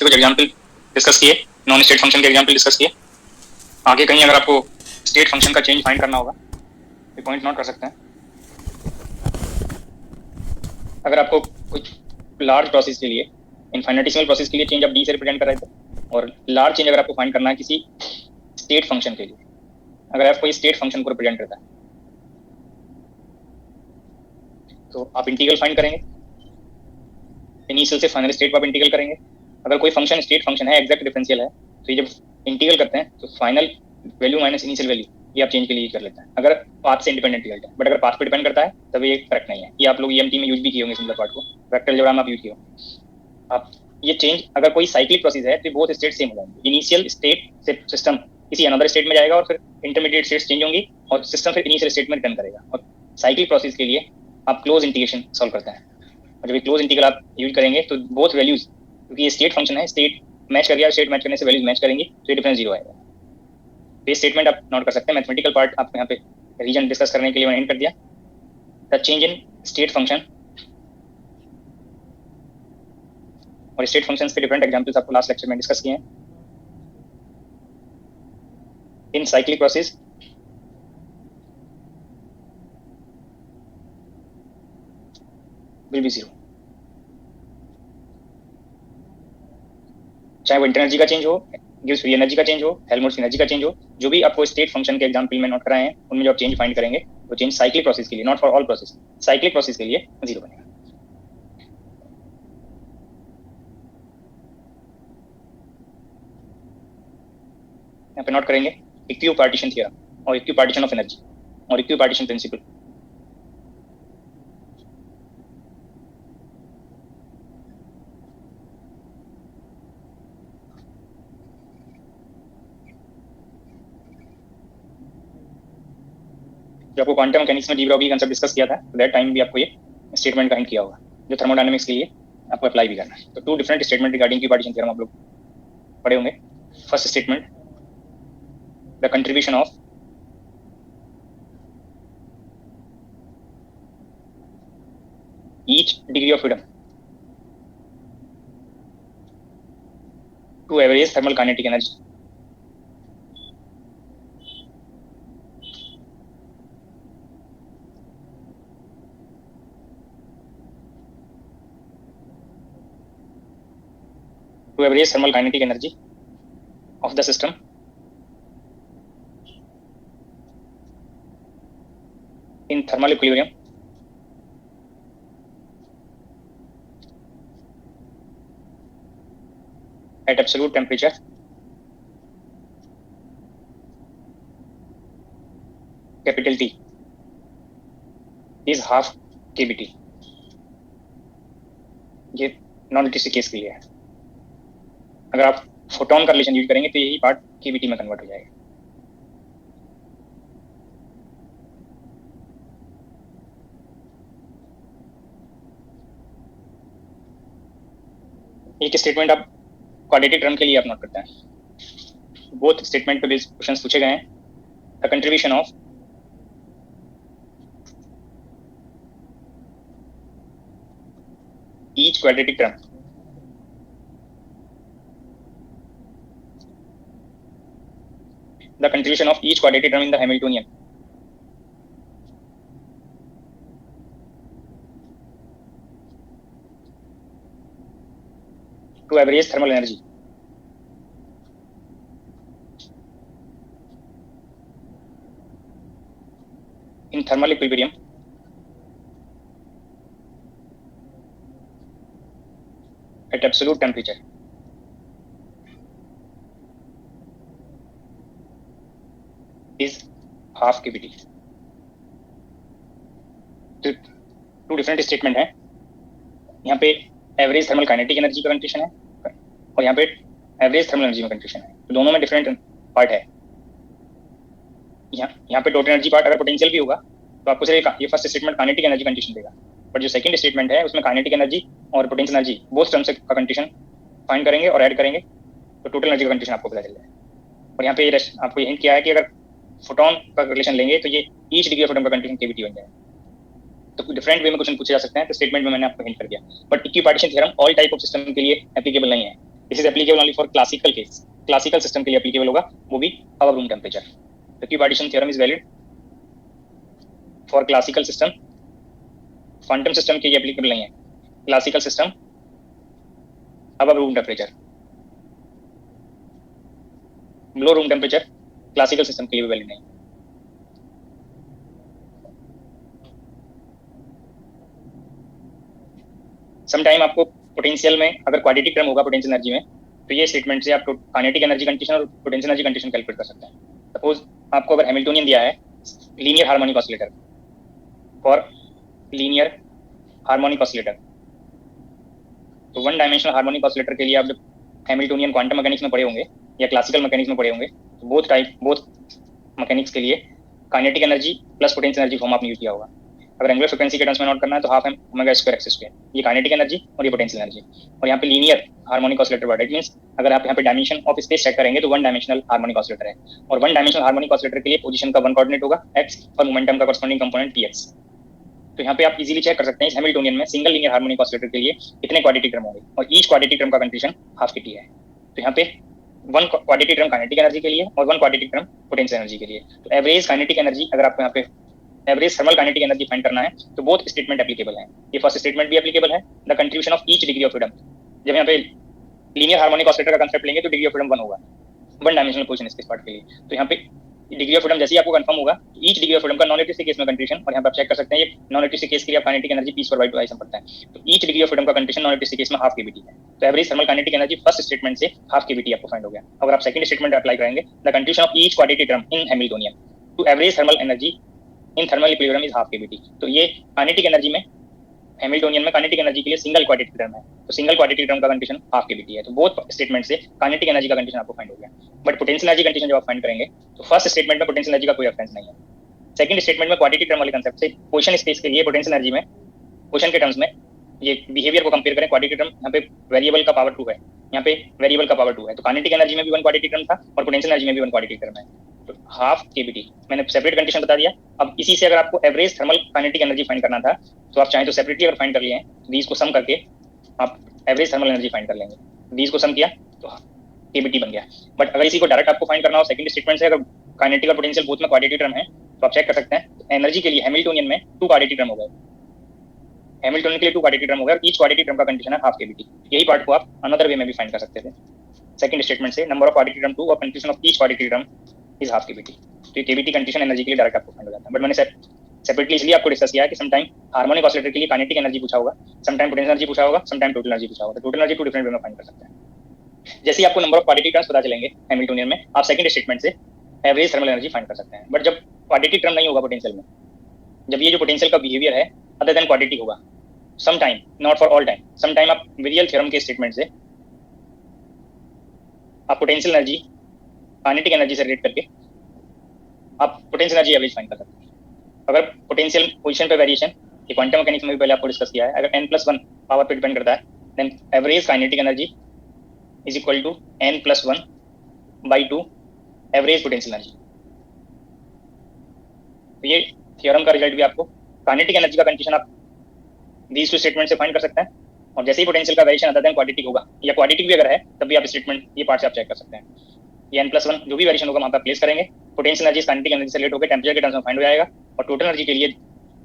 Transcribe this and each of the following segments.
के कुछ example discuss किए, नॉन स्टेट फंक्शन के एग्जाम्पल डिस्कस किए। आगे कहीं अगर आपको स्टेट फंक्शन का चेंज फाइंड करना होगा तो पॉइंट नोट कर सकते हैं। अगर आपको कुछ लार्ज प्रोसेस के लिए, इनफाइनेटिसिमल प्रोसेस के लिए चेंज आप डी से रिप्रेजेंट कर रहे थे, और लार्ज चेंज अगर आपको फाइंड करना है किसी स्टेट फंक्शन के लिए, अगर आपको इस स्टेट फंक्शन को रिप्रेजेंट करता है तो आप इंटीग्रल फाइंड करेंगे, इनिशियल से फाइनल स्टेट पर आप इंटीग्रल करेंगे। अगर कोई फंक्शन स्टेट फंक्शन है, एग्जैक्ट डिफरेंशियल है, तो ये जब इंटीग्रल करते हैं तो final value minus initial value ये आप चेंज के लिए कर लेते हैं, अगर पाथ से इंडिपेंडेंट रिजल्ट है। बट अगर पाथ पे डिपेंड करता है तब ये करेक्ट नहीं है। ये आप लोग ईएमटी में यूज भी किए होंगे, सिमिलर पार्ट को वेक्टर अलजेब्रा में आप यूज किए होंगे। आप ये चेंज अगर कोई साइक्लिक प्रोसेस है तो बोथ स्टेट सेम हो जाएंगे। इनिशियल स्टेट से सिस्टम किसी अनदर स्टेट में जाएगा और फिर इंटरमीडिएट स्टेट्स चेंज होंगी और सिस्टम फिर इनिशियल स्टेट में रिटर्न करेगा। और साइक्लिक प्रोसेस के लिए आप क्लोज इंटीग्रेशन सॉल्व करते हैं, और जब क्लोज इंटीग्रल आप यूज करेंगे तो बोथ वैल्यूज, क्योंकि ये स्टेट फंक्शन है, स्टेट मैच कर गया, स्टेट मैच करने से वैल्यूज मैच करेंगी तो ये डिफरेंस जीरो आएगा। तो ये स्टेटमेंट आप नोट कर सकते हैं। मैथमेटिकल पार्ट आपको यहाँ पे रीजन डिस्कस करने के लिए मैंने एंड कर दिया। The change in state function, और स्टेट फंक्शंस के डिफरेंट एग्जांपल्स आपको लास्ट लेक्चर में डिस्कस किए हैं। इन cyclic process will be zero, चाहे वो इंटरनल एनर्जी का चेंज हो, गिव्स फ्री एनर्जी का चेंज हो, हेल्महोल्ट्ज एनर्जी का चेंज हो, जो भी आपको स्टेट फंक्शन के एग्जांपल में नोट कराए हैं उनमें जो आप चेंज फाइंड करेंगे वो चेंज साइक्लिक प्रोसेस के लिए, not for all process, cyclic process के लिए जीरो बनेगा। यहाँ पे नोट करेंगे इक्विपार्टीशन थ्योरम और इक्विपार्टीशन ऑफ एनर्जी और इक्विपार्टीशन प्रिंसिपल। जो आपको क्वांटम मैकेनिक्स में डी ब्रॉग्ली कांसेप्ट डिस्कस किया था, दैट टाइम भी आपको ये स्टेटमेंट का हिंट किया होगा, जो थर्मोडायनामिक्स के लिए आपको अप्लाई भी करना है। तो two different statement regarding equipartition theorem आप लोग पढ़े होंगे। First statement, the contribution of each degree of freedom to average thermal kinetic energy of the system in thermal equilibrium at absolute temperature capital T is half kBT। ये non electricity case के लिए है। अगर आप photon का relation use करेंगे तो यही पार्ट केबीटी में कन्वर्ट हो जाएगा। एक स्टेटमेंट आप क्वाड्रेटिक टर्म के लिए आप नोट करते हैं। बोथ स्टेटमेंट पे बेस्ड क्वेश्चंस पूछे गए हैं। The contribution of each quadratic term the contribution of each quadratic term in the Hamiltonian to average thermal energy in thermal equilibrium at absolute temperature is half kBT। तो two different statement है। यहाँ पे average thermal kinetic energy का contribution है और यहाँ पे average thermal energy में कंट्रीब्यूशन है। तो दोनों में डिफरेंट पार्ट है। यहाँ पे टोटल एनर्जी पार्ट अगर पोटेंशियल भी होगा तो आपको सिर्फ ये first statement kinetic energy contribution देगा, बट जो सेकंड स्टेटमेंट है उसमें काइनेटिक एनर्जी और पोटेंशियल एनर्जी बोथ टर्म्स का कंट्रीब्यूशन फाइंड करेंगे और ऐड करेंगे तो टोटल एनर्जी का कंट्रीब्यूशन आपको पता चल जाएगा। और यहाँ पे आपको ये हिंट किया है कि अगर फोटोन का रिलेशन लेंगे तो ये ईच डिग्री ऑफ फ्रीडम का कंट्रीब्यूशन केबीटी बन जाएगा। तो डिफरेंट वे में क्वेश्चन पूछे जा सकते हैं। तो स्टेटमेंट में मैंने आपको हिंट कर दिया। But equipartition theorem all type of system के लिए एप्लीकेबल नहीं है। This is applicable only for classical case, classical system के लिए एप्लीकेबल होगा, वो भी अबव रूम टेम्परेचर। तो equipartition theorem is valid for classical system, quantum system के लिए एप्लीकेबल नहीं है। Classical system above room temperature, low room temperature classical system के लिए वैलिड नहीं। समटाइम आपको पोटेंशियल में अगर क्वाड्रेटिक टर्म होगा पोटेंशियल एनर्जी में, तो ये स्टेटमेंट से आप काइनेटिक एनर्जी कंडीशन और पोटेंशियल एनर्जी कंडीशन कैलकुलेट कर सकते हैं। सपोज आपको अगर हैमिल्टोनियन दिया है linear harmonic oscillator, for linear harmonic oscillator, तो वन डायमेंशनल हार्मोनिक ऑसिलेटर के लिए आप जब हैमिल्टोनियन क्वांटम मैकेनिक्स में पढ़े होंगे या क्लासिकल मैकेनिक्स में पढ़े होंगे, तो बोथ मैकेनिक्स के लिए kinetic energy plus potential energy form आपने यूज किया होगा। अगर एंगुलर फ्रीक्वेंसी के टर्म्स में नोट करना है तो half M omega square X square, ये काइनेटिक एनर्जी और ये पोटेंशियल एनर्जी। और यहाँ पे linear harmonic oscillator word, it means अगर आप यहाँ पे डायमेंशन ऑफ स्पेस चेक करेंगे तो वन डायमेंशनल हार्मोनिक ऑसिलेटर है, और वन डायमेंशनल हार्मोनिक ऑसिलेटर के लिए पोजीशन का वन कोऑर्डिनेट होगा x और मोमेंटम का कॉरस्पॉन्डिंग कंपोनेंट px। तो यहाँ पे आप इजीली चेक कर सकते हैं इस हैमिल्टोनियन में सिंगल लीनियर हार्मोनिक ऑसिलेटर के लिए कितने क्वाड्रेटिक टर्म होंगे, और ईच क्वाड्रेटिक टर्म का कंट्रीब्यूशन हाफ के टी है। तो यहाँ पे one quadratic term kinetic energy के लिए और one quadratic term potential energy के लिए। तो एवरेज काइनेटिक एनर्जी, अगर आपको यहाँ पे average thermal kinetic energy find करना है तो बोथ स्टेटमेंट एप्लीकेबल है। ये फर्स्ट स्टेटमेंट भी एप्लीकेबल है, the contribution of each degree of freedom. जब यहाँ पे लीनियर हार्मोनिक ऑसिलेटर का कंसेप्ट लेंगे तो डिग्री ऑफ फ्रीडम 1 होगा, one dimensional position space part के लिए। तो यहाँ पे डिग्री ऑफ फ्रीडम जैसे ही आपको कंफर्म होगा, ईच डिग्री ऑफ फ्रीडम का नॉन इलेक्ट्रिक केस में कंट्रीब्यूशन, और यहाँ पे आप चेक कर सकते हैं ये नॉन इलेक्ट्रिक केस के लिए काइनेटिक एनर्जी p/2 ऐसा पड़ता है। तो ईच डिग्री ऑफ फ्रीडम का कंट्रीब्यूशन नॉन इलेक्ट्रिक केस में हाफ केबीटी है। तो average thermal kinetic energy first statement से हाफ केबीटी आपको फाइंड हो गया। अगर आप सेकंड स्टेटमेंट अप्लाई करेंगे, the contribution of each quadratic term in Hamiltonian to average thermal energy in thermal equilibrium is half KBT. तो ये काइनेटिक एनर्जी में हैमिल्टोनियन में काइनेटिक एनर्जी के लिए सिंगल क्वाड्रेटिक टर्म है, तो सिंगल क्वाड्रेटिक टर्म का कंडीशन हाफ केबीटी है। तो बोथ स्टेटमेंट से काइनेटिक एनर्जी का कंडीशन आपको फाइंड हो गया। बट पोटेंशियल एनर्जी कंडीशन जब आप फाइंड करेंगे तो फर्स्ट स्टेटमेंट में पोटेंशियल एनर्जी का कोई रेफरेंस नहीं है। सेकंड स्टेटमेंट में क्वाड्रेटिक टर्म वाले कंसेप्ट से पोजीशन स्पेस के लिए पोटेंशियल एनर्जी में पोजीशन के टर्म्स में ये बिहेवियर को कंपेयर करें, क्वाड्रेटिक टर्म यहाँ पे वेरिएबल का पावर 2 है, यहाँ पे वेरिएबल का पावर 2 है। तो काइनेटिक एनर्जी में भी वन क्वाड्रेटिक टर्म था और पोटेंशियल एनर्जी में भी वन क्वाड्रेटिक टर्म है, तो हाफ केबीटी मैंने सेपरेट कंडीशन बता दिया। अब इसी से अगर आपको average thermal kinetic energy find करना था तो आप चाहें तो सेपरेटली अगर फाइंड कर लिए हैं, दीज को सम करके आप एवरेज थर्मल एनर्जी फाइंड कर लेंगे। दीज को सम किया तो केबीटी बन गया। बट अगर इसी को डायरेक्ट आपको फाइंड करना हो सेकंड स्टेटमेंट से, अगर काइनेटिक और पोटेंशियल बोथ में क्वाड्रेटिक टर्म है, तो आप चेक कर सकते हैं एनर्जी के लिए हैमिल्टोनियन में 2 क्वाड्रेटिक टर्म हो गए, हैमिल्टोनियन के लिए 2 क्वाड्रेटिक टर्म हो गए और ईच क्वाड्रेटिक टर्म का कंडीशन है हाफ केबीटी। यही पार्ट को आप अनदर वे में भी फाइंड कर सकते थे सेकंड स्टेटमेंट से, नंबर ऑफ क्वाड्रेटिक टर्म 2 और condition of each quadratic term is half KBT. तो ये केबीटी कंडीशन एनर्जी के लिए डायरेक्ट आपको फाइंड हो जाता है। बट मैंने सेपरेटली इसलिए आपको डिस्कस किया है कि समटाइम हार्मोनिक ऑसिलेटर के लिए काइनेटिक एनर्जी पूछा होगा, समटाइम पोटेंशियल एनर्जी पूछा होगा, समटाइम टोटल एनर्जी पूछा होगा। तो टोटल एनर्जी 2 डिफरेंट वे में फाइंड कर सकते हैं। जैसे ही आपको नंबर ऑफ क्वाड्रेटिक टर्म्स पता चलेंगे हैमिल्टोनियन में, आप सेकंड स्टेटमेंट से एवरेज थर्मल एनर्जी फाइंड कर सकते हैं। बट जब क्वाड्रेटिक टर्म नहीं होगा पोटेंशियल में, जब ये जो पोटेंशियल का बिहेवियर है अदर देन क्वाड्रेटिक होगा, some time, not for all time, some time आप विरियल थ्योरम के स्टेटमेंट से आप पोटेंशियल एनर्जी काइनेटिक एनर्जी से रिलेट करके आप पोटेंशियल एनर्जी एवरेज फाइंड कर सकते हैं। अगर पोटेंशियल पोजीशन पे वेरिएशन, ये क्वांटम मैकेनिक्स में भी पहले आपको डिस्कस किया है, अगर n+1 पावर पे डिपेंड करता है, then average kinetic energy is equal to n+1/2 average potential energy. तो ये थ्योरम का रिजल्ट भी आपको काइनेटिक एनर्जी का कंडीशन आप दीज टू स्टेटमेंट से फाइंड कर सकते हैं। और जैसे ही पोटेंशियल का वेरिएशन अदर देन क्वाड्रेटिक होगा या क्वाड्रेटिक भी अगर है, तब भी आप स्टेटमेंट ये पार्ट से आप चेक कर सकते हैं। ये n+1 जो भी वेरिएशन होगा वहां पर प्लेस करेंगे, पोटेंशियल एनर्जी काइनेटिक एनर्जी से रिलेट होकर टेंपरेचर के टर्म्स में फाइंड हो जाएगा, और टोटल एनर्जी के लिए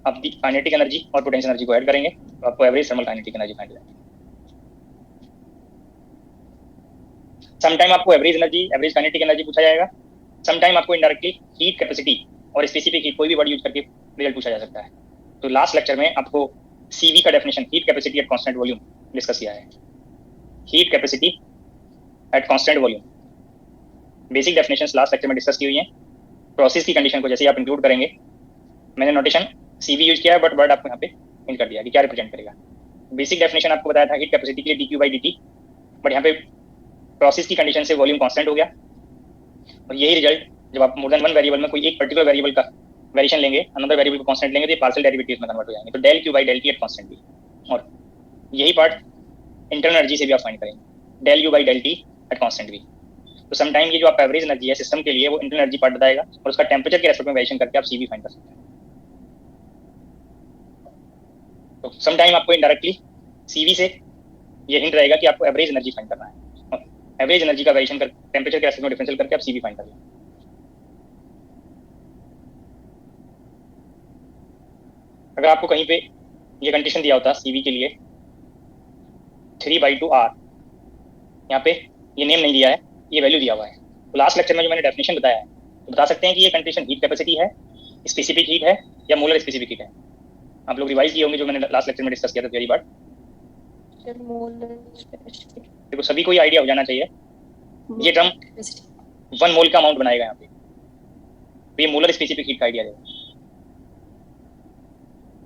आप काइनेटिक एनर्जी और पोटेंशियल एनर्जी को ऐड करेंगे तो आपको average thermal kinetic energy find हो जाएगी। समटाइम आपको average energy, average kinetic energy पूछा जाएगा, समटाइम आपको इनडायरेक्टली हीट कैपेसिटी और स्पेसिफिक हीट कोई भी वर्ड यूज करके रिजल्ट पूछा जा सकता है। तो लास्ट लेक्चर में आपको CV का definition heat capacity at constant volume discuss किया है। Heat capacity at constant volume basic definitions last lecture में डिस्कस की हुई हैं। प्रोसेस की कंडीशन को जैसे आप इंक्लूड करेंगे, मैंने नोटेशन CV यूज किया है बट वर्ड आपको यहाँ पे हिंट कर दिया कि क्या रिप्रेजेंट करेगा। बेसिक डेफिनेशन आपको बताया था हीट कैपेसिटी के लिए dQ/dt, बट यहाँ पे प्रोसेस की कंडीशन से वॉल्यूम कांस्टेंट हो गया, और यही रिजल्ट जब आप मोर देन वन वेरिएबल में कोई एक पर्टिकुलर वेरिएबल का वेरिएशन लेंगे, अनदर वेरिएबल को कांस्टेंट लेंगे, तो ये पार्शियल डेरिवेटिव्स में कन्वर्ट हो जाएंगे। तो del Q/del T at constant भी, और यही पार्ट इंटरनल एनर्जी से भी आप फाइंड करेंगे, del U/del T at constant भी। तो समटाइम ये जो आपका एवरेज एनर्जी है सिस्टम के लिए, वो इंटरनल एनर्जी पार्ट बताएगा, और उसका टेंपरेचर के रेस्पेक्ट में वेरिएशन करके आप CV फाइंड कर सकते हैं। तो समटाइम आपको इनडायरेक्टली CV से ये हिंट रहेगा कि आपको एवरेज एनर्जी फाइंड करना है, और एवरेज एनर्जी का वेरिएशन कर टेम्परेचर के रेस्पेक्ट में डिफरेंशियल करके आप सी भी फाइंड कर लें। अगर आपको कहीं पे ये कंडीशन दिया होता सीवी के लिए 3/2R, यहाँ पे ये नेम नहीं दिया है, ये वैल्यू दिया हुआ है, तो लास्ट लेक्चर में जो मैंने डेफिनेशन बताया है, तो बता सकते हैं कि ये कंडीशन हीट कैपेसिटी है, स्पेसिफिक हीट है, या मोलर स्पेसिफिक हीट है? आप लोग रिवाइज किए होंगे जो मैंने लास्ट लेक्चर में डिस्कस किया था पहली बार। देखो सभी को ये आइडिया हो जाना चाहिए, ये ड्रम 1 मोल का अमाउंट बनाएगा यहाँ पे, तो ये मोलर स्पेसिफिक हीट का आइडिया देगा।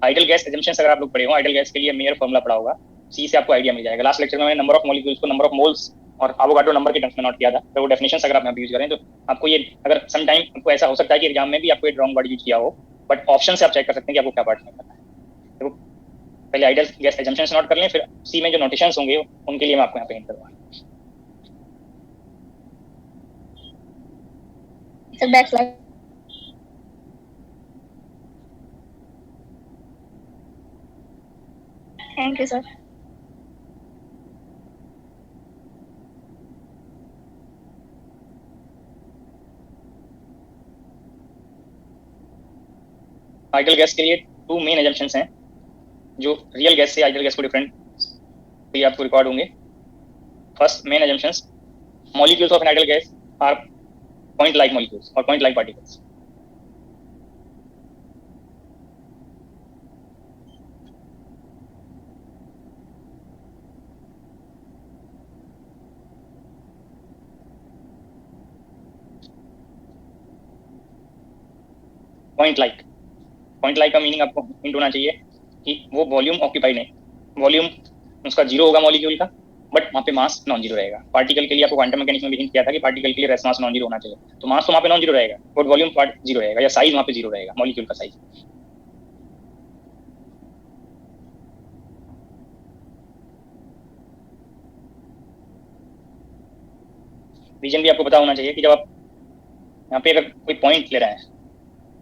आइडियल गैस एजम्पशंस अगर आप लोग पढ़े हो, आइडियल गैस के लिए मेयर फॉर्मूला पढ़ा होगा, सी से आपको आइडिया मिल जाएगा। लास्ट लेक्चर में मैंने नंबर ऑफ मॉलिक्यूल्स को नंबर ऑफ मोल्स और एवोगाड्रो नंबर के टर्म्स में नोट किया था, तो वो डेफिनेशंस अगर आप यहाँ पे यूज करें तो आपको ये, अगर सम टाइम आपको ऐसा हो सकता है कि एग्जाम में भी आपको ये रॉन्ग वर्ड यूज किया हो, बट ऑप्शन से आप चेक कर सकते हैं कि आपको क्या पार्ट में करना है। तो पहले आइडियल गैस एजम्पशंस नोट कर लें, फिर सी में जो नोटेशंस होंगे उनके लिए मैं आपको यहाँ पे हिंट करूँगा। Thank you sir. Ideal gas के लिए 2 मेन एजम्पशंस हैं जो रियल गैस से आइडियल गैस को डिफरेंट ये आपको रिकॉर्ड होंगे। First main assumptions, molecules of an ideal gas are point like molecules और point like particles. Point like का मीनिंग आपको हिंट होना चाहिए कि वो वॉल्यूम ऑक्यूपाइड है, वॉल्यूम उसका 0 होगा मॉलिक्यूल का, बट वहाँ पे मास नॉन जीरो रहेगा। पार्टिकल के लिए आपको क्वांटम मैकेनिक्स में भी हिंट किया था कि पार्टिकल के लिए रेस मास नॉन जीरो होना चाहिए, तो मास तो वहाँ पे नॉन जीरो रहेगा और वॉल्यूम पार्ट 0 रहेगा, या साइज वहाँ पे 0 रहेगा, मॉलिक्यूल का साइज। रीजन भी आपको पता होना चाहिए कि जब आप यहाँ पे अगर कोई पॉइंट ले रहे हैं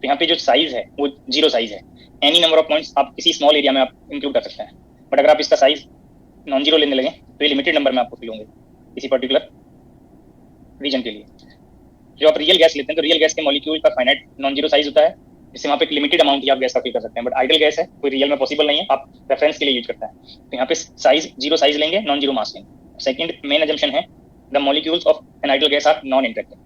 तो यहाँ पे जो साइज है वो 0 साइज है। एनी नंबर ऑफ पॉइंट्स आप किसी स्मॉल एरिया में आप इंक्लूड कर सकते हैं, बट अगर आप इसका साइज नॉन जीरो लेने लगे तो ये लिमिटेड नंबर में आपको फील होंगे किसी पर्टिकुलर रीजन के लिए। जो आप रियल गैस लेते हैं तो रियल गैस के मॉलिक्यूल का फाइनाइट नॉन जीरो साइज होता है, जिससे वहाँ पे एक लिमिटेड अमाउंट ही आप गैस का फील कर सकते हैं, बट आइडियल गैस है कोई रियल में पॉसिबल नहीं है, आप रेफरेंस के लिए यूज करते हैं। तो यहाँ पे साइज 0 साइज लेंगे, नॉन जीरो मास लेंगे। सेकंड मेन अजम्पशन है the molecules of an ideal gas are non interacting.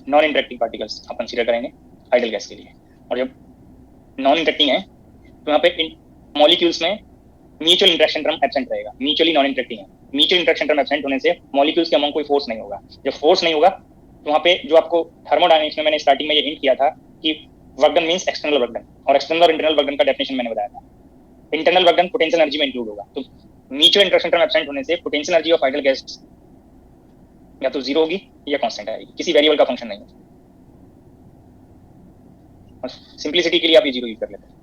Non interacting particles आप कंसीडर करेंगे आइडियल गैस के लिए। और जब नॉन इंटरेक्टिंग है तो यहाँ पे मॉलिक्यूल्स में म्यूचुअल इंटरेक्शन टर्म एब्सेंट रहेगा, म्यूचुअली नॉन इंटरेक्टिंग है। म्यूचुअल इंटरेक्शन टर्म एब्सेंट होने से मॉलिक्यूल्स के अमंग कोई फोर्स नहीं होगा। जब फोर्स नहीं होगा तो वहाँ पे जो आपको थर्मोडायनेमिक्स में मैंने स्टार्टिंग में ये हिंट किया था कि work done means external work done, और एक्सटर्नल और इंटरनल वर्क डन का डेफिनेशन मैंने बताया था। Internal work done potential energy में इंक्लूड होगा, तो म्यूचुअल इंटरेक्शन टर्म एब्सेंट होने से potential energy of ideal gas या तो 0 होगी या कांस्टेंट आएगी, किसी वेरिएबल का फंक्शन नहीं है। और सिंपलिसिटी के लिए आप ये 0 यूज कर लेते हैं।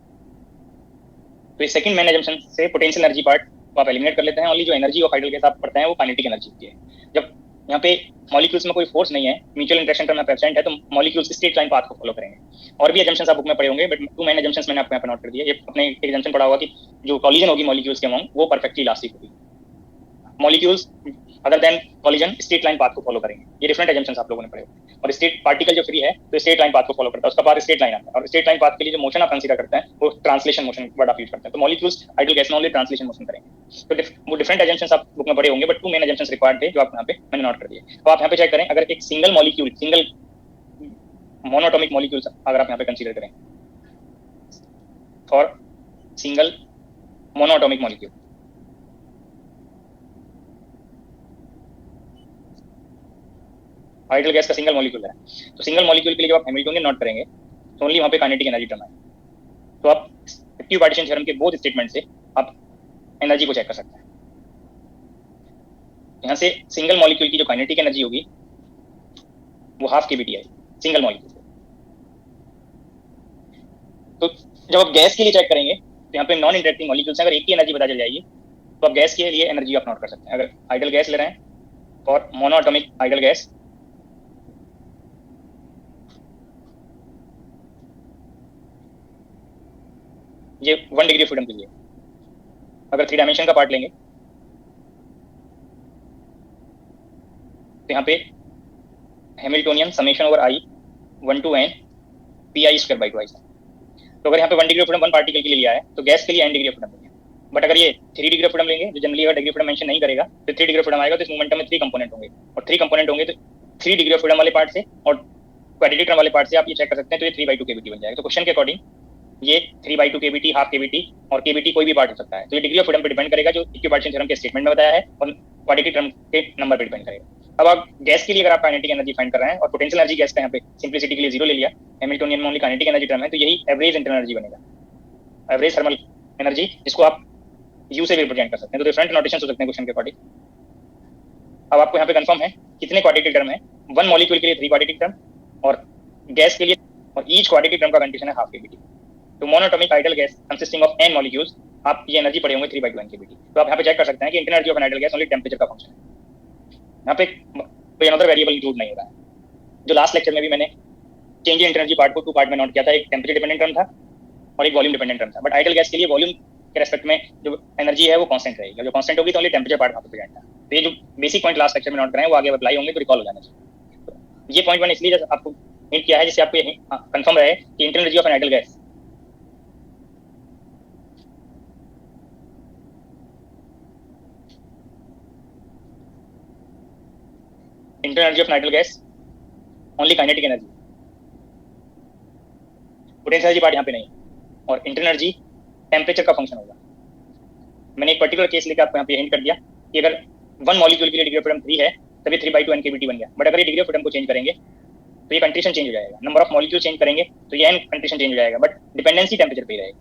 तो ये सेकंड मेन अजम्पशन से पोटेंशियल एनर्जी पार्ट को आप एलिमिनेट कर लेते हैं। ओनली जो एनर्जी ऑफ आइडियल गैस आप पढ़ते हैं वो काइनेटिक एनर्जी होती है। जब यहाँ पे मॉलिक्यूल्स में कोई फोर्स नहीं है, म्यूचुअल इंटरेक्शन टर्म एब्सेंट है, तो मॉलिक्यूल्स स्ट्रेट लाइन पाथ को फॉलो करेंगे। और भी अजम्पशंस आप बुक में पढ़े होंगे, बट 2 मेन अजम्पशंस मैंने आपको यहाँ पे नोट कर दिया। ये अपने एक अजम्पशन पढ़ा होगा कि जो कॉलिजन होगी मॉलिक्यूल्स के अमंग वो परफेक्टली इलास्टिक होगी। Molecules other than collision straight line path को फॉलो करेंगे। ये डिफरेंट एजम्पशंस आप लोगों ने पढ़े होंगे। और स्ट्रेट पार्टिकल जो फ्री है तो स्ट्रेट लाइन पाथ को फॉलो करता है, उसका पाथ स्ट्रेट लाइन आता है। और स्ट्रेट लाइन पाथ के लिए जो मोशन आप कंसीडर करते हैं वो ट्रांसलेशन मोशन वर्ड आप यूज करते हैं। तो मॉलिक्यूल्स आइडियल गैस में ओनली ट्रांसलेशन मोशन करेंगे। तो वो डिफरेंट एजम्पशंस आप बुक में पढ़े होंगे, बट 2 मेन एजम्पशंस रिक्वायर्ड थे जो आप यहाँ पे मैंने नोट कर दिए। तो आप यहाँ पे चेक करें, अगर एक single molecule, single monoatomic molecules अगर आप यहाँ पे कंसीडर करें for single monoatomic molecule, ideal gas का सिंगल मॉलिक्यूल है, तो सिंगल मॉलिक्यूल के लिए जब आप हैमिल्टोनियन नोट करेंगे तो ओनली वहाँ पे काइनेटिक एनर्जी टर्म है। तो आप एक्टिव पार्टीशन थ्योरम के बोथ स्टेटमेंट से आप एनर्जी को चेक कर सकते हैं। यहाँ से सिंगल मॉलिक्यूल की जो काइनेटिक एनर्जी होगी वो हाफ kBT है सिंगल मॉलिक्यूल। तो जब आप गैस के लिए चेक करेंगे तो यहाँ पे नॉन इंटरेक्टिंग मॉलिक्यूल्स अगर एक ही एनर्जी पता चल जाएगी, तो आप गैस के लिए एनर्जी आप नोट कर सकते हैं। अगर आइडियल गैस ले रहे हैं और मोनोएटॉमिक आइडियल गैस, ये 1 डिग्री ऑफ फ्रीडम के लिए। अगर 3 डायमेंशन का पार्ट लेंगे तो यहाँ पे Hamiltonian summation over I 1 to n pi²/2 ऐसा। तो अगर यहाँ पे 1 डिग्री ऑफ फ्रीडम 1 पार्टिकल के लिए लिया है तो गैस के लिए n डिग्री ऑफ फ्रीडम लेंगे। बट अगर ये 3 डिग्री ऑफ फ्रीडम लेंगे, जो जनरली अगर डिग्री ऑफ फ्रीडम मेंशन नहीं करेगा, तो 3 डिग्री ऑफ फ्रीडम आएगा तो इस मोमेंटम में 3 कंपोनेंट होंगे, और 3 कंपोनेंट होंगे तो 3 डिग्री ऑफ फ्रीडम वाले पार्ट से और क्वाड्रेटिक टर्म वाले पार्ट से आप ये चेक कर सकते हैं, तो ये 3/2 केवीटी बन जाएगा। तो क्वेश्चन के अकॉर्डिंग ये 3/2 केवीटी, हाफ केवीटी और केवीटी कोई भी पार्ट हो सकता है। तो ये डिग्री ऑफ फ्रीडम पे डिपेंड करेगा, जो इक्विपार्टीशन थ्योरम के स्टेटमेंट में बताया है, और क्वाड्रेटिक टर्म के नंबर पे डिपेंड करेगा। अब आप गैस के लिए अगर आप काइनेटिक एनर्जी फाइंड कर रहे हैं और पोटेंशियल एनर्जी गैस का यहाँ पे सिंप्लिसिटी के लिए 0 ले लिया, हैमिल्टोनियन में ओनली काइनेटिक एनर्जी टर्म है, तो यही एवरेज इंटरनल एनर्जी बनेगा, एवरेज थर्मल एनर्जी, जिसको आप यू से भी रिप्रेजेंट कर सकते हैं। तो डिफरेंट नोटेशन हो सकते हैं क्वेश्चन के अकॉर्डिंग। अब आपको यहाँ पे कंफर्म है कितने क्वाड्रेटिक टर्म है। 1 मॉलिक्यूल के लिए 3 क्वाड्रेटिक टर्म और गैस के लिए, और ईच क्वाड्रेटिक टर्म का कंडीशन है हाफ केवीटी। तो monatomic ideal gas consisting of n molecules, आप ये एनर्जी पढ़े होंगे 3/2 केवीटी। तो आप यहाँ पे चेक कर सकते हैं कि internal energy of an ideal gas only temperature का फंक्शन है। यहाँ पे कोई अनदर वेरिएबल इंक्लूड नहीं हो रहा है। जो लास्ट लेक्चर में भी मैंने चेंज इन एनर्जी पार्ट को 2 पार्ट में नोट किया था, एक टेंपरेचर डिपेंडेंट टर्म था और एक वॉल्यूम डिपेंडेंट टर्म था। बट आइडियल गैस के लिए वॉल्यूम के रेस्पेक्ट में जो एनर्जी है वो कांस्टेंट रहेगी, जो कांस्टेंट होगी तो ओनली टेंपरेचर पार्ट वहाँ पे प्रेजेंट था। तो ये जो बेसिक पॉइंट लास्ट लेक्चर में नोट कराए वो आगे अप्लाई होंगे तो रिकॉल हो जाना चाहिए। तो ये पॉइंट मैंने इसलिए आपको हिंट किया है जिससे आपको ये कंफर्म रहे कि internal energy of an ideal gas internal energy of an ideal gas only kinetic energy, potential energy part यहाँ पे नहीं, और इंटरनल एनर्जी टेम्परेचर का फंक्शन होगा। मैंने एक पर्टिकुलर केस लेकर आपको यहाँ पे हिंट कर दिया कि अगर 1 मॉलिक्यूल के लिए डिग्री ऑफ फ्रीडम 3 है तभी 3/2 nKBT बन गया। बट अगर ये डिग्री ऑफ फ्रीडम को चेंज करेंगे तो ये कंडीशन चेंज हो जाएगा, नंबर ऑफ मॉलिक्यूल चेंज करेंगे तो ये n कंडीशन चेंज हो जाएगा, बट डिपेंडेंसी टेम्परेचर पे ही रहेगी।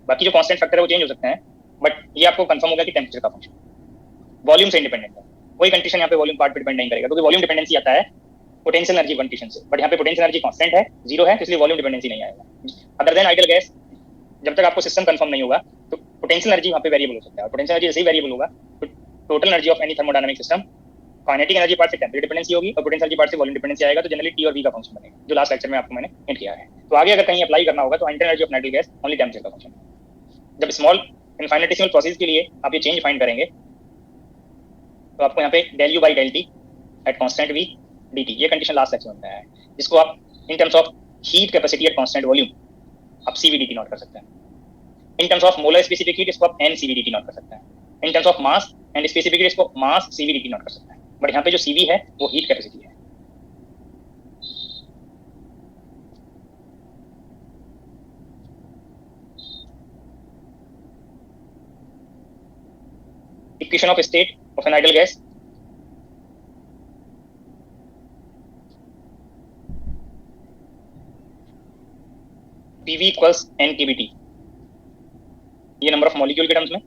बाकी जो कांस्टेंट फैक्टर है वो चेंज हो सकते हैं, बट ये आपको कंफर्म होगा कि टेम्परेचर का फंक्शन वॉल्यूम से इंडिपेंडेंट है। कोई कंडीशन यहाँ पे वॉल्यूम पार्ट पे डिपेंड नहीं करेगा, क्योंकि वॉल्यूम डिपेंडेंसी आता है पोटेंशियल एनर्जी कंडीशन से, बट यहाँ पे पोटेंशियल एनर्जी कांस्टेंट है, 0 है, तो इसलिए वॉल्यूम डिपेंडेंसी नहीं आएगा। अदर देन आइडियल गैस, जब तक आपको सिस्टम कंफर्म नहीं होगा तो पोटेंशियल एनर्जी वहाँ पे वेरिएबल हो सकता है, और पोटेंशियल एनर्जी जैसे ही वेरिएबल होगा तो total energy of any thermodynamic system kinetic energy part से टेम्परेचर डिपेंडेंसी होगी और पोटेंशियल एनर्जी पार्ट से वॉल्यूम डिपेंडेंसी आएगा, तो जनरली टी और वी का फंक्शन बनेगा, जो लास्ट लेक्चर में आपको मैंने हिंट किया है। तो आगे अगर कहीं अप्लाई करना होगा तो internal energy of ideal gas only temperature का फंक्शन। जब स्मॉल इनफाइनिटेसिमल प्रोसेस के लिए आप ये चेंज फाइंड करेंगे तो आपको यहाँ पे del u by del t at constant v dt, ये कंडीशन लास्ट लेक्चर में बताया है, जिसको आप इन terms of heat capacity at constant volume आप CVDT नोट कर सकते हैं। इन terms of molar specific heat इसको आप NCVDT नोट कर सकते हैं। इन terms of mass and specific heat इसको मास CVDT नोट कर सकते हैं। बट यहाँ पे जो CV है वो हीट कैपेसिटी है। Equation of state of an ideal gas, PV equals NKBT, ये नंबर ऑफ मॉलिक्यूल के टर्म्स में।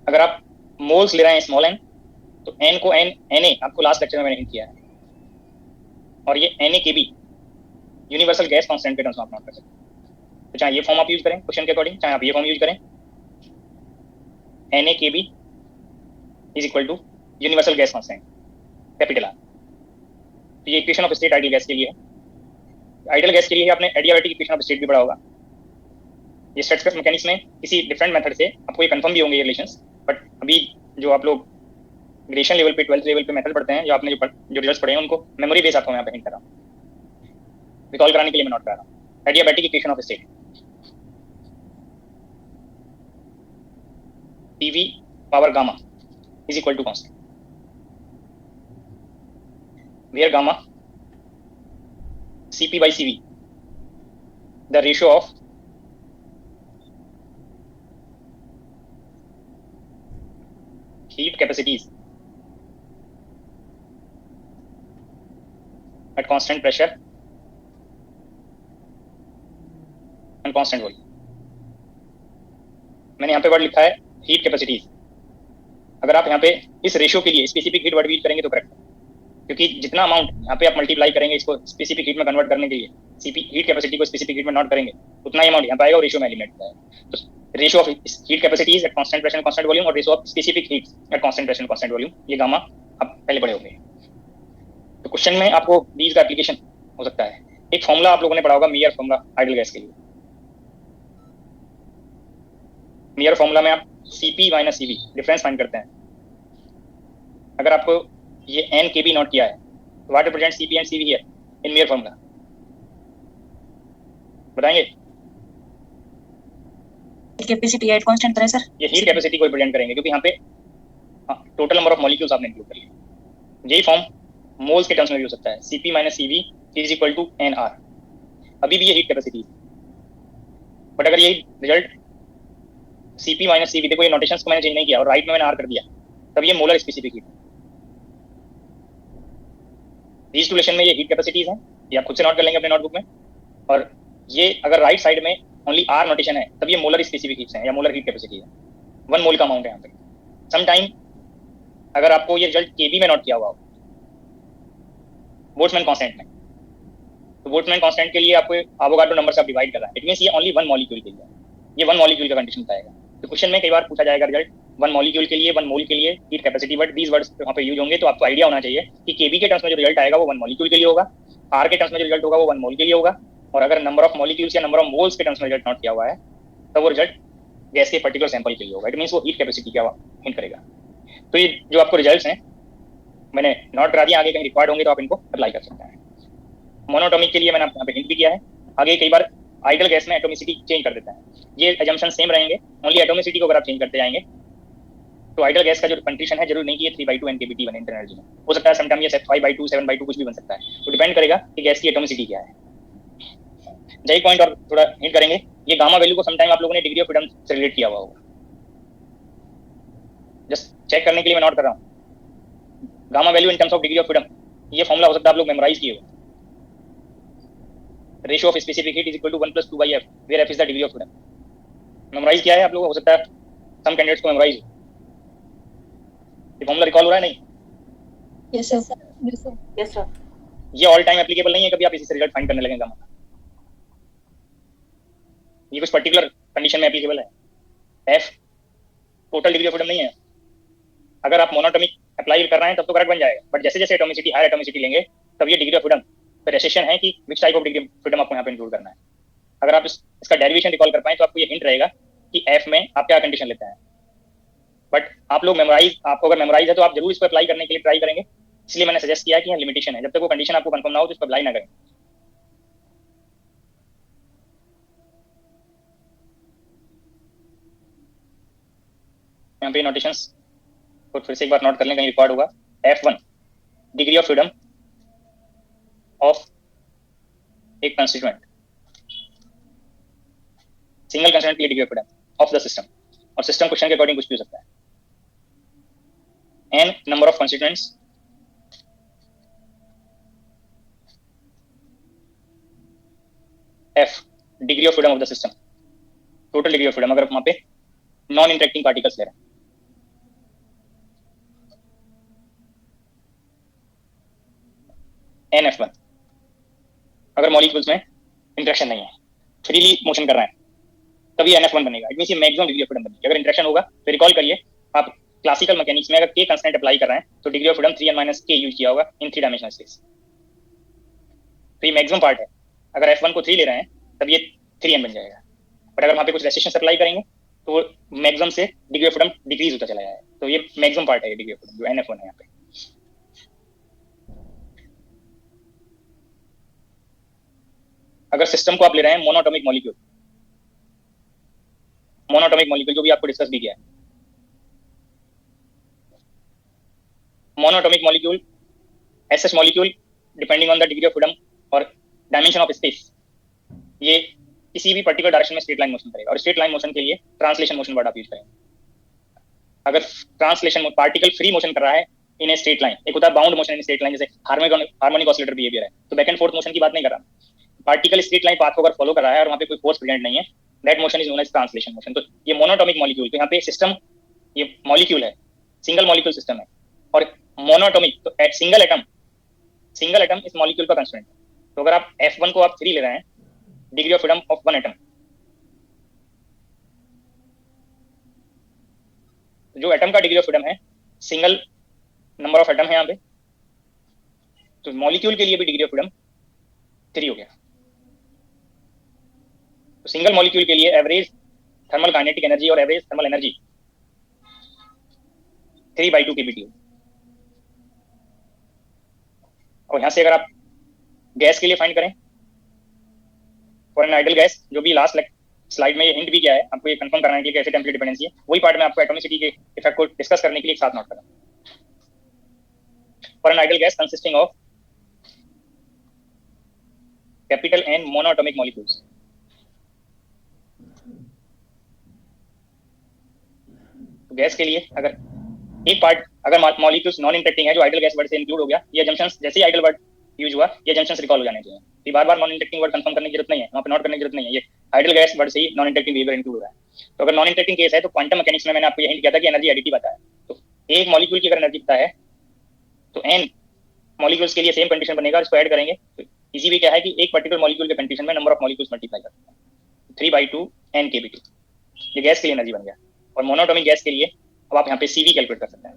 अगर आप मोल्स ले रहे हैं स्मॉल n तो n को Na आपको लास्ट लेक्चर में मैंने हिंट किया है, और ये NaKB यूनिवर्सल गैस कांस्टेंट के टर्म्स में आप नोट कर सकते हैं। तो चाहे ये फॉर्म आप यूज करें क्वेश्चन के अकॉर्डिंग, चाहे आप ये फॉर्म यूज करें, NaKB is equal to universal gas constant capital R। तो ये equation of state ideal gas के लिए है। आइडियल गैस के लिए आपने एडियाबैटिक इक्वेशन ऑफ स्टेट भी पढ़ा होगा। ये स्टैटिस्टिक्स मैकेनिक्स में किसी डिफरेंट मेथड से आपको ये कंफर्म भी होंगे ये रिलेशंस, बट अभी जो आप लोग ग्रेजुएशन लेवल पे 12th लेवल पे मेथड पढ़ते हैं, जो आपने जो रिजल्ट्स पढ़े हैं उनको मेमोरी बेस आपको मैं यहाँ पे हिंट कर रहा हूँ, रिकॉल कराने के लिए मैं नोट कर रहा हूँ। Adiabatic equation of state, PV power gamma is equal to constant, where gamma Cp by Cv, the ratio of heat capacities at constant pressure and constant volume। मैंने यहाँ पे वर्ड लिखा है हीट कैपेसिटीज। अगर आप यहाँ पे इस रेशियो के लिए स्पेसिफिक हीट वर्ड यूज करेंगे तो करेक्ट है, क्योंकि जितना अमाउंट यहाँ पे आप मल्टीप्लाई करेंगे इसको स्पेसिफिक हीट में कन्वर्ट करने के लिए, सीपी हीट कैपेसिटी को स्पेसिफिक हीट में नोट करेंगे, उतना ही अमाउंट यहाँ पे आएगा और रेशियो में एलिमिनेट होता है। तो ratio of heat capacities at constant pressure and constant volume और ratio of specific heat at constant pressure and constant volume, ये गामा आप पहले पढ़े होंगे। तो क्वेश्चन में आपको बीज का एप्लीकेशन हो सकता है। एक फॉर्मूला आप लोगों ने पढ़ा होगा, मेयर फॉर्मूला आइडल गैस के लिए। मेयर फॉर्मूला में आप Cp minus Cv difference find करते हैं। अगर आपको ये n Kb नोट किया है तो what represent Cp and Cv here in mayor formula, बताएंगे? कैपेसिटी एट कांस्टेंट तरह सर, ये हीट कैपेसिटी को रिप्रेजेंट करेंगे, क्योंकि यहाँ पे टोटल नंबर ऑफ मॉलिक्यूल्स आपने इंक्लूड कर लिया। यही फॉर्म मोल्स के टर्म्स में भी हो सकता है, Cp minus Cv is equal to NR। अभी भी ये हीट कैपेसिटी है, बट अगर यही रिजल्ट Cp माइनस Cv, देखो ये नोटेशंस को मैंने चेंज नहीं किया और राइट में मैंने R कर दिया, तब ये molar specific heat. these two relation में ये हीट कैपेसिटीज हैं, ये आप खुद से नोट कर लेंगे अपने नोटबुक में। और ये अगर राइट साइड में ओनली R नोटेशन है तब ये मोलर स्पेसिफिक हीट्स हैं या मोलर हीट कैपेसिटी है। 1 मोल का अमाउंट है यहाँ पे। समटाइम अगर आपको ये रिजल्ट Kb में नोट किया हुआ हो बोल्ट्जमैन कांस्टेंट में, तो बोल्ट्जमैन कांस्टेंट के लिए आपको एवोगाड्रो नंबर से आप डिवाइड कर रहा है, इट मींस ये ओनली 1 मॉलिक्यूल के लिए, ये 1 मॉलिक्यूल का कंडीशन बताएगा। तो क्वेश्चन में कई बार पूछा जाएगा रिजल्ट 1 मॉलिक्यूल के लिए, 1 मोल के लिए heat capacity, but these words वहाँ पे यूज होंगे, तो आपको आइडिया होना चाहिए कि Kb के टर्म्स में जो रिजल्ट आएगा वो 1 मॉलिक्यूल के लिए होगा, R के टर्म्स में जो रिजल्ट होगा वो 1 मोल के लिए होगा, और अगर नंबर ऑफ मॉलिक्यूल्स या नंबर ऑफ मोल्स के टर्म्स में रिजल्ट नोट किया हुआ है तब वो रिजल्ट गैस के पर्टिकुलर सैंपल के लिए होगा, इट मींस वो हीट कैपेसिटी क्या हिंट करेगा। तो ये जो आपको रिजल्ट्स हैं मैंने नोट करा दिया, आगे कहीं रिक्वायर्ड होंगे तो आप इनको अप्लाई कर सकते हैं। मोनोटॉमिक के लिए मैंने यहाँ पे हिंट भी किया है, आगे कई बार आइडल गैस में एटोमिसिटी चेंज कर देता है, ये एजम्पशन सेम रहेंगे, ओनली एटोमिसिटी को अगर आप चेंज करते जाएंगे तो आइडल गैस का जो कंडीशन है जरूर नहीं कि ये 3/2 NKBT बने इंटरनल एनर्जी में, हो सकता है समटाइम ये 5/2 7/2 कुछ भी बन सकता है, तो डिपेंड करेगा कि गैस की एटोमिसिटी क्या है। यही पॉइंट और थोड़ा हिंट करेंगे, ये गामा वैल्यू को समटाइम आप लोगों ने डिग्री ऑफ फ्रीडम से रिलेट किया हुआ होगा, जस्ट चेक करने के लिए मैं नोट कर रहा हूँ। Gamma value in terms of degree of freedom, ये फॉर्मूला हो सकता है आप लोग मेमोराइज किए हो, ratio of specific heat is equal to 1 + 2/F where F is the degree of freedom. Memorise किया है आप लोगों को, हो सकता है सम कैंडिडेट्स को मेमोराइज, ये फॉर्मूला रिकॉल हो रहा है नहीं? Yes sir, yes sir, yes sir. ये ऑल टाइम एप्लीकेबल नहीं है, कभी आप इसी से रिजल्ट फाइंड करने लगेंगे गामा, ये कुछ पर्टिकुलर कंडीशन में एप्लीकेबल है। F total degree of freedom नहीं है, अगर आप मोनोटॉमिक अप्लाई कर रहे हैं तब तो करेक्ट बन जाएगा, बट जैसे जैसे एटोमिसिटी हायर एटोमिसिटी लेंगे तब ये डिग्री ऑफ फ्रीडम पे रेस्ट्रिक्शन है कि which type of degree of freedom आपको यहाँ पे इंक्लूड करना है। अगर आप इसका डेरिवेशन रिकॉल कर पाए तो आपको ये हिंट रहेगा कि F में आप क्या कंडीशन लेते हैं, बट आप लोग मेमोराइज, आपको अगर मेमोराइज है तो आप जरूर इसको अप्लाई करने के लिए ट्राई करेंगे, इसलिए मैंने सजेस्ट किया कि यहाँ लिमिटेशन है, जब तक वो कंडीशन आपको कंफर्म ना हो तो इसको अप्लाई ना करें। यहाँ पे नोटेशंस तो फिर से एक बार नोट कर लें, कहीं रिकॉर्ड होगा। F1 degree of freedom of एक कंस्टिट्यूएंट, सिंगल कंस्टिट्यूएंट की degree of freedom of the system, और सिस्टम क्वेश्चन के अकॉर्डिंग कुछ भी हो सकता है। n number of constituents F degree of freedom of the system, total degree of freedom अगर वहां पे नॉन इंटरेक्टिंग पार्टिकल्स ले रहे हैं। NF1 अगर मॉलिक्यूल्स में इंटरेक्शन नहीं है, फ्रीली मोशन कर रहे हैं, तब ये NF1 बनेगा, इट मींस ये मैक्सिमम डिग्री ऑफ फ्रीडम बनेगी। अगर इंटरेक्शन होगा तो रिकॉल करिए, आप क्लासिकल मैकेनिक्स में अगर K कांस्टेंट अप्लाई कर रहे हैं तो degree of freedom 3n - K use किया होगा इन 3 डायमेंशनल स्पेस, तो ये मैक्सिमम पार्ट है। अगर F1 को 3 ले रहे हैं तब ये 3n बन जाएगा, बट अगर वहाँ पे कुछ रेस्ट्रिक्शन अप्लाई करेंगे तो मैक्सिमम से डिग्री ऑफ फ्रीडम डिक्रीज होता चला जाएगा, तो ये मैक्सिमम पार्ट है ये डिग्री ऑफ फ्रीडम जो NF1 है यहाँ पे। अगर सिस्टम को आप ले रहे हैं मोनोटॉमिक मॉलिक्यूल, मोनोटॉमिक मॉलिक्यूल जो भी आपको डिस्कस भी किया है, monatomic molecule as such molecule depending on the degree of freedom और डायमेंशन ऑफ स्पेस, ये किसी भी पर्टिकुलर डायरेक्शन में स्ट्रेट लाइन मोशन करेगा, और स्ट्रेट लाइन मोशन के लिए ट्रांसलेशन मोशन वर्ड आप यूज करेंगे। अगर ट्रांसलेशन पार्टिकल फ्री मोशन कर रहा है इन ए स्ट्रेट लाइन, एक होता है bound motion in straight line, जैसे हार्मोनिक ऑसिलेटर बिहेवियर है, तो बैक एंड फोर्थ मोशन की बात नहीं कर रहा, पार्टिकल स्ट्रेट लाइन पाथ को अगर फॉलो कर रहा है और वहाँ पे कोई फोर्स प्रेजेंट नहीं है, that motion is known as translation motion. तो ये मोनोटॉमिक मॉलिक्यूल, तो यहाँ पे सिस्टम ये मॉलिक्यूल है, सिंगल मॉलिक्यूल सिस्टम है, और मोनोटॉमिक तो सिंगल एटम इस मॉलिक्यूल का कंस्टिट्यूएंट है। तो अगर आप F1 को आप 3 ले रहे हैं, degree of freedom of 1 atom, जो एटम का डिग्री ऑफ फ्रीडम है, सिंगल नंबर ऑफ एटम है यहाँ पे, तो मॉलिक्यूल के लिए भी डिग्री ऑफ फ्रीडम 3 हो गया। तो सिंगल मॉलिक्यूल के लिए एवरेज थर्मल काइनेटिक एनर्जी और एवरेज थर्मल एनर्जी 3/2 kBtu। और यहां से अगर आप गैस के लिए फाइंड करें फॉर एन आइडल गैस, जो भी लास्ट स्लाइड में ये हिंट भी किया है, आपको ये कंफर्म कराने के लिए कैसे टेम्परेचर डिपेंडेंसी है, वही पार्ट में आपको एटॉमिसिटी के इफेक्ट को डिस्कस करने के लिए एक साथ नोट करा। For an ideal gas consisting of capital N monoatomic molecules, तो गैस के लिए अगर एक पार्ट अगर मॉलिक्यूल्स नॉन इंटरेक्टिंग है, जो आइडल गैस वर्ड से इंक्लूड हो गया, ये जंक्शंस जैसे ही आइडल वर्ड यूज हुआ ये जंक्शंस रिकॉल हो जाने चाहिए। तो बार बार नॉन इंटरेक्टिंग वर्ड कंफर्म करने की जरूरत नहीं है, वहां पे नोट करने की जरूरत नहीं है, ये आइडल गैस वर्ड से ही नॉन इंटरेक्टिंग बिहेवियर इंक्लूड हो रहा है। तो अगर नॉन इंटरेक्टिंग केस है तो क्वांटम मैकेनिक्स में मैंने आपको ये हिंट किया था कि एनर्जी एडिटिव आता है। तो एक मॉलिक्यूल की अगर एनर्जी पता है तो n मॉलिक्यूल्स के लिए सेम कंडीशन बनेगा, इसको ऐड करेंगे तो इजी वे क्या है कि एक पर्टिकुलर मॉलिक्यूल के कंडीशन में नंबर ऑफ मॉलिक्यूल्स मल्टीप्लाई करते हैं, 3/2 n kB2, ये गैस के लिए एनर्जी बन गया। और मोनोएटॉमिक गैस के लिए अब आप यहाँ पे CV कैलकुलेट कर सकते हैं,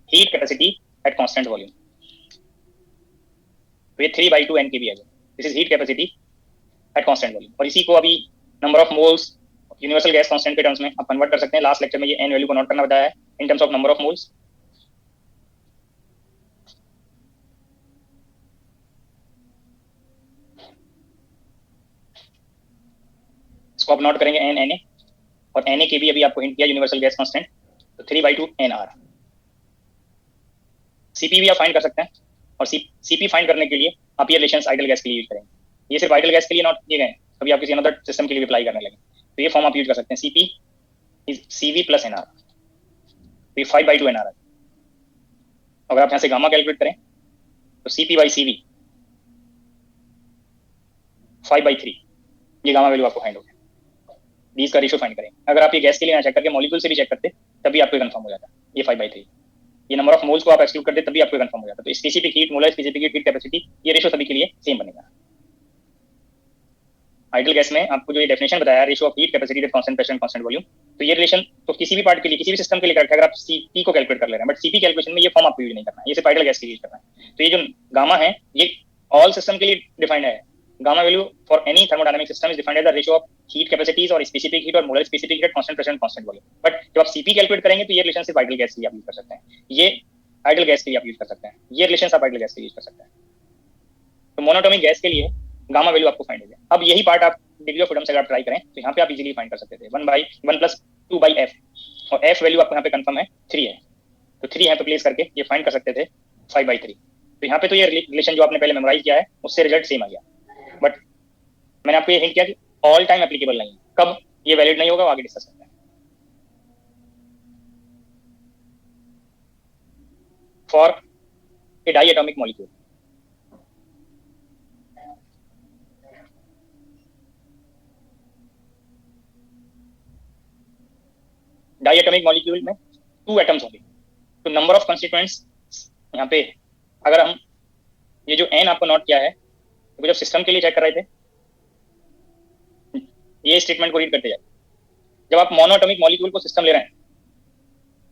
heat capacity at constant volume. तो ये 3/2 n kB है, this is heat capacity at constant volume. और इसी को अभी number of moles universal gas constant के टर्म्स में आप कन्वर्ट कर सकते हैं। लास्ट लेक्चर में ये n वैल्यू को नोट करना बताया है इन terms of number of moles. इसको आप नोट करेंगे NNA, और Na के भी अभी आपको हिंट किया यूनिवर्सल गैस कांस्टेंट, तो 3/2 NR। CP भी आप फाइंड कर सकते हैं, और CP फाइंड करने के लिए आप ये रिलेशंस आइडल गैस के लिए यूज करेंगे। ये सिर्फ आइडल गैस के लिए नोट किए गए, कभी आप किसी अनदर सिस्टम के लिए अप्लाई करने लगे तो ये फॉर्म आप यूज कर सकते हैं, CP is CV plus NR, तो ये 5/2 NR है। अगर आप यहाँ से गामा कैलकुलेट करें तो CP/CV 5/3, ये गामा वैल्यू आपको फाइंड हो गया। बीस का रेशियो फाइंड करें, अगर आप ये गैस के लिए ना चेक करके मॉलिक्यूल से भी चेक करते तभी आपको कंफर्म हो जाता, ये 5/3। ये नंबर ऑफ मोल्स को आप एक्सक्लूड करते तभी आपको कंफर्म हो जाता। तो specific heat, molar specific heat capacity, ये रेशियो सभी के लिए सेम बनेगा। आइडल गैस में आपको जो ये डेफिनेशन बताया, ratio of heat capacity eight constant pressure and constant volume, तो ये रिलेशन तो किसी भी पार्ट के लिए, किसी भी सिस्टम के लिए करेक्ट है अगर आप CP को कैलकुलेट कर ले रहे हैं, बट CP कैलकुलेशन में ये फॉर्म आपको यूज नहीं करना है, ये सिर्फ आइडल गैस के लिए यूज करना है। तो ये जो गामा है ये ऑल सिस्टम के लिए डिफाइंड है। Gamma value for any thermodynamic system is defined as the ratio of heat capacities और स्पेसिफिक हीट और molar specific heat at constant pressure and constant volume. But जब आप CP कैलकुलेट करेंगे तो ये रिलेशन सिर्फ आइडल गैस के लिए आप यूज कर सकते हैं, ये आइडल गैस के लिए आप यूज कर सकते हैं, ये रिलेशन आप आइडल गैस के लिए यूज कर सकते हैं। तो मोनोएटॉमिक गैस के लिए गामा वैल्यू आपको फाइंड हो गया। अब यही पार्ट आप डिग्री ऑफ फ्रीडम से अगर ट्राई करें तो यहाँ पे आप इजीली फाइंड कर सकते थे 1/1 + 2/f, और f वैल्यू आपको यहाँ पे कंफर्म है 3 है, तो 3 यहाँ पे प्लेस करके ये फाइंड कर सकते थे 5/3। तो यहाँ पे तो ये रिलेशन जो आपने पहले मेमोराइज किया है उससे रिजल्ट सेम आ गया, बट मैंने आपको ये हिंट किया कि ऑल टाइम एप्लीकेबल नहीं है, कब ये वैलिड नहीं होगा वो आगे डिस्कस करते हैं। For a diatomic molecule, diatomic molecule में 2 एटम्स होंगे, तो नंबर ऑफ कंस्टिट्यूएंट्स यहाँ पे अगर हम ये जो n आपको नोट किया है, तो जब सिस्टम के लिए चेक कर रहे थे ये स्टेटमेंट को रीड करते जाए, जब आप मोनोएटॉमिक मॉलिक्यूल को सिस्टम ले रहे हैं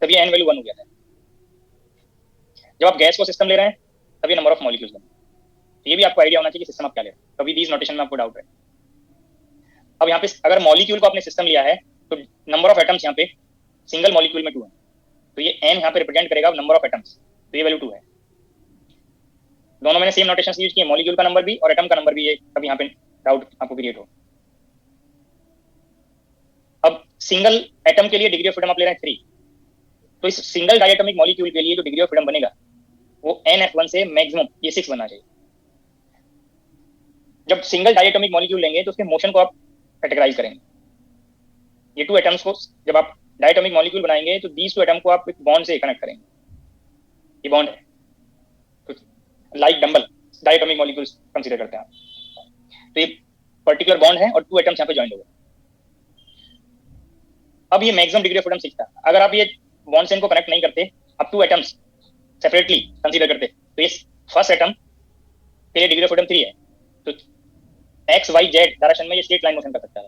तब ये n वैल्यू 1 हो गया था, जब आप गैस को सिस्टम ले रहे हैं तब ये नंबर ऑफ मॉलिक्यूल्स बने। तो ये भी आपको आइडिया होना चाहिए कि सिस्टम आप क्या ले रहे हैं, कभी दीज नोटेशन में आपको डाउट है। अब यहाँ पे अगर मॉलिक्यूल को आपने सिस्टम लिया है तो नंबर ऑफ एटम्स यहाँ पे सिंगल मॉलिक्यूल में 2 है, तो ये n यहाँ पे रिप्रेजेंट करेगा नंबर ऑफ एटम्स, तो ये वैल्यू 2 है। दोनों मैंने सेम नोटेशन यूज किए, मॉलिक्यूल का नंबर भी और एटम का नंबर भी, ये कभी यहाँ पे डाउट आपको क्रिएट हो। अब सिंगल एटम के लिए डिग्री ऑफ फ्रीडम आप ले रहे हैं 3, तो इस सिंगल डाइएटॉमिक मॉलिक्यूल के लिए जो डिग्री ऑफ फ्रीडम बनेगा वो NF1 से मैक्सिमम ये 6 बनना चाहिए। जब सिंगल डाइएटॉमिक मॉलिक्यूल लेंगे तो उसके मोशन को आप कैटेगराइज करेंगे। ये 2 एटम्स को जब आप डाइएटॉमिक मॉलिक्यूल बनाएंगे तो दीज 2 एटम को आप एक बॉन्ड से कनेक्ट करेंगे, ये बॉन्ड है, तो like dumbbell diatomic molecules consider करते हैं आप, तो ये पर्टिकुलर बॉन्ड है और 2 एटम्स यहाँ पे ज्वाइन हो गए। अब ये मैक्सिमम डिग्री ऑफ फ्रीडम 6 था, अगर आप ये बॉन्ड से इनको कनेक्ट नहीं करते, अब 2 एटम्स सेपरेटली कंसीडर करते, तो ये फर्स्ट एटम के लिए डिग्री ऑफ फ्रीडम 3 है, तो XYZ डायरेक्शन में ये स्ट्रेट लाइन मोशन कर सकता है,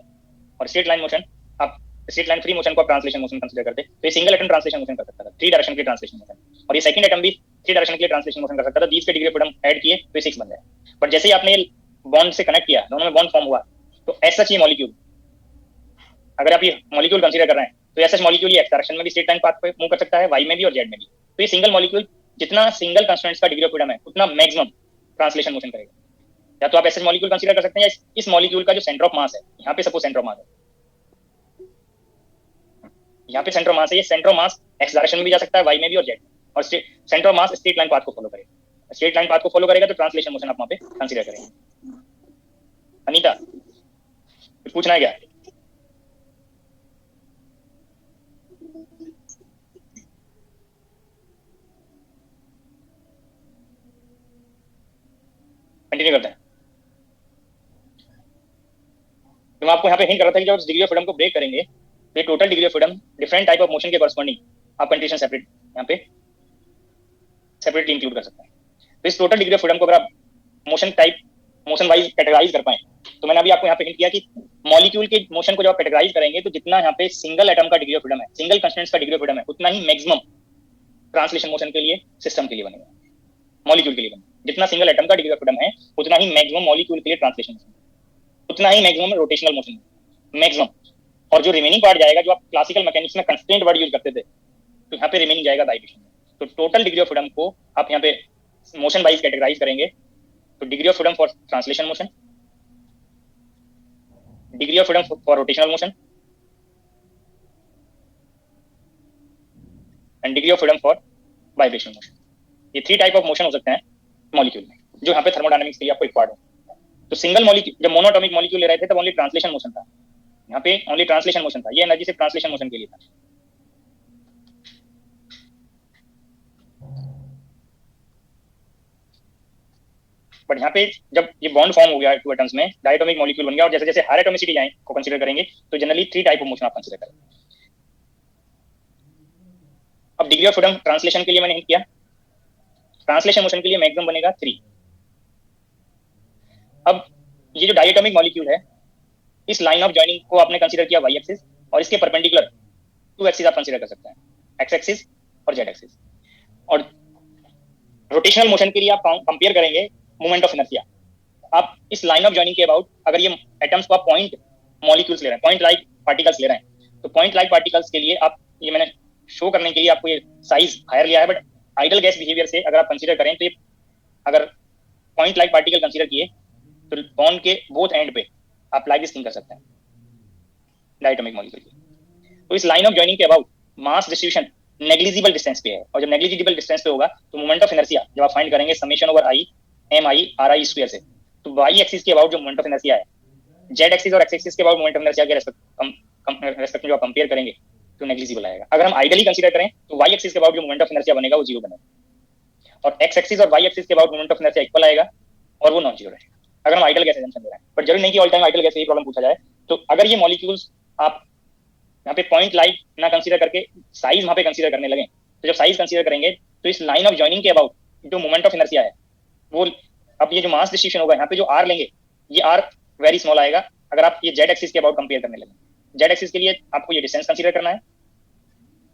और स्ट्रेट लाइन मोशन आप स्ट्रेट लाइन फ्री मोशन को आप ट्रांसलेशन मोशन कंसीडर करते, तो ये सिंगल एटम ट्रांसलेशन मोशन कर सकता था, 3 डायरेक्शन के ट्रांसलेशन मोशन, और ये सेकंड एटम भी 3 डायरेक्शन के लिए ट्रांसलेशन मोशन कर सकता था। दीज के डिग्री ऑफ फ्रीडम ऐड किए तो 6 बन गए। बट जैसे ही आपने बॉन्ड से कनेक्ट किया, दोनों में बॉन्ड फॉर्म हुआ, तो ऐसा चाहिए मॉलिक्यूल अगर आप ये मॉलिक्यूल कंसीडर कर रहे हैं तो ऐसा मॉलिक्यूल ये एक्स डायरेक्शन में भी स्ट्रेट लाइन पाथ पे मूव कर सकता है, वाई में भी और जेड में भी। तो ये सिंगल मॉलिक्यूल जितना सिंगल कंस्ट्रेंट्स का डिग्री ऑफ फ्रीडम है उतना मैक्सिमम ट्रांसलेशन मोशन करेगा। या तो आप ऐसे मॉलिक्यूल कंसीडर कर सकते हैं या इस मॉलिक्यूल का जो सेंटर ऑफ मास है, यहाँ पे सपोज सेंटर ऑफ मास है, यहाँ पे सेंटर ऑफ मास है, ये centre of mass x direction में भी जा सकता है, वाई में भी और जेड में, और centre of mass straight line path को फॉलो करेगा। स्ट्रेट लाइन पाथ को फॉलो करेगा तो ट्रांसलेशन मोशन आप वहां पे कंसीडर करेंगे। अनीता कुछ पूछना है क्या? कंटिन्यू करते हैं। तो मैं आपको यहाँ पे हिंट कर रहा था कि जब डिग्री ऑफ फ्रीडम को ब्रेक करेंगे तो ये total degree of freedom different type of motion के कॉरस्पॉन्डिंग आप कंडीशन सेपरेट यहाँ पे सेपरेटली इंक्लूड कर सकते हैं। तो इस टोटल डिग्री ऑफ फ्रीडम को अगर आप motion type motion wise categorise कर पाए, तो मैंने अभी आपको यहाँ पे हिंट किया कि मॉलिक्यूल के मोशन को जब आप कैटेगराइज करेंगे तो जितना यहाँ पे सिंगल एटम का डिग्री ऑफ फ्रीडम है, सिंगल कंस्टेंट्स का डिग्री ऑफ फ्रीडम है, उतना ही मैक्सिमम ट्रांसलेशन मोशन के लिए सिस्टम के लिए बनेगा, मॉलिक्यूल के लिए बनेगा। जितना सिंगल एटम का डिग्री ऑफ फ्रीडम है उतना ही मैक्सिमम मॉलिक्यूल के लिए ट्रांसलेशन मोशन, उतना ही मैक्सिमम रोटेशनल मोशन मैक्सिमम। और जो रिमेनिंग पार्ट जाएगा, जो आप क्लासिकल मैकेनिक्स में कंस्ट्रेंट वर्ड यूज करते थे, तो यहाँ पे रिमेनिंग जाएगा वाइब्रेशन। तो टोटल डिग्री ऑफ फ्रीडम को आप यहाँ पे मोशन वाइज कैटेगराइज करेंगे तो degree of freedom for translation motion, degree of freedom for rotational motion and degree of freedom for vibration motion. ये 3 टाइप ऑफ मोशन हो सकते हैं मॉलिक्यूल में, जो यहाँ पे थर्मोडायनामिक्स के लिए आपको एक पार्ट है। तो सिंगल मॉलिक्यूल, जब मोनोटॉमिक मॉलिक्यूल ले रहे थे तब ओनली ट्रांसलेशन मोशन था, यहाँ पे ओनली ट्रांसलेशन मोशन था, ये एनर्जी सिर्फ ट्रांसलेशन मोशन के लिए था। बट यहाँ पे जब ये बॉन्ड फॉर्म हो गया 2 एटम्स में, डायटोमिक मॉलिक्यूल बन गया, और जैसे जैसे हायर एटोमिसिटी जाए को कंसीडर करेंगे तो जनरली 3 टाइप ऑफ मोशन आप कंसीडर करेंगे। अब डिग्री ऑफ फ्रीडम ट्रांसलेशन के लिए मैंने हिंट किया, ट्रांसलेशन मोशन के लिए मैक्सिमम बनेगा 3। अब ये जो डायटोमिक मॉलिक्यूल है, इस लाइन ऑफ जॉइनिंग को आपने कंसीडर किया वाई एक्सिस, और इसके परपेंडिकुलर 2 एक्सिस आप कंसीडर कर सकते हैं, एक्स एक्सिस और जेड एक्सिस। और रोटेशनल मोशन के लिए आप कंपेयर करेंगे मोमेंट ऑफ इनर्शिया। आप इस लाइन ऑफ जॉइनिंग के अबाउट अगर ये एटम्स को आप पॉइंट मॉलिक्यूल्स ले रहे हैं, पॉइंट लाइक पार्टिकल्स ले रहे हैं, तो पॉइंट लाइक पार्टिकल्स के लिए आप, ये मैंने शो करने के लिए आपको ये साइज हायर लिया है, बट आइडल गैस बिहेवियर से अगर आप कंसीडर करें तो ये अगर पॉइंट लाइक पार्टिकल कंसीडर किए तो बॉन्ड के बोथ एंड पे आप लाइक दिस थिंग कर सकते हैं डायटोमिक मॉलिक्यूल की। तो इस लाइन ऑफ जॉइनिंग के about mass distribution negligible distance पे है, और जब नेग्लिजिबल डिस्टेंस पे होगा तो मोमेंट ऑफ इनर्शिया जब आप फाइंड करेंगे summation over I am I R I square से, तो वाई एक्सिस के अबाउट जो मोमेंट ऑफ इनर्शिया है, जेड एक्सिस और एक्स एक्सिस के अबाउट मोमेंट ऑफ इनर्शिया के रेस्पेक्ट में जो आप कंपेयर करेंगे तो नेग्लिजिबल आएगा। अगर हम आइडियली कंसीडर करें तो वाई एक्सिस के अबाउट जो मोमेंट ऑफ इनर्शिया बनेगा वो 0 बनेगा, और एक्स एक्सिस और वाई एक्सिस के about moment of inertia equal आएगा और वो नॉन जीरो रहेगा, अगर हम आइडल गैस एजम्पशन ले रहे हैं। बट जरूरी नहीं कि ऑल टाइम आइडल गैस ये प्रॉब्लम पूछा जाए। तो अगर ये मॉलिक्यूल्स आप यहाँ पे पॉइंट लाइक ना कंसीडर करके साइज वहां पे कंसीडर करने लगे, तो जब साइज कंसीडर करेंगे तो इस लाइन ऑफ जॉइनिंग के अबाउट जो मोमेंट ऑफ इनर्शिया है वो, अब ये जो मास डिस्ट्रीब्यूशन होगा यहाँ पे जो आर लेंगे, ये आर वेरी स्मॉल आएगा अगर आप ये जेड एक्सिस के अबाउट कंपेयर करने लगे। जेड एक्सिस के लिए आपको ये डिस्टेंस कंसीडर करना है,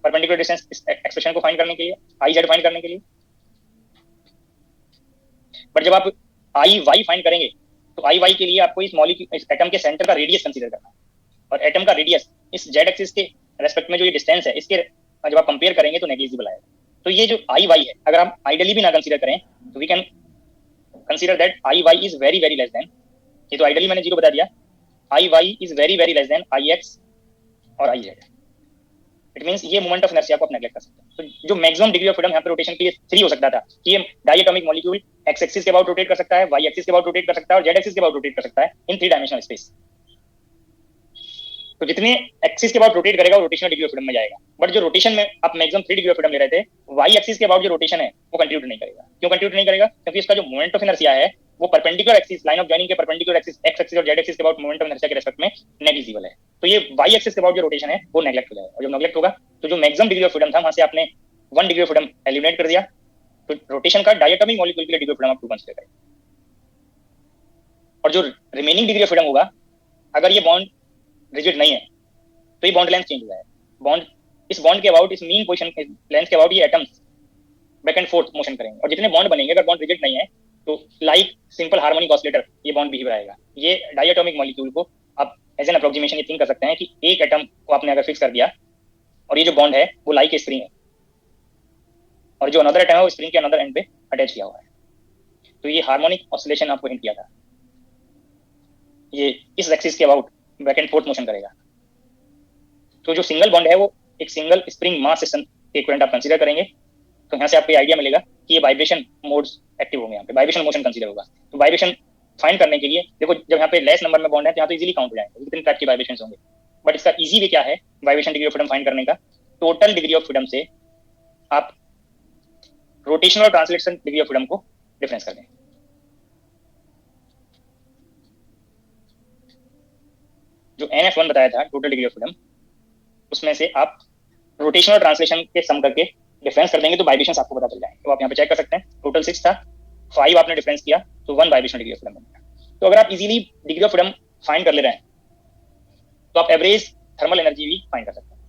परपेंडिकुलर डिस्टेंस एक्सप्रेशन को फाइंड करने के लिए, आई जेड फाइंड करने के लिए। बट जब आप आई वाई फाइंड करेंगे तो आई वाई के लिए आपको इस मॉलिक्यूल, इस एटम के सेंटर का रेडियस कंसीडर करना है, और एटम का रेडियस इस जेड एक्सिस के रेस्पेक्ट में जो ये डिस्टेंस है, इसके जब आप कंपेयर करेंगे तो नेग्लिजिबल आएगा। तो ये जो आई वाई है, अगर हम आइडियली भी ना कंसीडर करें तो we can consider that I Y is very very less than, ये तो आइडियली मैंने 0 बता दिया, I Y is very very less than I X और आई जेड। इट मींस ये मोमेंट ऑफ इनर्शिया को आप नेग्लेक्ट कर सकते हैं। तो जो मैक्सिमम डिग्री ऑफ फ्रीडम यहाँ पे रोटेशन के लिए 3 हो सकता था कि ये डायटोमिक मॉलिक्यूल एक्स एक्सिस के अबाउट रोटेट कर सकता है, वाई एक्सिस के अबाउट रोटेट कर सकता है और जेड एक्सिस के अबाउट रोटेट कर सकता है इन 3 डायमेंशनल स्पेस। तो जितने एक्सिस के अबाउट रोटेट करेगा वो रोटेशनल डिग्री ऑफ फ्रीडम में जाएगा। बट जो रोटेशन में आप मैक्सिमम 3 डिग्री ऑफ फ्रीडम ले रहे थे, वाई एक्सिस के अबाउट जो रोटेशन है वो कंट्रीब्यूट नहीं करेगा। क्यों कंट्रीब्यूट नहीं करेगा? क्योंकि इसका जो मोमेंट ऑफ इनर्शिया है वो perpendicular axis, line of joining के परपेंडिकुलर एक्सिस एक्स एक्सिस और जेड एक्सिस के अबाउट मोमेंट ऑफ इनर्शिया के रेस्पेक्ट में नेग्लिजिबल है। तो ये वाई एक्सिस के अबाउट जो रोटेशन है वो नेग्लेक्ट हो जाएगा, और जब नेग्लेक्ट होगा तो जो मैक्सिमम डिग्री ऑफ फ्रीडम था वहां से आपने 1 डिग्री ऑफ फ्रीडम एलिमिनेट कर दिया। तो रोटेशन का डायटोमिक मॉलिक्यूल के लिए डिग्री ऑफ फ्रीडम आप 2 कंसीडर करें, और जो रिमेनिंग डिग्री ऑफ फ्रीडम होगा, अगर ये बॉन्ड रिजिड नहीं है तो ये बॉन्ड लेंथ चेंज हो जाएगा। बॉन्ड, इस बॉन्ड के अबाउट, इस मीन पोजीशन लेंथ के अबाउट ये atoms back and fourth motion करेंगे, और जितने बॉन्ड बनेंगे अगर बॉन्ड रिजिड नहीं है तो लाइक सिंपल हार्मोनिक ऑसिलेटर ये बॉन्ड बिहेव रहेगा। ये डायटोमिक मॉलिक्यूल को आप एज एन अप्रोक्सीमेशन ये थिंक कर सकते हैं कि एक एटम को आपने अगर फिक्स कर दिया और ये जो बॉन्ड है वो लाइक स्प्रिंग है, और जो अनदर एटम है वो स्प्रिंग के अनदर एंड पे अटैच किया हुआ है। तो ये हार्मोनिक ऑसिलेशन आपको हिंट किया था, ये इस एक्सिस के about back and fourth motion करेगा। तो जो सिंगल बॉन्ड है वो एक सिंगल स्प्रिंग मास सिस्टम के इक्विवेलेंट आप कंसीडर करेंगे, तो यहाँ से आपको आइडिया मिलेगा कि ये वाइब्रेशन मोड्स एक्टिव होंगे, यहाँ पे वाइब्रेशन मोशन कंसीडर होगा। तो वाइब्रेशन फाइंड करने के लिए देखो, जब यहाँ पे लेस नंबर में बॉन्ड है तो यहाँ तो इजीली काउंट हो जाएंगे कितने टाइप के वाइब्रेशन होंगे, बट इसका इजी वे क्या है vibration degree of freedom find करने का? टोटल डिग्री ऑफ फ्रीडम से आप रोटेशन और ट्रांसलेशन डिग्री ऑफ फ्रीडम को डिफरेंस कर दें। जो NF1 बताया था टोटल डिग्री ऑफ फ्रीडम, उसमें से आप रोटेशन और ट्रांसलेशन के सम करके डिफरेंस कर देंगे तो वाइब्रेशंस आपको पता चल जाएंगे। तो आप यहाँ पे चेक कर सकते हैं, टोटल 6 था, 5 आपने डिफरेंस किया तो 1 वाइब्रेशन डिग्री ऑफ फ्रीडम बन गया। तो अगर आप easily degree of freedom find कर ले रहे हैं तो आप एवरेज थर्मल एनर्जी भी फाइंड कर सकते हैं।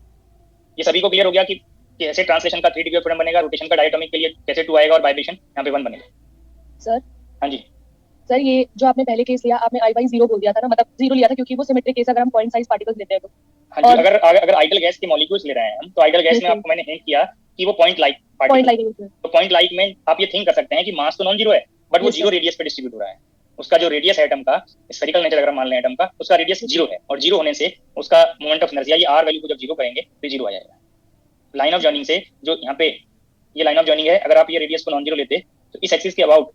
ये सभी को क्लियर हो गया कि कैसे ट्रांसलेशन का 3 डिग्री ऑफ फ्रीडम बनेगा, रोटेशन का डायटोमिक के लिए कैसे 2 आएगा और वाइब्रेशन यहाँ पे 1 बनेगा। सर हाँ जी सर, ये जो आपने पहले केस लिया, आपने I by 0 बोल दिया था ना, मतलब 0 लिया था क्योंकि वो सिमेट्रिक केस अगर हम पॉइंट साइज पार्टिकल्स लेते हैं तो। हाँ जी, अगर अगर आइडियल गैस के मॉलिक्यूल्स ले रहे हैं हम, तो आइडियल गैस में आपको मैंने हिंट किया कि वो पॉइंट लाइक पार्टिकल, तो पॉइंट लाइक में आप ये थिंक कर सकते हैं कि मास तो नॉन जीरो है बट वो जीरो रेडियस पे डिस्ट्रीब्यूट हो रहा है। उसका जो रेडियस है एटम का, स्फेरिकल नेचर अगर मान लें एटम का, उसका रेडियस जीरो है, और जीरो होने से उसका मोमेंट ऑफ इनर्शिया, ये आर वैल्यू को जब जीरो करेंगे तो जीरो आ जाएगा। लाइन ऑफ जॉइनिंग से जो यहाँ पे ये लाइन ऑफ जॉइनिंग है, अगर आप ये रेडियस को नॉन जीरो लेते तो इस एक्सिस के अबाउट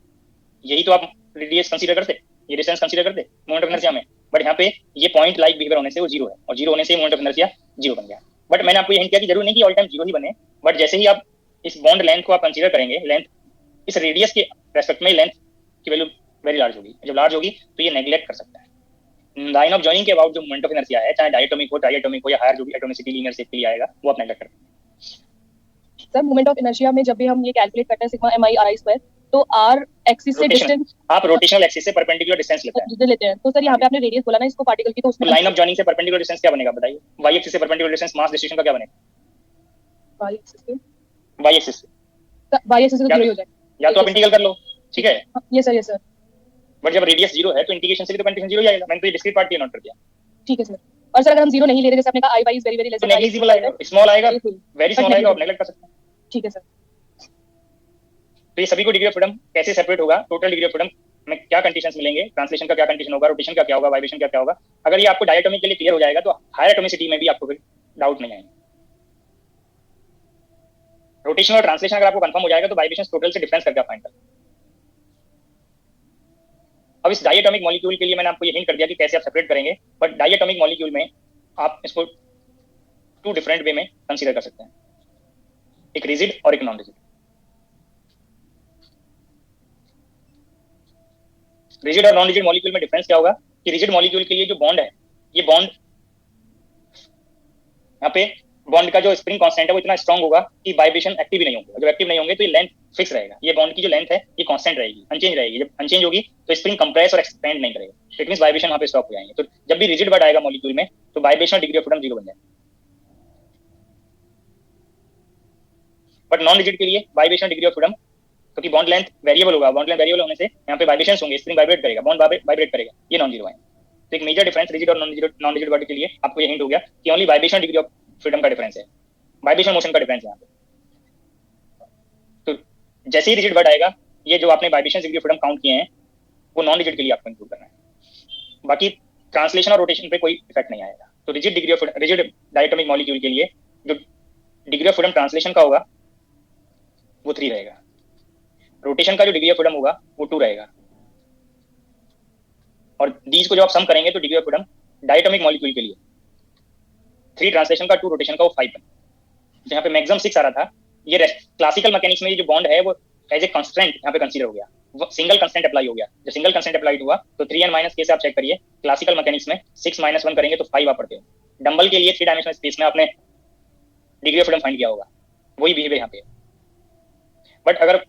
यही तो आप रेडियस कंसीडर करते, ये डिस्टेंस कंसीडर करते मोमेंट ऑफ इनर्शिया में, बट यहाँ पे ये पॉइंट लाइक बिहेवियर होने से वो जीरो है, और जीरो होने से मोमेंट ऑफ इनर्शिया जीरो बन गया। बट मैंने आपको ये हिंट किया कि जरूर नहीं कि ऑल टाइम जीरो ही बने, बट जैसे ही आप इस बॉन्ड लेंथ को आप कंसीडर करेंगे, लेंथ इस रेडियस के रेस्पेक्ट में लेंथ की वैल्यू वेरी लार्ज होगी, जब लार्ज होगी तो ये नेग्लेक्ट कर सकता है। लाइन ऑफ जॉइनिंग के अबाउट जो मोमेंट ऑफ इनर्शिया है, चाहे डायटोमिक हो, ट्राइएटोमिक हो, या हायर जो भी एटोमिसिटी लीनियर शेप के लिए आएगा, वो आप नेग्लेक्ट करते हैं। सर मोमेंट ऑफ इनर्शिया में जब भी हम ये कैलकुलेट करते हैं सिग्मा mi/r², तो r एक्सिस से डिस्टेंस, आप रोटेशनल एक्सिस से परपेंडिकुलर डिस्टेंस लेते हैं। तो सर यहाँ पे आपने रेडियस बोला ना इसको पार्टिकल की, तो उसमें लाइन ऑफ जॉइनिंग से परपेंडिकुलर डिस्टेंस क्या बनेगा बताइए? वाई एक्सिस से परपेंडिकुलर डिस्टेंस मास डिस्ट्रीब्यूशन का क्या बनेगा? वाई एक्सिस से वाई एक्सिस तो जीरो ही हो जाएगा, या तो आप इंटीग्रल कर लो, ठीक है? ये सर बट जब रेडियस जीरो है तो इंटीग्रेशन से भी तो कंडीशन जीरो ही आएगा। मैंने तो ये डिस्क्रीट पार्ट नोट कर दिया, ठीक है सर। और सर अगर हम जीरो नहीं ले रहे, जैसे आपने कहा I by is very very less तो नेग्लिजिबल आएगा, स्मॉल आएगा, वेरी स्मॉल आएगा, आप नेग्लेक्ट कर सकते हैं। ठीक है सर। तो ये सभी को डिग्री ऑफ फ्रीडम कैसे सेपरेट होगा, टोटल डिग्री ऑफ फ्रीडम में क्या कंडीशंस मिलेंगे, ट्रांसलेशन का क्या कंडीशन होगा, रोटेशन का क्या होगा, वाइब्रेशन का क्या होगा, अगर ये आपको डायटोमिक के लिए क्लियर हो जाएगा तो हायर एटोमिसिटी में भी आपको फिर डाउट नहीं आएंगे। रोटेशन और ट्रांसलेशन अगर आपको कंफर्म हो जाएगा तो वाइब्रेशन टोटल से डिफरेंस करके फाइंड कर। अब इस डायटोमिक मॉलिक्यूल के लिए मैंने आपको ये हिंट कर दिया कि कैसे आप सेपरेट करेंगे, बट डायटोमिक मॉलिक्यूल में आप इसको 2 डिफरेंट वे में कंसीडर कर सकते हैं, एक रिजिड और एक नॉन रिजिड। रिजिड और नॉन रिजिड मॉलिक्यूल में डिफरेंस क्या होगा कि रिजिड मॉलिक्यूल के लिए जो बॉन्ड है, ये बॉन्ड यहाँ पे बॉन्ड का जो स्प्रिंग कांस्टेंट है वो इतना स्ट्रांग होगा कि वाइब्रेशन एक्टिव ही नहीं होंगे। जब एक्टिव नहीं होंगे तो ये लेंथ फिक्स रहेगा, ये बॉन्ड की जो लेंथ है ये कांस्टेंट रहेगी, अनचेंज रहेगी। जब अनचेंज होगी तो स्प्रिंग कंप्रेस और एक्सपेंड नहीं करेगा, तो इट मींस वाइब्रेशन वहां पे स्टॉप हो जाएंगे। तो जब भी रिजिड बॉन्ड आएगा मॉलिक्यूल में तो vibration degree of freedom zero बन जाएगा। बट नॉन रिजिड के लिए वाइब्रेशन डिग्री ऑफ फ्रीडम, क्योंकि बॉन्ड लेंथ वेरिएबल होगा, बॉन्ड लेंथ वेरिएबल होने से यहाँ पे वाइब्रेशंस होंगे, स्प्रिंग वाइब्रेट करेगा, बॉन्ड वाइब्रेट करेगा, ये नॉन जीरो है। तो एक मेजर डिफरेंस रिजिड और नॉन रिजिड बॉडी के लिए आपको ये हिंट हो गया कि only vibration degree of freedom का डिफरेंस है, वाइब्रेशन मोशन का डिफरेंस है यहाँ पे। तो जैसे ही रिजिड वर्ड आएगा, ये जो आपने vibration degree of freedom count किए हैं वो नॉन रिजिड के लिए आपको इंक्लूड करना है, बाकी ट्रांसलेशन और रोटेशन पे कोई इफेक्ट नहीं आएगा। तो rigid degree of rigid diatomic molecule के लिए जो डिग्री ऑफ फ्रीडम ट्रांसलेशन का होगा वो 3 रहेगा, रोटेशन का जो डिग्री ऑफ फ्रीडम होगा वो 2 रहेगा, और दीज को जब आप सम करेंगे तो degree of freedom diatomic molecule के लिए 3 ट्रांसलेशन का, 2 रोटेशन का, वो 5 बने। जहाँ पे मैक्सिमम 6 आ रहा था, ये क्लासिकल मैकेनिक्स में ये जो बॉन्ड है वो एज ए कांस्टेंट यहाँ पे कंसीडर हो गया, सिंगल कांस्टेंट अप्लाई हो गया। जब सिंगल कांस्टेंट अप्लाई हुआ तो 3 एन माइनस के से आप चेक करिए, क्लासिकल मैकेनिक्स में 6 - 1 करेंगे तो 5 आप पढ़ते हो। डंबल के लिए 3 डायमेंशनल स्पेस में आपने डिग्री ऑफ फ्रीडम फाइंड किया होगा, वही बिहेवियर यहाँ पे। बट अगर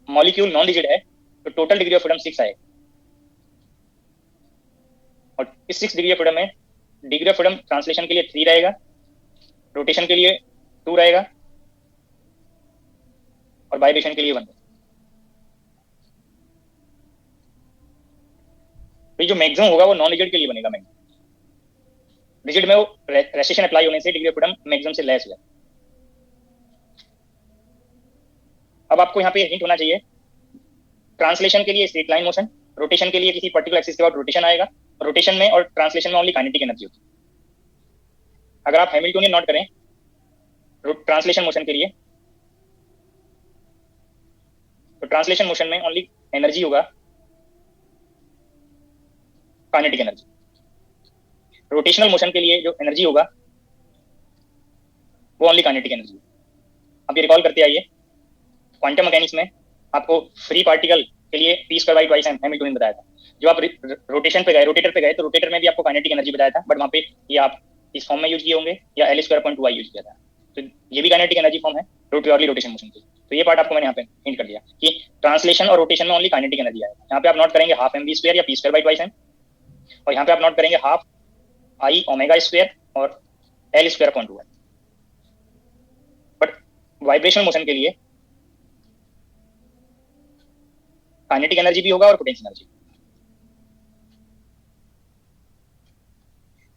मॉलिक्यूल नॉन रिजिड है तो टोटल डिग्री ऑफ फ्रीडम 6 आएगा, और इस 6 डिग्री ऑफ फ्रीडम में डिग्री ऑफ फ्रीडम ट्रांसलेशन के लिए 3 रहेगा, रोटेशन के लिए 2 रहेगा, और वाइब्रेशन के लिए 1। तो जो मैक्सिमम होगा वो नॉन रिजिड के लिए बनेगा मैक्सिमम। रिजिड में वो रेस्ट्रिक्शन अप्लाई होने से डिग्री ऑफ फ्रीडम मैक्सिमम से लेस हुआ। अब आपको यहाँ पे हिंट होना चाहिए, ट्रांसलेशन के लिए स्ट्रेट लाइन मोशन, रोटेशन के लिए किसी पर्टिकुलर एक्सिस के बाद रोटेशन आएगा, रोटेशन में और ट्रांसलेशन में ओनली काइनेटिक एनर्जी होती है। अगर आप हैमिल्टोनियन नोट करें ट्रांसलेशन मोशन के लिए, तो ट्रांसलेशन मोशन में ओनली एनर्जी होगा काइनेटिक एनर्जी। रोटेशनल मोशन के लिए जो एनर्जी होगा वो ओनली काइनेटिक एनर्जी। अब ये रिकॉल करते आइए, क्वांटम मैकेनिक्स में आपको फ्री पार्टिकल के लिए P square by twice Hamiltonian बताया था। जो आप रोटेशन पे गए, रोटेटर पे गए, तो रोटेटर में भी आपको काइनेटिक एनर्जी बताया था, बट वहां पे ये आप इस फॉर्म में यूज किए होंगे या एल स्क्वायर पॉइंट 2 आई यूज किया था। तो ये भी काइनेटिक एनर्जी फॉर्म है प्योरली रोटेशन मोशन की। तो ये पार्ट आपको मैंने यहाँ पे हिंट कर दिया कि ट्रांसलेशन और रोटेशन में ओनली काइनेटिक एनर्जी आएगा। यहाँ पे आप नोट करेंगे हाफ एम वी स्क्वायर या P square by twice M, और यहाँ पे आप नोट करेंगे हाफ आई ओमेगा स्क्वायर और L square point 2 I. But vibrational motion के लिए काइनेटिक एनर्जी भी होगा और पोटेंशियल एनर्जी।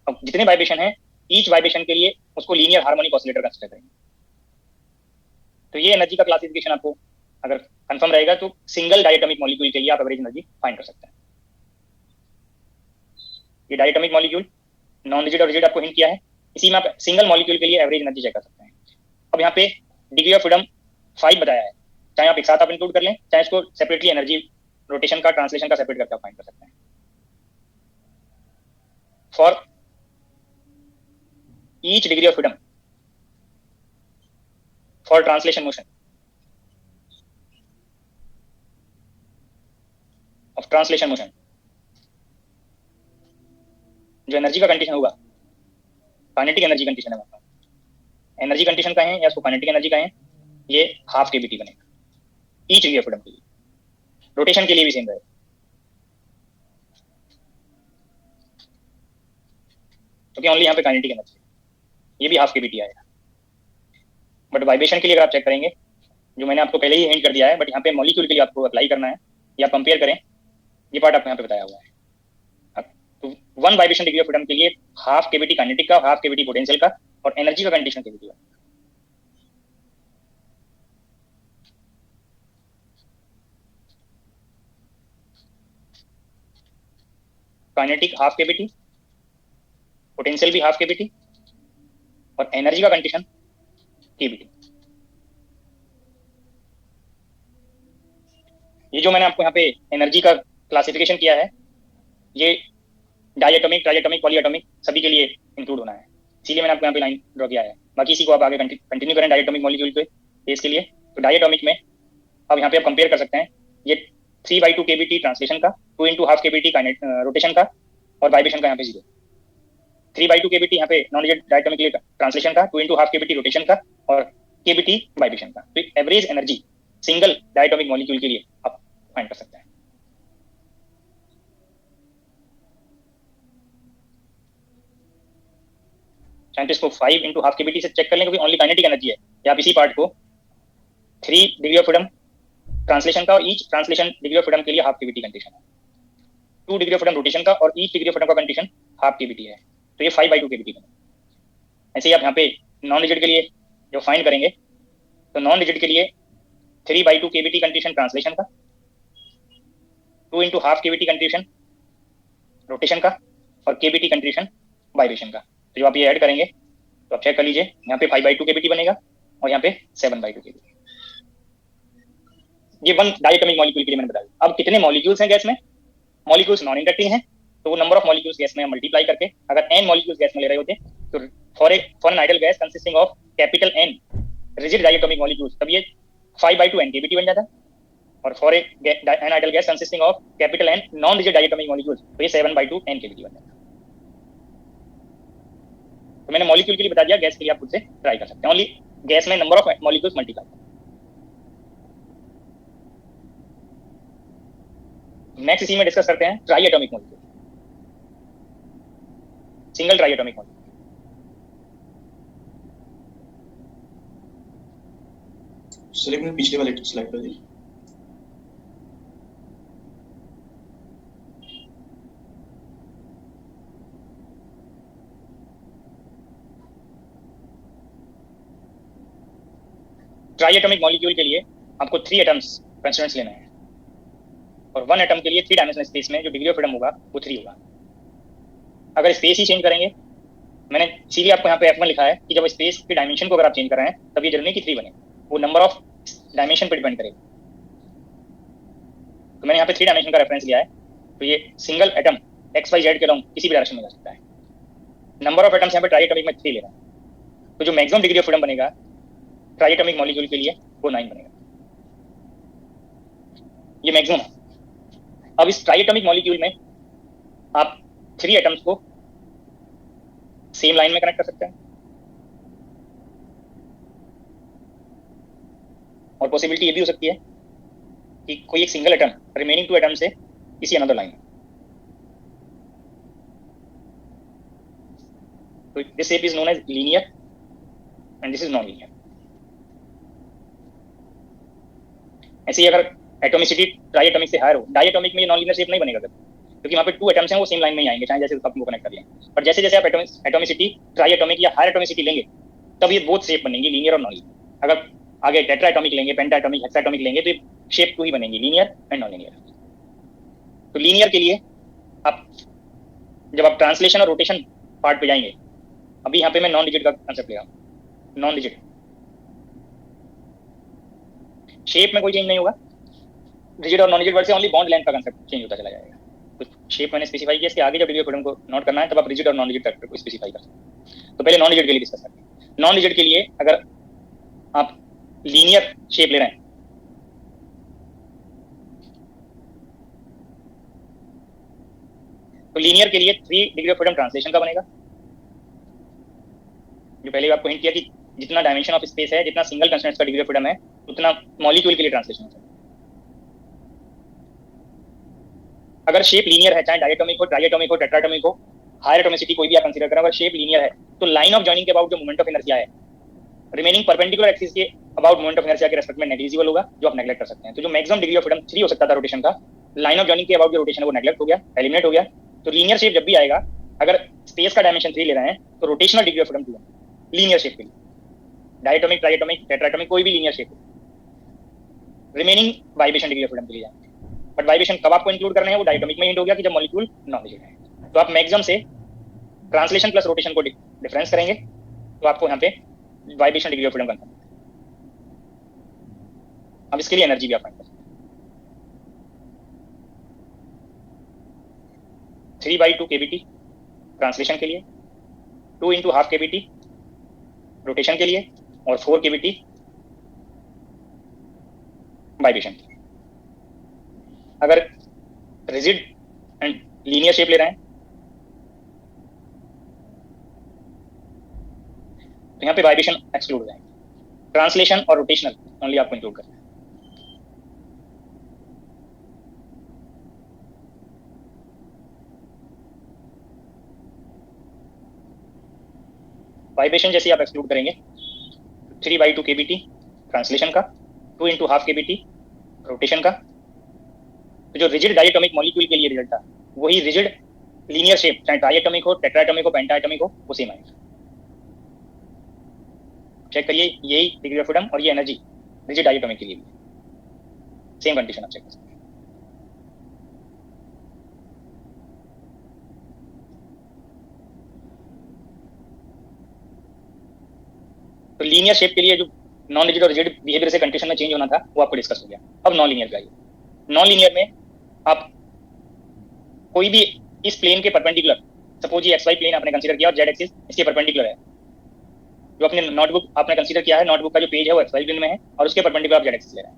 अब जितने वाइब्रेशन है, ईच वाइब्रेशन के लिए उसको लीनियर हार्मोनिक ऑसिलेटर कंसीडर करेंगे। तो ये एनर्जी का क्लासिफिकेशन आपको अगर कंफर्म रहेगा तो सिंगल डायटोमिक मॉलिक्यूल के लिए आप एवरेज एनर्जी फाइंड कर सकते हैं। ये डायटोमिक मॉलिक्यूल नॉन रिजिड और रिजिड आपको हिंट किया है, इसी में आप सिंगल मॉलिक्यूल के लिए एवरेज एनर्जी चेक कर सकते हैं। अब यहाँ पे डिग्री ऑफ फ्रीडम 5 बताया है, चाहे आप एक साथ आप इंक्लूड कर लें, चाहे इसको सेपरेटली एनर्जी रोटेशन का ट्रांसलेशन का सेपरेट करके आप फाइंड कर सकते हैं। For each degree of freedom for translation motion of translation motion, जो एनर्जी का कंडीशन होगा काइनेटिक एनर्जी कंडीशन है, मतलब एनर्जी कंडीशन का है या उसको काइनेटिक एनर्जी का है, ये हाफ केबीटी बनेगा ईच डिग्री ऑफ फ्रीडम के लिए। रोटेशन के लिए भी सेम रहेगा, क्योंकि ओनली यहाँ पे काइनेटिक एनर्जी, ये भी हाफ केबीटी आएगा। बट वाइब्रेशन के लिए अगर आप चेक करेंगे, जो मैंने आपको पहले ही हिंट कर दिया है, बट यहाँ पे मॉलिक्यूल के लिए आपको अप्लाई करना है या कंपेयर करें, ये पार्ट आपको यहाँ पे बताया हुआ है। तो one vibration degree of freedom के लिए हाफ केबीटी काइनेटिक का, हाफ केबीटी पोटेंशियल का, और एनर्जी का कंडीशन केबीटी का। काइनेटिक हाफ केबीटी, पोटेंशियल भी हाफ केबीटी, और एनर्जी का कंडीशन केबीटी। ये जो मैंने आपको यहाँ पे एनर्जी का क्लासिफिकेशन किया है, ये डायटोमिक, ट्राइएटोमिक, पॉलीएटोमिक सभी के लिए इंक्लूड होना है, इसीलिए मैंने आपको यहाँ पे लाइन ड्रॉ किया है। बाकी इसी को आप आगे कंटिन्यू करें डायटोमिक मॉलिक्यूल के केस के लिए। तो डायटोमिक में अब यहाँ पे आप कंपेयर कर सकते हैं, ये 3/2 केबीटी ट्रांसलेशन का, 2 into हाफ केबीटी रोटेशन का, और वाइब्रेशन का यहाँ पे 0। 3/2 केबीटी यहाँ पे नॉन रिजिड डायटोमिक के लिए ट्रांसलेशन का, 2 into हाफ केबीटी रोटेशन का, और केबीटी वाइब्रेशन का। तो average energy single diatomic molecule के लिए आप फाइंड कर सकते हैं। चाहे तो इसको 5 into हाफ केबीटी से चेक कर लें, क्योंकि ओनली काइनेटिक एनर्जी है, या आप इसी पार्ट को 3 डिग्री ऑफ फ्रीडम ट्रांसलेशन का, और each translation degree of freedom के लिए हाफ केबीटी कंडीशन है, 2 डिग्री ऑफ फ्रीडम रोटेशन का, और ईच डिग्री ऑफ फ्रीडम का कंडीशन हाफ केबीटी है। तो ये 5/2 केबीटी बने। ऐसे ही आप यहाँ पे नॉन रिजिड के लिए जो फाइंड करेंगे, तो नॉन रिजिड के लिए 3/2 केबीटी कंडीशन ट्रांसलेशन का, 2 into half KBT condition rotation का, और केबीटी कंडीशन वाइब्रेशन का। तो जो आप ये ऐड करेंगे तो आप चेक कर लीजिए, यहाँ पे 5/2 केबीटी बनेगा, और यहाँ पे 7/2 केबीटी। ये वन डायटोमिक मॉलिक्यूल के लिए मैंने बताया। अब कितने मॉलिक्यूल्स हैं गैस में? मॉलिक्यूल्स नॉन इंडक्टिव हैं, तो वो नंबर ऑफ मॉलिक्यूल्स गैस में मल्टीप्लाई करके, अगर n मॉलिक्यूल्स गैस में ले रहे होते तो for an ideal gas consisting of capital N rigid diatomic molecules, तब ये 5/2 n केबीटी बन जाता है। और for an ideal gas consisting of capital N non rigid diatomic molecules, तो ये 7/2 n केबीटी बन जाता है। तो मैंने मॉलिक्यूल के लिए बता दिया, गैस के लिए आप खुद से ट्राई कर सकते हैं। ओनली गैस में number of molecules multiply. Next इसी में डिस्कस करते हैं try atomic molecule, single try atomic molecule. Sir एक मिनट पिछले वाले स्लाइड पर देखिए। ट्राई एटॉमिक मॉलिक्यूल के लिए आपको 3 एटम्स कंस्टिट्यूएंट्स लेना है, और 1 एटम के लिए 3 डायमेंशनल स्पेस में जो डिग्री ऑफ फ्रीडम होगा वो 3 होगा। अगर स्पेस ही चेंज करेंगे, मैंने इसीलिए आपको यहाँ पे F1 लिखा है कि जब स्पेस के डायमेंशन को अगर आप चेंज कर रहे हैं तब ये जरूरी कि 3 बने, वो नंबर ऑफ डायमेंशन पर डिपेंड करेगा। तो मैंने यहाँ पे 3 डायमेंशन का रेफरेंस लिया है, तो ये single atom X Y Z के लॉन्ग किसी भी डायरेक्शन में जा सकता है। नंबर ऑफ एटम्स यहाँ पे ट्राई एटॉमिक में 3 ले रहा है, तो जो मैक्सिमम डिग्री ऑफ फ्रीडम बनेगा ट्राई एटॉमिक मॉलिक्यूल के लिए वो 9 बनेगा, ये मैक्सिमम है। अब इस ट्राई एटॉमिक मॉलिक्यूल में आप 3 एटम्स को सेम लाइन में कनेक्ट कर सकते हैं, और पॉसिबिलिटी ये भी हो सकती है कि कोई एक सिंगल एटम रिमेनिंग 2 एटम से किसी अनदर लाइन। तो this shape is known as linear and this is non linear. ऐसे ही अगर एटॉमिसिटी ट्राई एटॉमिक से हायर हो, डाई एटॉमिक में ये नॉन लीनियर शेप नहीं बनेगा कभी, क्योंकि वहाँ पे 2 एटम्स हैं वो सेम लाइन में ही आएंगे, चाहे जैसे आप उनको कनेक्ट कर लें। पर जैसे जैसे आप एटॉमिसिटी ट्राई एटॉमिक या हायर एटॉमिसिटी लेंगे तब ये बोथ शेप बनेंगी, लीनियर और नॉन लीनियर। अगर आगे टेट्रा एटॉमिक लेंगे, पेंटा एटॉमिक, हेक्सा एटॉमिक लेंगे तो ये शेप 2 ही बनेंगी, लीनियर एंड नॉन लीनियर। तो लीनियर के लिए आप जब आप ट्रांसलेशन और रोटेशन पार्ट पे जाएंगे, अभी यहाँ पे मैं नॉन रिजिड का कंसेप्ट ले रहा हूँ। नॉन रिजिड शेप में कोई चेंज नहीं होगा, रिजिड और नॉन रिजिड वर्ड से ओनली बॉन्ड लेंथ का कंसेप्ट चेंज होता चला जाएगा। तो शेप मैंने स्पेसिफाई किया, इसके आगे जब डिग्री ऑफ फ्रीडम को नोट करना है तब आप रिजिड और नॉन रिजिड फैक्टर को स्पेसिफाई कर सकते हैं। तो पहले नॉन रिजिड के लिए डिस्कस करते हैं। नॉन रिजिड के लिए अगर आप लीनियर शेप ले रहे हैं, तो लीनियर के लिए 3 डिग्री ऑफ फ्रीडम ट्रांसलेशन का बनेगा। जो पहले आपको हिंट किया कि जितना डायमेंशन ऑफ स्पेस है, जितना सिंगल कंस्ट्रेंट्स का डिग्री ऑफ फ्रीडम है, उतना मॉलिक्यूल के लिए ट्रांसलेशन होता है। अगर शेप लीनियर है, चाहे डायटोमिक हो, ट्राइएटोमिक हो, टेट्राटोमिक हो, हायर एटोमिसिटी कोई भी आप कंसीडर करें, अगर शेप लीनियर है तो लाइन ऑफ जॉइनिंग के अबाउट जो मोमेंट ऑफ इनर्शिया है रिमेनिंग परपेंडिकुलर एक्सिस के अबाउट मोमेंट ऑफ इनर्शिया के रेस्पेक्ट में नेग्लिजिबल होगा, जो आप नेगलेक्ट कर सकते हैं। तो जो मैक्सिमम डिग्री ऑफ फ्रीडम 3 हो सकता था रोटेशन का, लाइन ऑफ जॉइनिंग के अबाउट जो रोटेशन है वो नेगलेक्ट हो गया, एलिमिनेट हो गया। तो लीनियर शेप जब भी आएगा, अगर स्पेस का डायमेंशन 3 ले रहे हैं तो रोटेशनल डिग्री ऑफ फ्रीडम 2 है लीनियर शेप के लिए। डायटोमिक, ट्राइएटोमिक, टेट्राटोमिक कोई भी linear shape, remaining vibration degree of freedom के लिए जाएंगे। बट वाइब्रेशन कब आपको इंक्लूड करने हैं वो डायटोमिक में हिंट हो गया कि जब मॉलिक्यूल नॉन रिजिड है। तो आप मैक्सिमम से ट्रांसलेशन प्लस रोटेशन को डिफरेंस करेंगे तो आपको यहाँ पे vibration degree of freedom confirm. अब इसके लिए एनर्जी भी आप फाइंड कर सकते हैं। 3/2 kBt ट्रांसलेशन के लिए, 2 × ½ kBt रोटेशन के लिए, और 4 kBt वाइब्रेशन के लिए। अगर रिजिड एंड लीनियर शेप ले रहे हैं तो यहाँ पे वाइब्रेशन एक्सक्लूड हो जाएंगे, ट्रांसलेशन और रोटेशनल ओनली आपको इंक्लूड करना है। वाइब्रेशन जैसे आप एक्सक्लूड करेंगे, 3/2 kBt ट्रांसलेशन का, 2 × ½ kBt रोटेशन का। तो जो रिजिड डायटोमिक मॉलिक्यूल के लिए रिजल्ट था वही रिजिड लीनियर शेप, चाहे ट्राइएटोमिक हो, टेट्राएटोमिक हो, पेंटाएटोमिक हो, वो सेम आएगा। चेक करिए, यही डिग्री ऑफ फ्रीडम और ये एनर्जी रिजिड डायटोमिक के लिए भी सेम कंडीशन आप चेक कर सकते हैं। तो लीनियर शेप के लिए जो नॉन रिजिड और रिजिड बिहेवियर से कंडीशन में चेंज होना था वो आपको डिस्कस हो गया। अब नॉन लीनियर का, नॉन लीनियर में आप कोई भी इस प्लेन के परपेंडिकुलर, सपोज ये एक्स वाई प्लेन आपने कंसीडर किया और जेड एक्सिस इसके परपेंडिकुलर है, जो अपने नोटबुक आपने कंसीडर किया है, नोटबुक का जो पेज है वो एक्स वाई प्लेन में है और उसके परपेंडिकुलर आप जेड एक्सिस ले रहे हैं।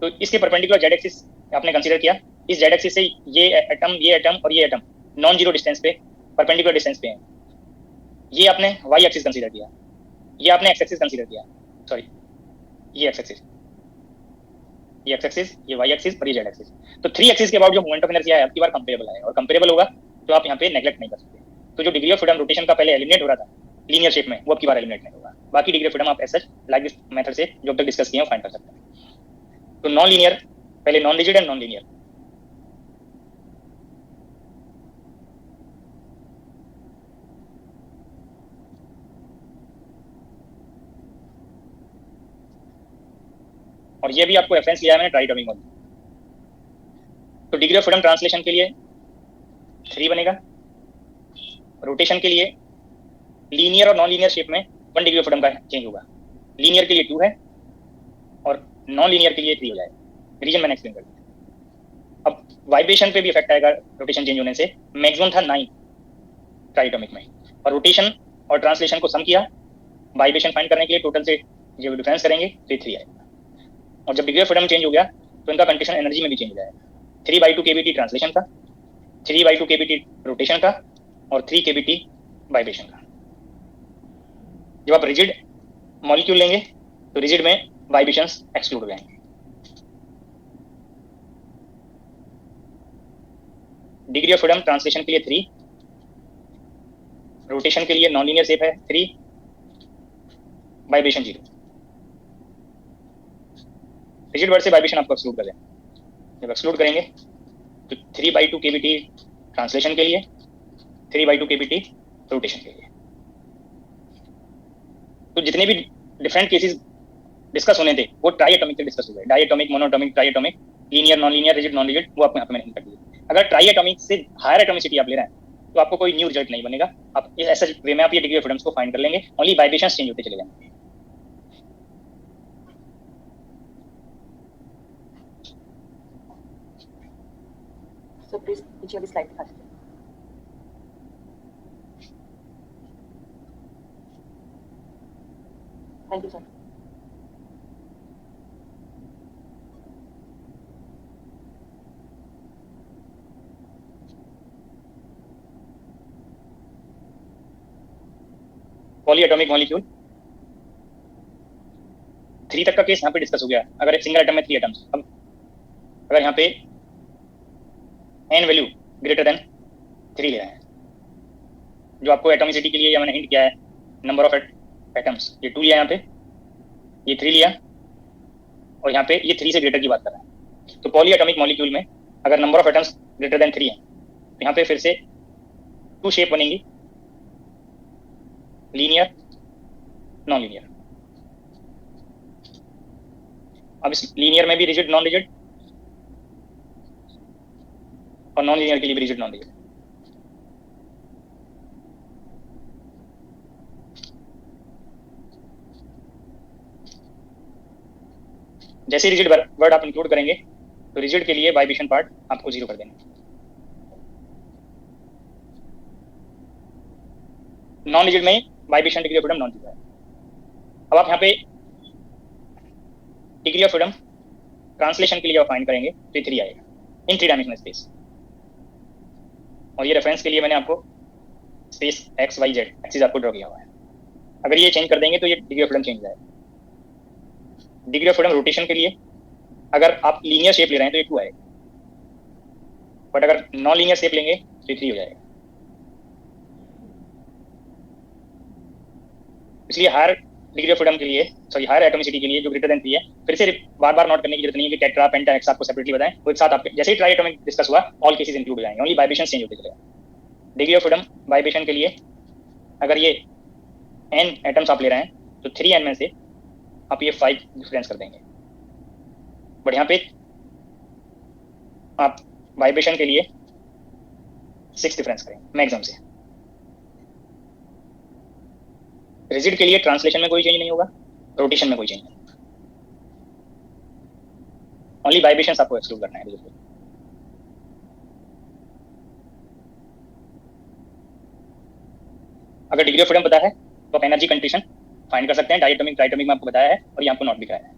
तो इसके परपेंडिकुलर जेड एक्सिस आपने कंसीडर किया, इस जेड एक्सिस से ये एटम और ये एटम नॉन जीरो डिस्टेंस पे, परपेंडिकुलर डिस्टेंस पे है। ये आपने वाई एक्सिस कंसीडर किया, ये आपने एक्स एक्सिस कंसीडर किया, सॉरी ये एक्स एक्सिस, ये एक्स एक्सिस, ये वाई एक्सिस और ये जेड एक्सिस। तो 3 एक्सिस के अबाउट जो मोमेंट ऑफ इनर्शिया है आपकी बार कंपेरेबल है, और कंपेरेबल होगा तो आप यहाँ पे नेगलेक्ट नहीं कर सकते। तो जो डिग्री ऑफ फ्रीडम रोटेशन का पहले एलिमिनेट हो रहा था लीनियर शेप में, वो आपकी बार एलिमिनेट नहीं होगा। बाकी डिग्री ऑफ फ्रीडम आप ऐसा लाइक दिस मेथड से जो तक डिस्कस किए हैं फाइंड कर सकते हैं। तो नॉन लीनियर, पहले non rigid and non linear. और ये भी आपको रेफरेंस लिया है मैंने ट्राइटोमिक मॉडल। तो डिग्री ऑफ फ्रीडम ट्रांसलेशन के लिए 3 बनेगा, रोटेशन के लिए लीनियर और नॉन लीनियर शेप में 1 डिग्री ऑफ फ्रीडम का चेंज होगा। लीनियर के लिए 2 है और नॉन लीनियर के लिए 3 हो जाएगा। रीजन मैंने एक्सप्लेन कर दिया। अब वाइब्रेशन पे भी इफेक्ट आएगा रोटेशन चेंज होने से। मैक्सिमम था 9 ट्राइटोमिक में, और रोटेशन और ट्रांसलेशन को सम किया वाइब्रेशन फाइंड करने के लिए, टोटल से जो डिफरेंस करेंगे तो 3 आएगा। और जब डिग्री ऑफ फ्रीडम चेंज हो गया तो इनका कंडीशन एनर्जी में भी चेंज हो जाएगा। 3/2 kBt ट्रांसलेशन का, 3/2 kBt रोटेशन का और 3 kBt वाइब्रेशन का। जब आप रिजिड मॉलिक्यूल लेंगे तो रिजिड में वाइब्रेशंस एक्सक्लूड हो जाएंगे। डिग्री ऑफ फ्रीडम ट्रांसलेशन के लिए 3, रोटेशन के लिए नॉन लीनियर शेप है 3, वाइब्रेशन 0। रिजिड वर्ड से वाइब्रेशन आपको एक्सक्लूड कर दें। जब एक्सक्लूड करेंगे तो 3/2 kBt ट्रांसलेशन के लिए, 3/2 kBt रोटेशन के लिए। तो जितने भी डिफरेंट केसेस डिस्कस होने थे वो ट्राइएटॉमिक से डिस्कस हो गए। Diatomic, monoatomic, triatomic, linear, non linear, rigid, non rigid, वो आपको यहाँ पे मैंशन कर दिए। अगर ट्राइएटॉमिक से हायर एटॉमिसिटी आप ले रहे हैं तो आपको कोई न्यू रिजल्ट नहीं बनेगा। आप ऐसा वे में आप ये डिग्री ऑफ फ्रीडम्स को फाइंड कर लेंगे, ओनली वाइब्रेशंस चेंज होते चले जाएंगे। सो प्लीज नीचे वाली स्लाइड दिखा दीजिए। Thank you sir. Polyatomic molecule 3 तक का केस यहाँ पे डिस्कस हो गया। अगर एक सिंगल एटम में 3 एटम्स, अब अगर यहाँ पे n वैल्यू ग्रेटर देन 3 ले रहे हैं, जो आपको एटॉमिसिटी के लिए या मैंने हिंट किया है नंबर ऑफ एटम्स, ये 2 लिया यहाँ पे, ये 3 लिया, और यहाँ पे ये 3 से ग्रेटर की बात कर रहे हैं। तो पॉलीएटॉमिक मॉलिक्यूल में अगर number of atoms greater than 3 है तो यहाँ पे फिर से 2 शेप बनेंगी, लीनियर, नॉन लीनियर। अब इस लीनियर में भी रिजिड, नॉन रिजिड, और नॉन लीनियर के लिए भी रिजिड, नॉन रिजिड। जैसे रिजिड वर्ड आप इंक्लूड करेंगे तो रिजिड के लिए वाइब्रेशन पार्ट आपको 0 कर देंगे। नॉन रिजिड में vibration degree of freedom non zero है। अब आप यहाँ पे डिग्री ऑफ फ्रीडम ट्रांसलेशन के लिए आप फाइंड करेंगे तो 3 आएगा इन 3 डायमेंशनल स्पेस। और ये रेफरेंस के लिए मैंने आपको space X Y Z axis आपको ड्रॉ किया हुआ है। अगर ये चेंज कर देंगे तो ये डिग्री ऑफ फ्रीडम चेंज हो जाएगा। डिग्री ऑफ फ्रीडम रोटेशन के लिए अगर आप लीनियर शेप ले रहे हैं तो ये 2 आएगा, बट अगर नॉन लीनियर शेप लेंगे तो ये 3 हो जाएगा। इसलिए हायर डिग्री ऑफ फ्रीडम के लिए, सॉरी हायर एटॉमिसिटी के लिए जो ग्रेटर देन 3 है, फिर से बार बार नोट करने की जरूरत नहीं है कि टेट्रा, पेंटा, हेक्सा आपको सेपरेटली बताएं। वो एक साथ आपके जैसे ही ट्राई एटॉमिक डिस्कस हुआ ऑल केसेस इंक्लूड हो जाएंगे, ओनली वाइब्रेशन चेंज होते चलेगा। डिग्री ऑफ फ्रीडम वाइब्रेशन के लिए अगर ये n एटम्स आप ले रहे हैं तो 3n में से आप ये 5 डिफरेंस कर देंगे, बट यहाँ पे आप वाइब्रेशन के लिए 6 डिफरेंस करेंगे मैक्सिमम से। रिजिड के लिए ट्रांसलेशन में कोई चेंज नहीं होगा, रोटेशन में कोई चेंज नहीं, ओनली वाइब्रेशंस आपको एक्सक्लूड करना है रिजिड को। अगर डिग्री ऑफ फ्रीडम पता है तो आप एनर्जी कंडीशन फाइंड कर सकते हैं। डायटोमिक, ट्राइटोमिक में आपको बताया है और ये आपको नोट भी कराया है।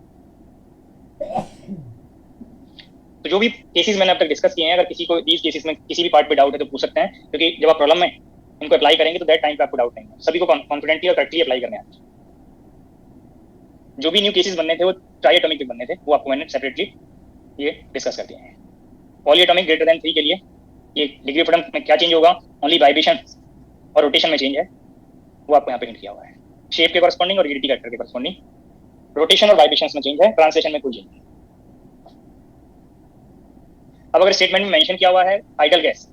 तो जो भी केसेस मैंने अब तक डिस्कस किए हैं, अगर किसी को these केसेस में किसी भी पार्ट पे डाउट है तो पूछ सकते हैं, क्योंकि जब आप प्रॉब्लम में इनको अप्लाई करेंगे तो दैट टाइम पे आपको डाउट नहीं है। सभी को कॉन्फिडेंटली और करेक्टली अप्लाई करने हैं। जो भी न्यू केसेस बनने थे वो ट्राइएटॉमिक पे बनने थे, वो आपको मैंने सेपरेटली ये डिस्कस कर दिए हैं। पॉलीएटॉमिक ग्रेटर देन 3 के लिए ये डिग्री ऑफ फ्रीडम में क्या चेंज होगा, ओनली वाइब्रेशन और रोटेशन में चेंज है, वो आपको यहाँ पे हिंट किया हुआ है। शेप के कॉरस्पॉन्डिंग और रिजिडिटी फैक्टर के कॉरस्पॉन्डिंग रोटेशन और वाइब्रेशन में चेंज है, ट्रांसलेशन में कोई चेंज नहीं। अब अगर स्टेटमेंट में मेंशन किया हुआ है आइडल गैस,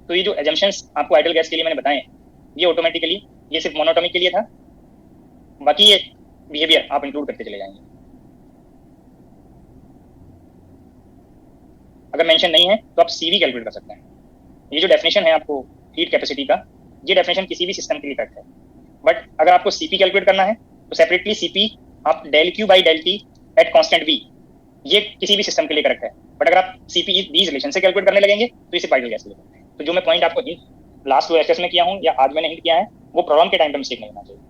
तो ये जो एजम्पशंस आपको आइडल गैस के लिए मैंने बताए ये ऑटोमेटिकली ये सिर्फ मोनोटॉमिक के लिए था, बाकी ये बिहेवियर आप इंक्लूड करते चले जाएंगे। अगर मेंशन नहीं है तो आप सीवी कैलकुलेट कर सकते हैं। ये जो डेफिनेशन है आपको हीट कैपेसिटी का, ये डेफिनेशन किसी भी सिस्टम के लिए करेक्ट है। बट अगर आपको सीपी कैलकुलेट करना है तो सेपरेटली सीपी आप del Q by del T at constant V, ये किसी भी सिस्टम के लिए करेक्ट है। बट अगर आप सीपी दीज रिलेशन से कैलकुलेट करने लगेंगे तो इसे आइडियल गैस के लिए करते हैं। तो जो मैं पॉइंट आपको हिंट लास्ट टू लेक्चर्स में किया हूँ या आज मैंने हिंट किया है, वो प्रॉब्लम के टाइम पे मिस्टेक नहीं होना चाहिए।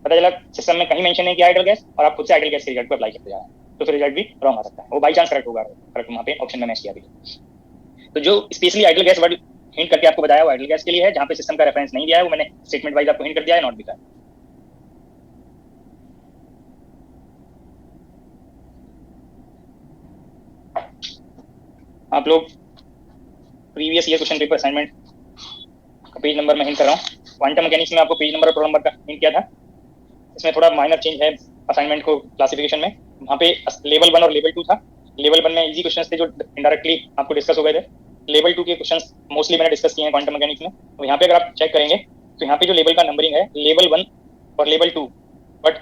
पता चला सिस्टम में कहीं मेंशन नहीं किया आइडियल गैस और आप खुद से आइडियल गैस के रिजल्ट को अप्लाई करते जा रहे हैं, तो फिर रिजल्ट भी रॉन्ग आ सकता है। वो बाई चांस करेक्ट होगा, करेक्ट वहाँ पे ऑप्शन में मैच किया भी। तो जो specially ideal gas word hint करके आपको बताया वो आइडियल गैस के लिए है, जहाँ पे सिस्टम का रेफरेंस नहीं दिया है वो मैंने स्टेटमेंट वाइज आपको हिंट कर दिया है, नॉट दिखा है। आप लोग previous year question paper assignment का पेज नंबर मैं हिंट कर रहा हूँ। क्वांटम मैकेनिक्स में आपको पेज नंबर और रोल नंबर का हिंट किया था। इसमें थोड़ा माइनर चेंज है असाइनमेंट को क्लासिफिकेशन में। वहाँ पे लेवल 1 और लेवल 2 था। लेवल 1 में इजी क्वेश्चंस थे जो इनडायरेक्टली आपको डिस्कस हो गए थे। लेवल 2 के क्वेश्चंस मोस्टली मैंने डिस्कस किए हैं क्वांटम मैकेनिक्स में। तो यहाँ पे अगर आप चेक करेंगे तो यहाँ पे जो लेवल का नंबरिंग है लेवल 1 और लेवल 2, बट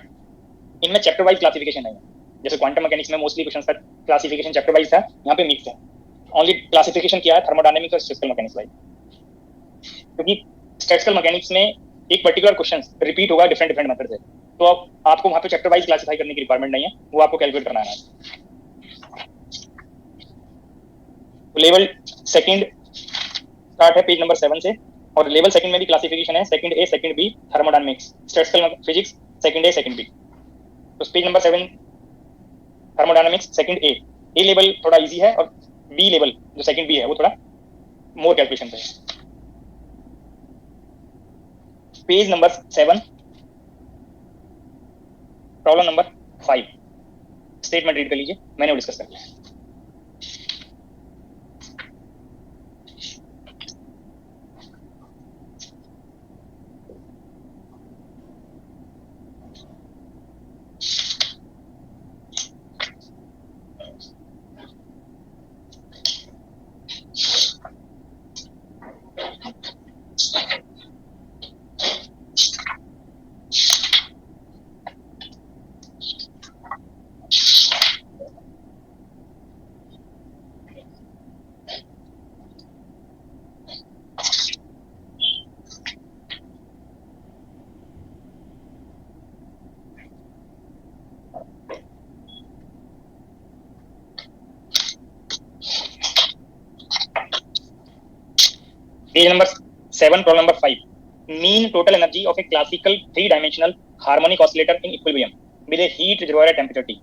इनमें चैप्टर वाइज क्लासिफिकेशन नहीं है। जैसे क्वांटम मैकेनिक्स में मोस्टली क्वेश्चंस का क्लासिफिकेशन चैप्टर वाइज था, यहाँ पे मिक्स है। ओनली क्लासिफिकेशन किया है थर्मोडायनेमिक्स और स्टैटिस्टिकल मैकेनिक्स वाइज, क्योंकि स्टैटिस्टिकल मैकेनिक्स में एक पर्टिकुलर क्वेश्चन रिपीट होगा डिफरेंट डिफरेंट मेथड से, तो आपको वहाँ पे चैप्टर वाइज क्लासिफाई करने की रिक्वायरमेंट नहीं है, वो आपको कैलकुलेट करना है। तो लेवल सेकंड स्टार्ट है पेज नंबर 7 से, और लेवल सेकंड में भी क्लासिफिकेशन है second A second B thermodynamics statistical physics second A second B. तो page number 7 thermodynamics second A level थोड़ा इजी है, और बी लेवल जो सेकंड बी है वो थोड़ा मोर कैलकुलेशन पे है। Page number 7 problem number 5 statement read कर लीजिए, मैंने वो डिस्कस कर लिया है। Page number 7, problem number 5. Mean total energy of a classical 3-dimensional harmonic oscillator in equilibrium with a heat reservoir at temperature T.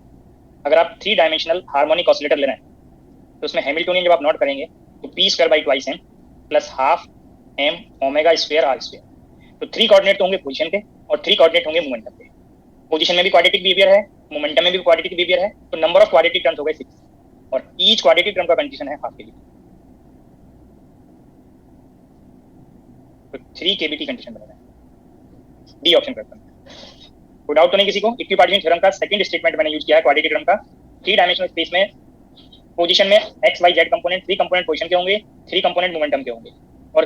अगर आप 3-dimensional harmonic oscillator ले रहे हैं तो उसमें हैमिल्टोनियन जब आप नोट करेंगे तो p square by twice m plus half m omega square r square. तो 3 कोऑर्डिनेट तो होंगे पोजीशन के और 3 कोऑर्डिनेट होंगे मोमेंटम के। पोजीशन में भी क्वाड्रेटिक बिहेवियर है, मोमेंटम में भी क्वाड्रेटिक बिहेवियर है, तो नंबर ऑफ क्वाड्रेटिक टर्म्स हो गए 6, और ईच क्वाड्रेटिक टर्म का कंडीशन है हाफ के लिए। तो 3 केबीटी कंडीशन बनेगा, डी ऑप्शन करता हूं। कोई डाउट तो नहीं किसी को? इक्विपार्टीशन थ्योरम का सेकंड स्टेटमेंट मैंने यूज किया है क्वाड्रेटिक टर्म का। 3 डायमेंशनल स्पेस में पोजीशन में X Y Z component 3 component position के होंगे, 3 कंपोनेंट मोमेंटम के होंगे, और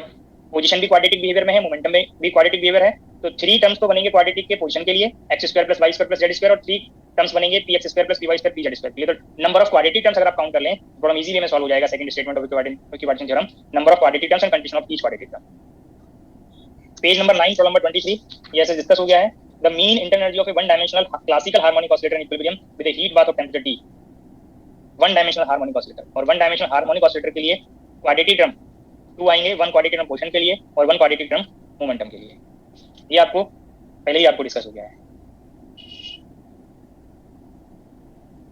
पोजीशन भी क्वाड्रेटिक बिहेवियर में है, मोमेंटम में भी क्वाड्रेटिक बिहेवियर है। तो 3 टर्म्स तो बनेंगे क्वाड्रेटिक के पोजीशन के लिए X square plus Y square plus Z square, और 3 टर्म्स बनेंगे P X square plus P Y square P Z square के लिए। तो नंबर ऑफ क्वाड्रेटिक टर्म्स अगर आप काउंट कर लें थोड़ा इजीली में सॉल्व हो जाएगा second statement of equipartition theorem. Number of quadratic terms and condition of each quadratic term. Page number 9 problem number 23 ये ऐसे डिस्कस हो गया है। The mean internal energy of A one dimensional classical harmonic oscillator in equilibrium with A heat bath of temperature T। One dimensional harmonic oscillator, और one dimensional harmonic oscillator के लिए quadratic term 2 आएंगे, one quadratic term position के लिए और one quadratic term momentum के लिए। ये आपको पहले ही आपको डिस्कस हो गया है,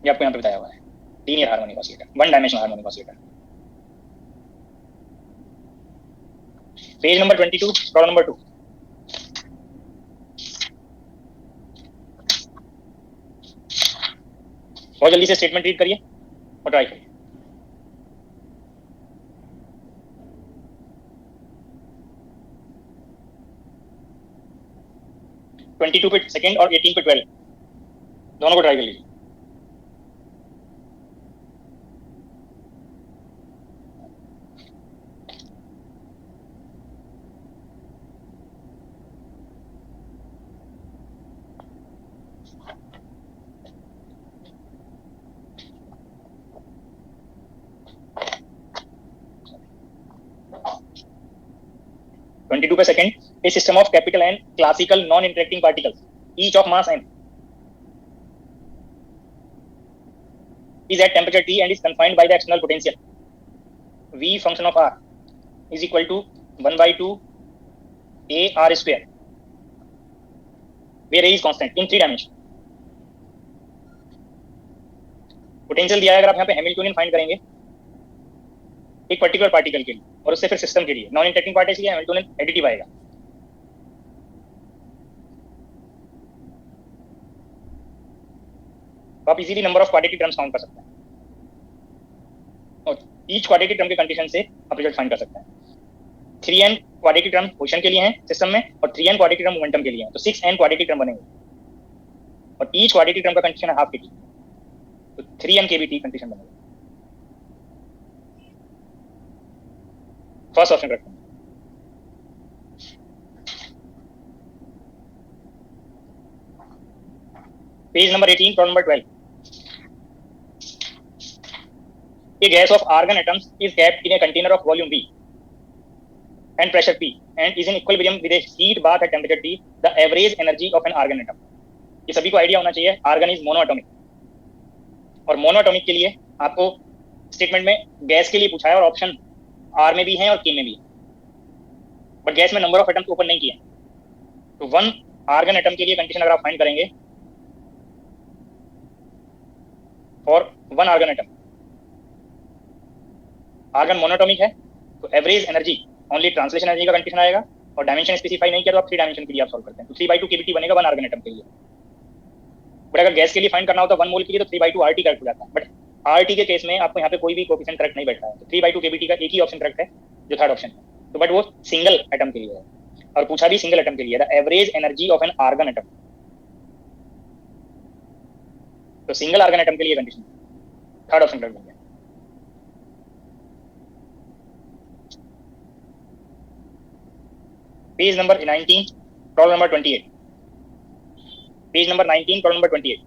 ये आपको यहाँ पे बताया हुआ है। Linear harmonic oscillator, one dimensional harmonic oscillator. Page number 22 problem number 2। बहुत जल्दी से स्टेटमेंट रीड करिए और ट्राई करिए। ट्वेंटी टू पे सेकेंड और 18 पे 12 दोनों को ट्राई कर लीजिए। 22 per second, a system of capital N classical non-interacting particles, each of mass m, is at temperature T and is confined by the external potential V function of R is equal to 1 by 2 A R square, where A is constant in 3 dimension. Potential दिया है, अगर आप यहाँ पे Hamiltonian find करेंगे एक particular particle के लिए और उससे फिर सिस्टम के लिए, नॉन इंटरेक्टिंग पार्टिकल के लिए हैमिल्टोनियन एडिटिव आएगा. तो आप easily number of quadratic terms count कर सकते हैं और ईच क्वाड्रेटिक टर्म के कंडीशन से आप रिजल्ट फाइंड कर सकते हैं. 3n क्वाड्रेटिक टर्म पोजीशन के लिए हैं सिस्टम में और 3n क्वाड्रेटिक टर्म मोमेंटम के लिए हैं, तो 6n क्वाड्रेटिक टर्म बनेंगे और ईच क्वाड्रेटिक टर्म का कंडीशन है हाफ के टी, तो 3n के भी टी कंडीशन बनेगा. फर्स्ट ऑप्शन रखते हैं. Page number 18, problem number 12. A gas of argon atoms is kept in a container of volume V and pressure P and is in equilibrium with a heat bath at temperature T. The average energy of an argon atom. ये सभी को idea होना चाहिए, argon is monoatomic और monoatomic के लिए आपको statement में गैस के लिए पूछा है और ऑप्शन आर में भी है और के में भी है, बट गैस में नंबर ऑफ एटम्स ओपन नहीं किया. तो 1 आर्गन एटम के लिए कंडीशन अगर आप फाइंड करेंगे और 1 आर्गन एटम, आर्गन मोनोटॉमिक है तो average energy only translation energy का कंडीशन आएगा और डायमेंशन स्पेसिफाई नहीं किया तो आप 3 डायमेंशन के लिए आप सॉल्व करते हैं. तो 3/2 केबीटी बनेगा 1 आर्गन एटम के लिए. बट अगर गैस के लिए फाइंड करना हो तो 1 मोल के लिए तो 3/2 आरटी करेक्ट हो जाता है, बट आरटी के केस में आपको यहाँ पे कोई भी कोएफिशिएंट करेक्ट नहीं बैठ रहा है, तो 3/2 केबीटी का एक ही ऑप्शन करेक्ट है जो थर्ड ऑप्शन है. तो बट वो सिंगल एटम के लिए है और पूछा भी सिंगल एटम के लिए, the average energy of an argon atom. तो सिंगल आर्गन एटम के लिए कंडीशन थर्ड ऑप्शन करेक्ट बन गया. Page number 19, problem number 28. Page number 19, problem number 28.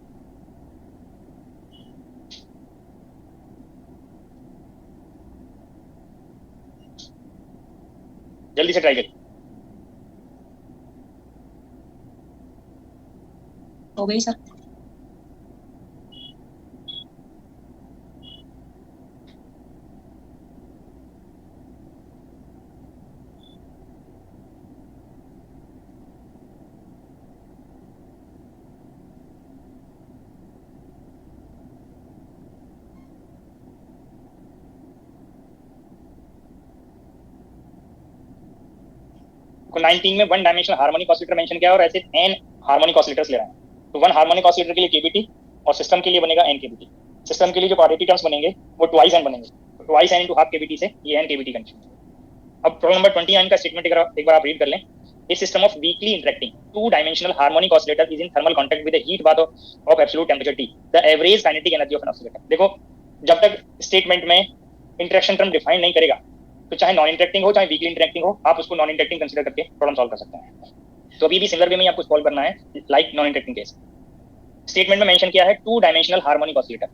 जल्दी से ट्राई करिए. हो गई सर. को 19 में 1 डायमेंशनल हार्मोनिक ऑसिलेटर मेंशन किया और ऐसे n हार्मोनिक ऑसिलेटर्स ले रहे हैं. तो 1 हार्मोनिक ऑसिलेटर के लिए केबीटी और सिस्टम के लिए बनेगा n केबीटी. सिस्टम के लिए जो क्वाड्रेटिक टर्म्स बनेंगे वो ट्वाइस n बनेंगे, तो ट्वाइस n * हाफ केबीटी से ये n केबीटी कंडीशन. अब प्रॉब्लम नंबर 29 का स्टेटमेंट एक बार आप रीड कर लें. A system of weakly interacting 2-dimensional harmonic oscillator is in thermal contact with a heat bath of absolute temperature T. The average kinetic energy of an oscillator. देखो जब तक statement में interaction term define नहीं करेगा तो चाहे non interacting हो चाहे वीकली इंटरेक्टिंग हो, आप उसको नॉन इंटरेक्टिंग कंसीडर करके प्रॉब्लम सॉल्व कर सकते हैं. तो अभी भी सिमिलर वे में आपको सॉल्व करना है like non interacting case. Statement में मेंशन किया है 2-डायमेंशनल हार्मोनिक ऑसिलेटर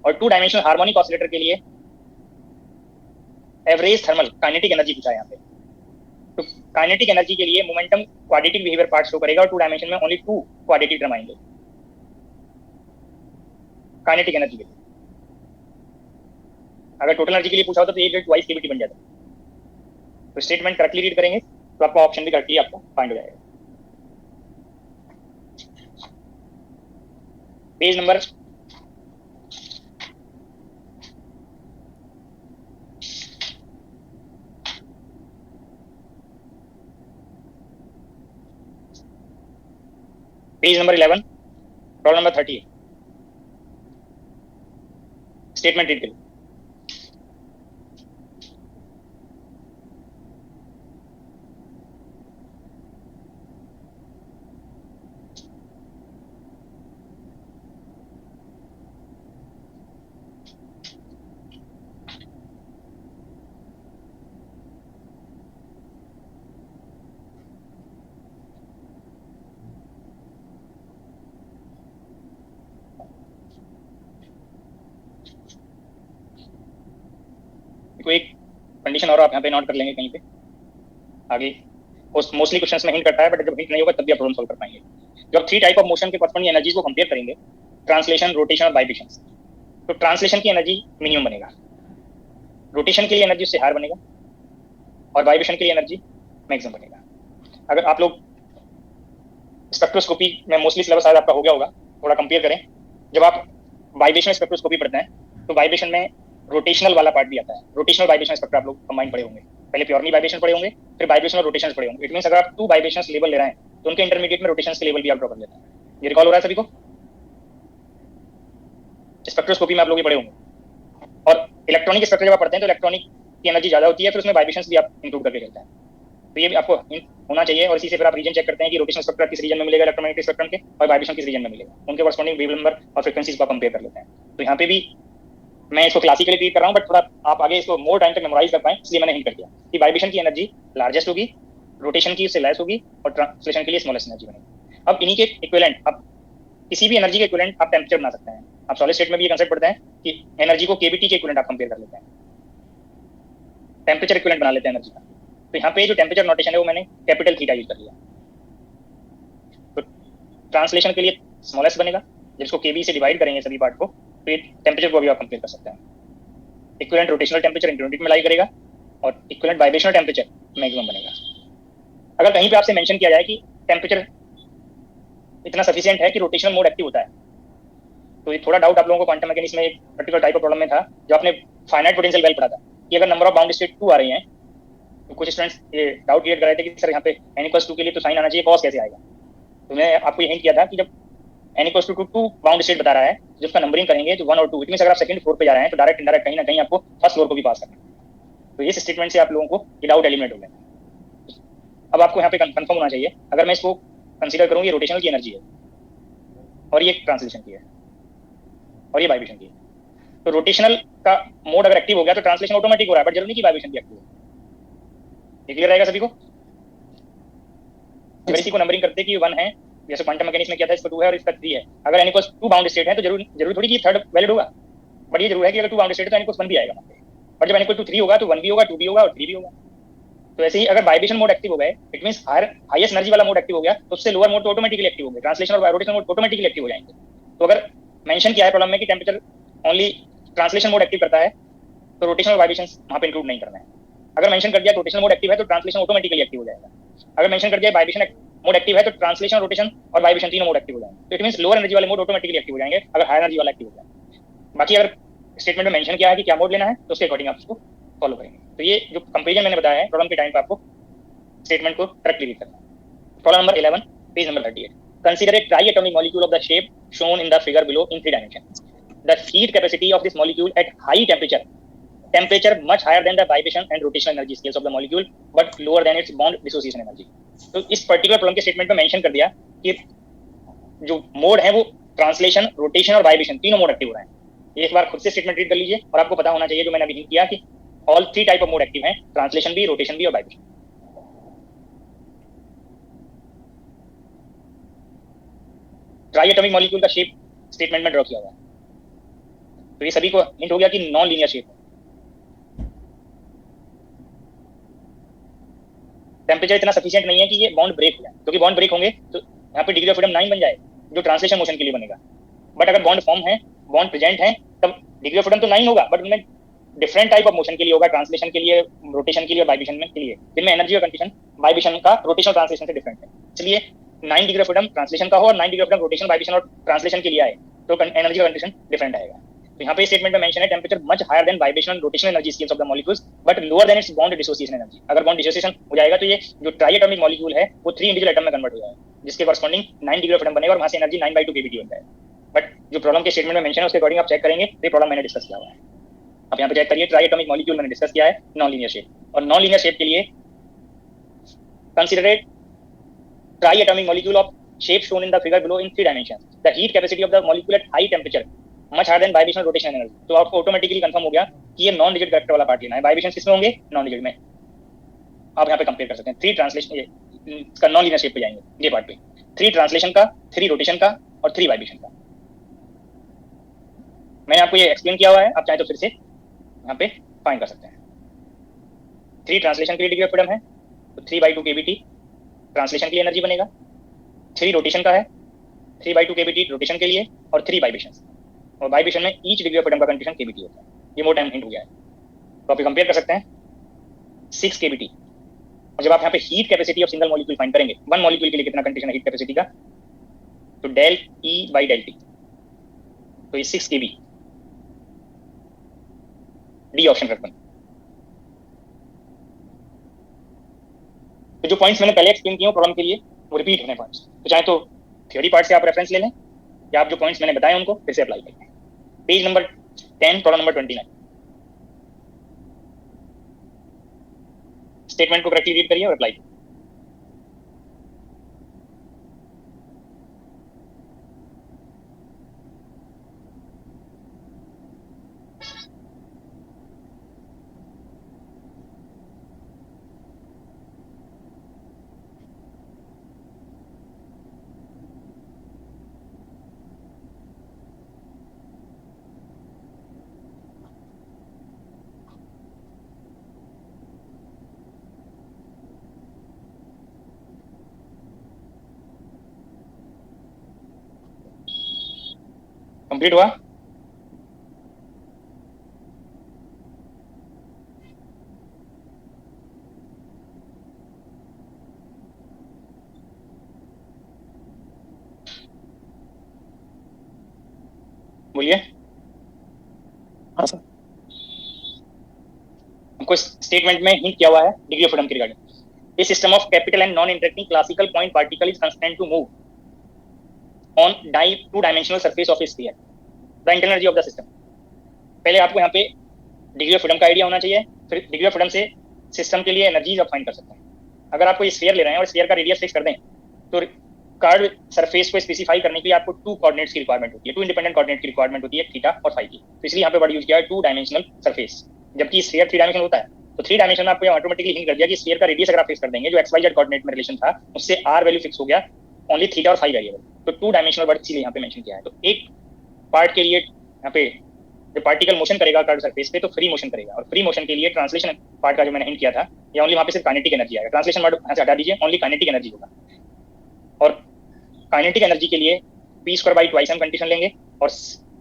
और 2-डायमेंशनल हार्मोनिक ऑसिलेटर के लिए एवरेज थर्मल काइनेटिक एनर्जी पूछा है यहाँ पे. तो काइनेटिक एनर्जी के लिए momentum quadratic behaviour part show करेगा और 2 डायमेंशन में ओनली 2 क्वाड्रेटिक टर्म आएंगे काइनेटिक एनर्जी के लिए. अगर टोटल एनर्जी के लिए पूछा होता तो ये ट्वाइस केबीटी बन जाता. तो स्टेटमेंट करेक्टली रीड करेंगे तो आपका ऑप्शन भी करेक्टली आपको फाइंड हो जाएगा. Page number 11, problem number 30. Statement read करिए. एक कंडीशन और आप यहाँ पे नोट कर लेंगे कहीं पे आगे। मोस्टली क्वेश्चंस में हिंट करता है, बट जब हिंट नहीं होगा तब भी आप प्रॉब्लम सॉल्व कर पाएंगे। जब थ्री टाइप ऑफ मोशन के कॉरस्पॉन्डिंग एनर्जीज को कंपेयर करेंगे, ट्रांसलेशन, रोटेशन और वाइब्रेशन, तो ट्रांसलेशन की एनर्जी मिनिमम बनेगा, रोटेशन के लिए एनर्जी उससे हायर बनेगा, और वाइब्रेशन के लिए एनर्जी मैक्सिमम बनेगा। अगर आप लोग स्पेक्ट्रोस्कोपी में मोस्टली सिलेबस आज आपका हो गया होगा, थोड़ा कंपेयर करें। जब आप वाइब्रेशन स्पेक्ट्रोस्कोपी पढ़ते हैं तो वाइब्रेशन में रोटेशनल वाला पार्ट भी आता है। रोटेशनल वाइब्रेशन स्पेक्ट्रा आप लोग कंबाइन पढ़े होंगे, पहले प्योरली वाइब्रेशन पढ़े होंगे, फिर वाइब्रेशन और रोटेशन पढ़े होंगे। इट मींस अगर आप 2 वाइब्रेशंस लेवल ले रहे हैं तो उनके इंटरमीडिएट में रोटेशंस के लेवल भी आप ड्रॉ कर लेते हैं। ये रिकॉल हो रहा है सभी को? स्पेक्ट्रोस्कोपी में आप लोग ये पढ़े होंगे। और इलेक्ट्रॉनिक स्पेक्ट्रा जब आप पढ़ते हैं तो इलेक्ट्रॉनिक की एनर्जी ज्यादा होती है, फिर उसमें वाइब्रेशंस भी आप इंक्लूड करके चलते हैं। तो ये भी आपको होना चाहिए, और इसी से फिर आप रीजन चेक करते हैं कि रोटेशनल स्पेक्ट्रा किस रीजन में मिलेगा इलेक्ट्रोमैग्नेटिक स्पेक्ट्रम के, और वाइब्रेशन किस रीजन में मिलेगा, उनके कॉरस्पॉन्डिंग वेव नंबर और फ्रीक्वेंसीज को कंपेयर कर लेते हैं। तो यहाँ पे भी मैं इसको क्लासिकली ट्रीट कर रहा हूँ, बट थोड़ा आप आगे इसको मोर टाइम तक मेमोराइज कर पाएं, इसलिए मैंने हिंट कर दिया कि वाइब्रेशन की एनर्जी लार्जेस्ट होगी, रोटेशन की उससे लेस होगी, और ट्रांसलेशन के लिए स्मॉलेस्ट एनर्जी बनेगी। अब इन्हीं के इक्विवेलेंट, आप किसी भी एनर्जी के इक्विवेलेंट आप टेम्परेचर बना सकते हैं। आप सॉलिड स्टेट में भी ये कंसेप्ट पढ़ते हैं कि एनर्जी को केवीटी के इक्विवेलेंट आप कंपेयर कर लेते हैं, टेम्परेचर इक्विवेलेंट बना लेते हैं एनर्जी का। तो यहाँ पे जो टेम्परेचर नोटेशन है वो मैंने कैपिटल थीटा यूज कर लिया। तो ट्रांसलेशन के लिए स्मॉलेस्ट बनेगा, जब इसको केवी से डिवाइड करेंगे सभी पार्ट को, तो ये टेम्परेचर को भी आप कंपेयर कर सकते हैं। इक्विवेलेंट रोटेशनल टेम्परेचर इंटरमीडिएट में लाई करेगा, और इक्विवेलेंट वाइब्रेशनल टेम्परेचर मैक्सिमम बनेगा। अगर कहीं पे आपसे मेंशन किया जाए कि टेम्परेचर इतना सफिशिएंट है कि रोटेशनल मोड एक्टिव होता है, तो ये थोड़ा डाउट आप लोगों को क्वांटम मैकेनिक्स में एक पर्टिकुलर टाइप ऑफ प्रॉब्लम में था, जो आपने फाइनाइट पोटेंशियल वेल पढ़ा था, कि अगर नंबर ऑफ बाउंड स्टेट 2 आ रही हैं, तो कुछ स्टूडेंट्स ये डाउट क्रिएट कर रहे थे कि सर यहाँ पे n=2 के लिए तो साइन आना चाहिए, कॉस कैसे आएगा। तो मैं आपको ये हिंट किया था कि जब n=2 बाउंड स्टेट बता रहा है, जब उसका नंबरिंग करेंगे तो 1 और 2, इट मींस अगर आप सेकंड फ्लोर पे जा रहे हैं तो डायरेक्ट इनडायरेक्ट कहीं ना कहीं आपको फर्स्ट फ्लोर को भी पास करना है। तो इस स्टेटमेंट से आप लोगों को ये डाउट एलिमिनेट हो गया। अब आपको यहाँ पे कंफर्म होना चाहिए, अगर मैं इसको कंसीडर करूँ, ये रोटेशनल की एनर्जी है, और ये ट्रांसलेशन की है, और ये वाइब्रेशन की है। तो रोटेशनल का मोड अगर एक्टिव हो गया तो ट्रांसलेशन ऑटोमेटिक हो रहा है, बट जरूरी नहीं कि वाइब्रेशन भी एक्टिव हो। ये क्लियर रहेगा सभी को? अगर इसी को नंबरिंग करते कि 1 है, जैसे क्वांटम मैकेनिक्स में किया था, इसका 2 है और इसका 3 है, अगर n=2 बाउंड स्टेट है तो जरूरी थोड़ी कि थर्ड वैलिड होगा, बट ये जरूर है कि अगर 2 बाउंड स्टेट है तो n=1 भी आएगा वहाँ पे, और जब n=3 होगा तो 1 भी होगा, 2 भी होगा और 3 भी होगा। तो ऐसे ही अगर वाइब्रेशन मोड एक्टिव हो गए, इट मींस हाईएस्ट एनर्जी वाला मोड एक्टिव हो गया, तो उससे लोअर मोड तो ऑटोमेटिकली एक्टिव होंगे, ट्रांसलेशन और रोटेशन मोड ऑटोमेटिकली एक्टिव हो जाएंगे। तो अगर मेंशन किया है प्रॉब्लम में कि temperature only translation mode active करता है, तो रोटेशन और वाइब्रेशन वहाँ पे इंक्लूड नहीं करना है। अगर मेंशन कर दिया रोटेशन मोड एक्टिव है तो ट्रांसलेशन ऑटोमेटिकली एक्टिव हो जाएगा। अगर मेंशन कर दिया वाइब्रेशन मोड एक्टिव है तो ट्रांसलेशन, रोटेशन और वाइब्रेशन तीनों मोड एक्टिव हो जाएंगे। तो इट मींस लोअर एनर्जी वाले मोड ऑटोमेटिकली एक्टिव हो जाएंगे अगर हाई एनर्जी वाला एक्टिव हो जाए। बाकी अगर स्टेटमेंट में मेंशन किया है कि क्या मोड लेना है, तो उसके अकॉर्डिंग आप उसको फॉलो करेंगे। तो ये जो कंपेरिजन मैंने बताया है प्रॉब्लम के टाइम पे, आपको स्टेटमेंट को करेक्टली रीड करना है। Problem number 11, page number 38। Consider a triatomic molecule of the shape shown in the figure below in 3 dimensions. The heat capacity of this molecule at high temperature much higher than the vibration and rotational energy scales of the molecule, but lower than its bond dissociation energy. तो इस particular problem के statement में mention कर दिया कि जो mode है वो ट्रांसलेशन, रोटेशन और वाइब्रेशन तीनों मोड एक्टिव हो रहे हैं। एक बार खुद से स्टेटमेंट रीड कर लीजिए, और आपको पता होना चाहिए जो मैंने अभी हिंट किया कि all 3 type of mode active हैं, ट्रांसलेशन भी, रोटेशन भी और वाइब्रेशन। ट्राइएटॉमिक मॉलिक्यूल का शेप स्टेटमेंट में ड्रॉ किया हुआ है, तो ये सभी को हिंट हो गया कि नॉन लीनियर शेप है। टेम्परेचर इतना सफिशिएंट नहीं है कि ये बॉन्ड ब्रेक हो जाए, क्योंकि बॉन्ड ब्रेक होंगे तो यहाँ पे डिग्री ऑफ फ्रीडम 9 बन जाए, जो ट्रांसलेशन मोशन के लिए बनेगा। बट अगर बॉन्ड फॉर्म है, बॉन्ड प्रेजेंट है, तब डिग्री ऑफ फ्रीडम तो 9 होगा, बट उनमें डिफरेंट टाइप ऑफ मोशन के लिए होगा, ट्रांसलेशन के लिए, रोटेशन के लिए, वाइब्रेशन के लिए, जिनमें एनर्जी का कंडीशन वाइब्रेशन का रोटेशन ट्रांसलेशन से डिफरेंट है। इसलिए 9 डिग्री ऑफ फ्रीडम ट्रांसलेशन का हो और 9 degree of freedom rotation, vibration और ट्रांसलेशन के लिए आए, तो एनर्जी का कंडीशन डिफरेंट आएगा। तो यहाँ पे स्टेटमेंट में मेंशन है temperature much higher than vibration and rotational energy scales of the molecules but lower than its bond dissociation energy. अगर बॉन्ड डिसोसिएशन हो जाएगा तो ये जो ट्राइएटॉमिक मॉलिक्यूल है वो 3 इंडिविजुअल एटम में कन्वर्ट हो जाएगा, जिसके कॉरस्पॉन्डिंग 9 डिग्री ऑफ फ्रीडम बनेगा और वहां से एनर्जी 9/2 केवीटी बन जाएगा। बट जो प्रॉब्लम के स्टेटमेंट में मेंशन है उसके अकॉर्डिंग आप चेक करेंगे, ये प्रॉब्लम मैंने डिस्कस किया हुआ है। आप यहाँ पे चेक करिए, ट्राइएटॉमिक मॉलिक्यूल मैंने डिस्कस किया है नॉन लीनियर शेप, और नॉन लीनियर शेप के लिए consider triatomic molecule of shape shown in the figure below in 3 dimensions. The heat capacity of the molecule at high temperature much higher than vibration and rotation energy. तो आपको automatically confirm हो गया कि ये non rigid character वाला part लेना है। Vibration किसमें होंगे? नॉन रिजिड में। आप यहाँ पे कंपेयर कर सकते हैं 3 ट्रांसलेशन, इसका नॉन लीनियर शेप पे जाएंगे ये पार्ट पे, 3 ट्रांसलेशन का, 3 रोटेशन का और 3 वाइब्रेशन का। मैंने आपको ये एक्सप्लेन किया हुआ है, आप चाहे तो फिर से यहाँ पे फाइंड कर सकते हैं। 3 ट्रांसलेशन के लिए डिग्री ऑफ फ्रीडम है, तो 3/2 केबीटी ट्रांसलेशन के लिए एनर्जी बनेगा, 3 रोटेशन का है, 3/2 केबीटी रोटेशन के लिए, और 3 वाइब्रेशन, और वाइब्रेशन में ईच डिग्री ऑफ फ्रीडम का कंडीशन केबीटी होता है। ये मोर टाइम हिंट हो गया है, तो आप कंपेयर कर सकते हैं 6 केबीटी, और जब आप यहाँ पे heat capacity of single molecule find करेंगे, वन मॉलिक्यूल के लिए कितना कंडीशन है हीट कैपेसिटी का, तो del E by del T, तो ये 6 केबी, डी ऑप्शन रखना। तो जो पॉइंट्स मैंने पहले एक्सप्लेन किए प्रॉब्लम के लिए वो रिपीट होने पॉइंट्स, तो चाहे तो थ्योरी पार्ट से आप रेफरेंस ले लें या आप जो पॉइंट्स मैंने बताए उनको फिर से अप्लाई करें। Page number 10 problem number 29, statement को करेक्टली रीड करिए और अप्लाई करिए। कंप्लीट हुआ? बोलिए। हाँ सर। हमको स्टेटमेंट में हिंट किया हुआ है डिग्री ऑफ फ्रीडम के regarding, A system of capital and non-interacting classical point particle is constrained to move on two-dimensional surface of a sphere. The internal energy of the system. पहले आपको यहाँ पे degree of freedom का idea होना चाहिए, फिर degree of freedom से system के लिए एनर्जीज आप फाइंड कर सकते हैं। अगर आपको ये स्फीयर ले रहे हैं और स्फीयर का रेडियस फिक्स कर दें, तो कार्ड सरफेस को स्पेसिफाई करने के लिए आपको 2 कोऑर्डिनेट्स की रिक्वायरमेंट होती है, 2 इंडिपेंडेंट कोऑर्डिनेट की रिक्वायरमेंट होती है, थीटा और फाई की। तो इसलिए यहाँ पे वर्ड यूज किया है 2 डायमेंशनल सरफेस, जबकि स्फीयर 3 डायमेंशनल होता है। तो 3 डायमेंशन में आपको ऑटोमेटिकली हिंट कर दिया कि स्फीयर का रेडियस अगर आप फिक्स कर देंगे, जो XYZ कोऑर्डिनेट में रिलेशन था उससे R वैल्यू फिक्स हो गया, ओनली थीटा और फाई वेरिएबल। तो 2 डायमेंशनल वर्ड इसीलिए यहाँ पे मेंशन किया है। तो एक पार्ट के लिए यहाँ पे जो पार्टिकल मोशन करेगा कर्व सरफेस पे तो फ्री मोशन करेगा, और फ्री मोशन के लिए ट्रांसलेशन पार्ट का जो मैंने हिंट किया था, या ओनली वहाँ पे सिर्फ काइनेटिक एनर्जी आएगा। ट्रांसलेशन वर्ड यहाँ से हटा दीजिए, ओनली काइनेटिक एनर्जी होगा। और काइनेटिक एनर्जी के लिए p² हम कंडीशन लेंगे, और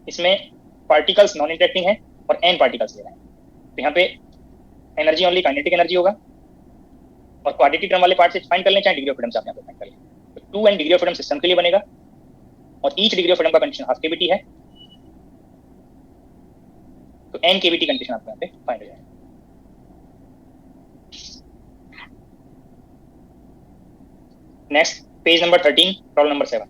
इसमें पार्टिकल्स नॉन इंटरेक्टिंग है और n पार्टिकल्स ले रहे हैं, तो यहाँ पे एनर्जी ओनली काइनेटिक एनर्जी होगा। और क्वाड्रेटिक टर्म वाले पार्ट से फाइंड कर लें, चाहे डिग्री ऑफ फ्रीडम से आप यहाँ पे फाइंड कर लें। तो 2n degree of freedom system के लिए बनेगा, और ईच डिग्री ऑफ फ्रीडम का कंडीशन हाफ केवीटी है, तो n केवीटी कंडीशन आपको यहाँ पे फाइंड हो जाएगा। Next page number 13 problem number 7।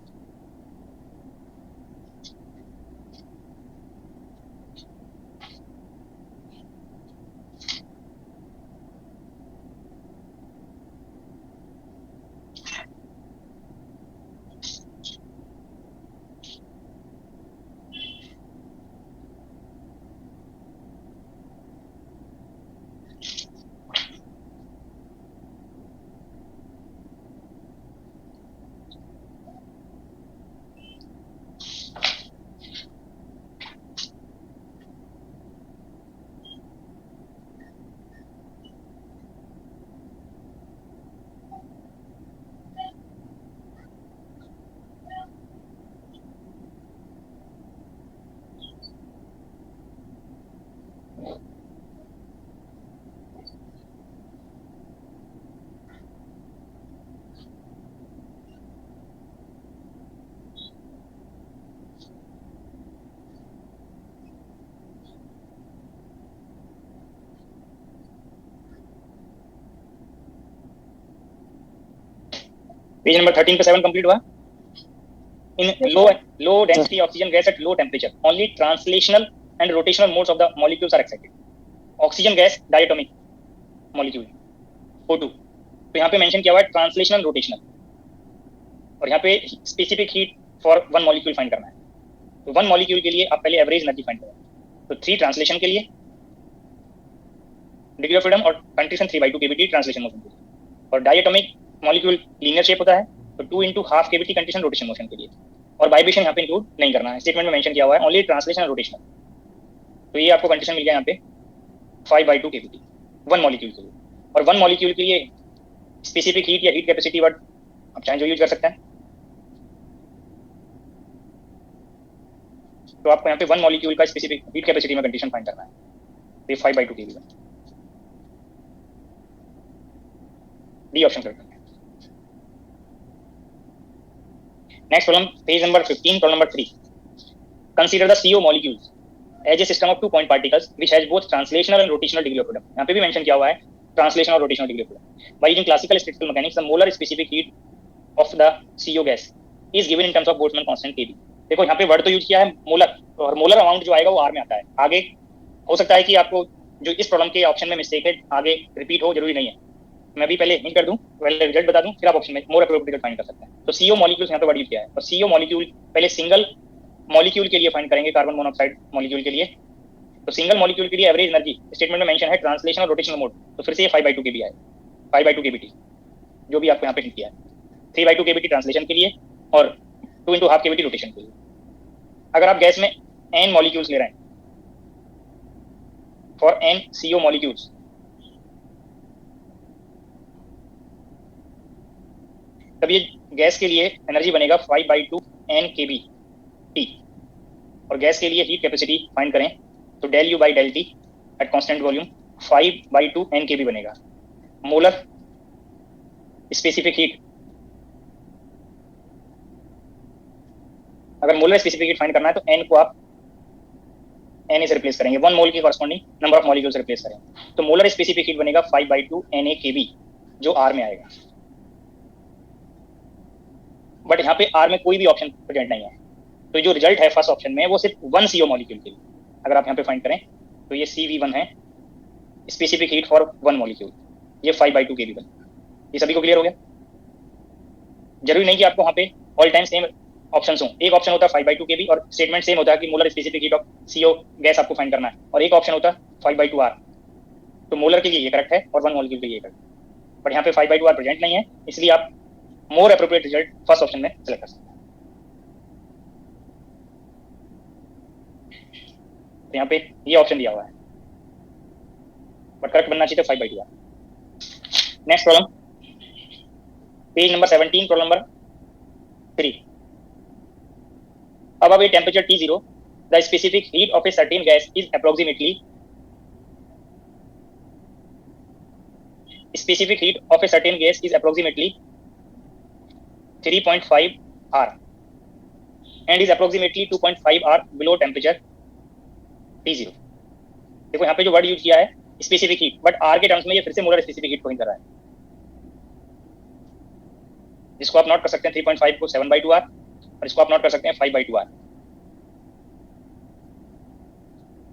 Page number 13 पे 7 कंप्लीट हुआ। In low density oxygen gas at low temperature, only translational and rotational modes of the molecules are excited. Oxygen gas diatomic molecule O2, तो यहाँ पे mention किया हुआ है translational rotational, और यहाँ पे specific heat for one molecule find करना है। तो वन मॉलिक्यूल के लिए आप पहले एवरेज एनर्जी फाइंड करें। तो 3 ट्रांसलेशन के लिए डिग्री ऑफ फ्रीडम, और कंडीशन 3/2 केवीटी ट्रांसलेशन मोशन के लिए, और डायटोमिक मॉलिक्यूल लीनियर शेप होता है, तो 2 × half KVT condition rotation motion के लिए, और वाइब्रेशन यहाँ पे इंक्लूड नहीं करना है, स्टेटमेंट में मेंशन किया हुआ है ओनली ट्रांसलेशन रोटेशनल। तो ये आपको कंडीशन मिल गया यहाँ पे 5/2 केवीटी वन मॉलिक्यूल के लिए। और वन मॉलिक्यूल के लिए स्पेसिफिक हीट या हीट कैपेसिटी वर्ड आप चाहें जो यूज कर सकते हैं। तो आपको यहाँ पे वन मॉलिक्यूल का स्पेसिफिक हीट कैपेसिटी में कंडीशन फाइंड करना है। तो ये 5/2 केवी है। डी ऑप्शन करते हैं। Next problem, page number 15, problem number 3। Consider the CO molecules as a system of 2 point particles which has both translational and rotational degree of freedom। यहाँ पे भी मेंशन किया हुआ है ट्रांसलेशनल और rotational degree of freedom. By using classical statistical mechanics, the molar specific heat of the CO gas is given in terms of Boltzmann constant Kb। देखो यहाँ पे वर्ड तो यूज किया है मोलर, और मोलर अमाउंट जो आएगा वो आर में आता है। आगे हो सकता है कि आपको जो इस प्रॉब्लम के ऑप्शन में मिस्टेक है आगे रिपीट हो, जरूरी नहीं है। मैं भी पहले हिंट कर दूं, पहले रिजल्ट बता दूं, फिर आप ऑप्शन में मोर अप्रोप्रिएट फाइंड कर सकते हैं। तो CO मॉलिक्यूल्स यहाँ पे वर्ड यूज किया है, और CO मॉलिक्यूल पहले सिंगल मॉलिक्यूल के लिए फाइंड करेंगे, कार्बन मोनोऑक्साइड मॉलिक्यूल के लिए। तो सिंगल मॉलिक्यूल के लिए एवरेज एनर्जी स्टेटमेंट में मेंशन है ट्रांसलेशनल रोटेशनल मोड, तो फिर से ये 5/2 केबी आए, 5/2 केबीटी जो भी आपको यहाँ पे हिंट किया है। 3/2 केबीटी ट्रांसलेशन के लिए और 2 × हाफ केबीटी रोटेशन के लिए। अगर आप गैस में n मॉलिक्यूल्स ले रहे हैं, फॉर n CO मॉलिक्यूल्स, तब ये गैस के लिए एनर्जी बनेगा 5/2 n kBT। और गैस के लिए हीट कैपेसिटी फाइंड करें तो del U by del T at constant volume 5/2 n kB बनेगा। मोलर स्पेसिफिक हीट, अगर मोलर स्पेसिफिक हीट फाइंड करना है तो n को आप Na से रिप्लेस करेंगे, 1 मोल की कॉरस्पॉन्डिंग नंबर ऑफ मॉलिक्यूल से रिप्लेस करेंगे, तो मोलर स्पेसिफिक हीट बनेगा 5/2 Na kB जो R में आएगा। बट यहाँ पे R में कोई भी ऑप्शन प्रेजेंट नहीं है, तो जो रिजल्ट है फर्स्ट ऑप्शन में वो सिर्फ 1 CO मॉलिक्यूल के लिए। अगर आप यहाँ पे फाइंड करें तो ये CV1 है, स्पेसिफिक हीट फॉर 1 मॉलिक्यूल, ये 5/2 केबी बनेगा। ये सभी को क्लियर हो गया? जरूरी नहीं कि आपको वहाँ पे ऑल टाइम सेम ऑप्शंस हों। एक ऑप्शन होता है 5/2 केबी और स्टेटमेंट सेम होता है कि molar specific heat of CO gas आपको फाइंड करना है, और एक ऑप्शन होता है 5/2 R। तो मोलर के लिए ये करेक्ट है और 1 मॉलिक्यूल के लिए करेक्ट, बट यहाँ पे 5/2 R प्रेजेंट नहीं है, इसलिए आप more appropriate result first option में सेलेक्ट कर सकते हैं। तो यहाँ पे ये ऑप्शन दिया हुआ है, बट करेक्ट बनना चाहिए 5/2 R। Next problem, page number 17, problem number 3। अब a temperature T0, the specific heat of a certain gas is approximately specific heat of a certain gas is approximately 3.5 R and is approximately 2.5 R below temperature T0। देखो यहाँ पे जो word use किया है specific heat, but R के terms में ये फिर से मोलर स्पेसिफिक हीट को ही कर रहा है, जिसको आप नोट कर सकते हैं 3.5 को 7/2 R और इसको आप नोट कर सकते हैं 5/2 R।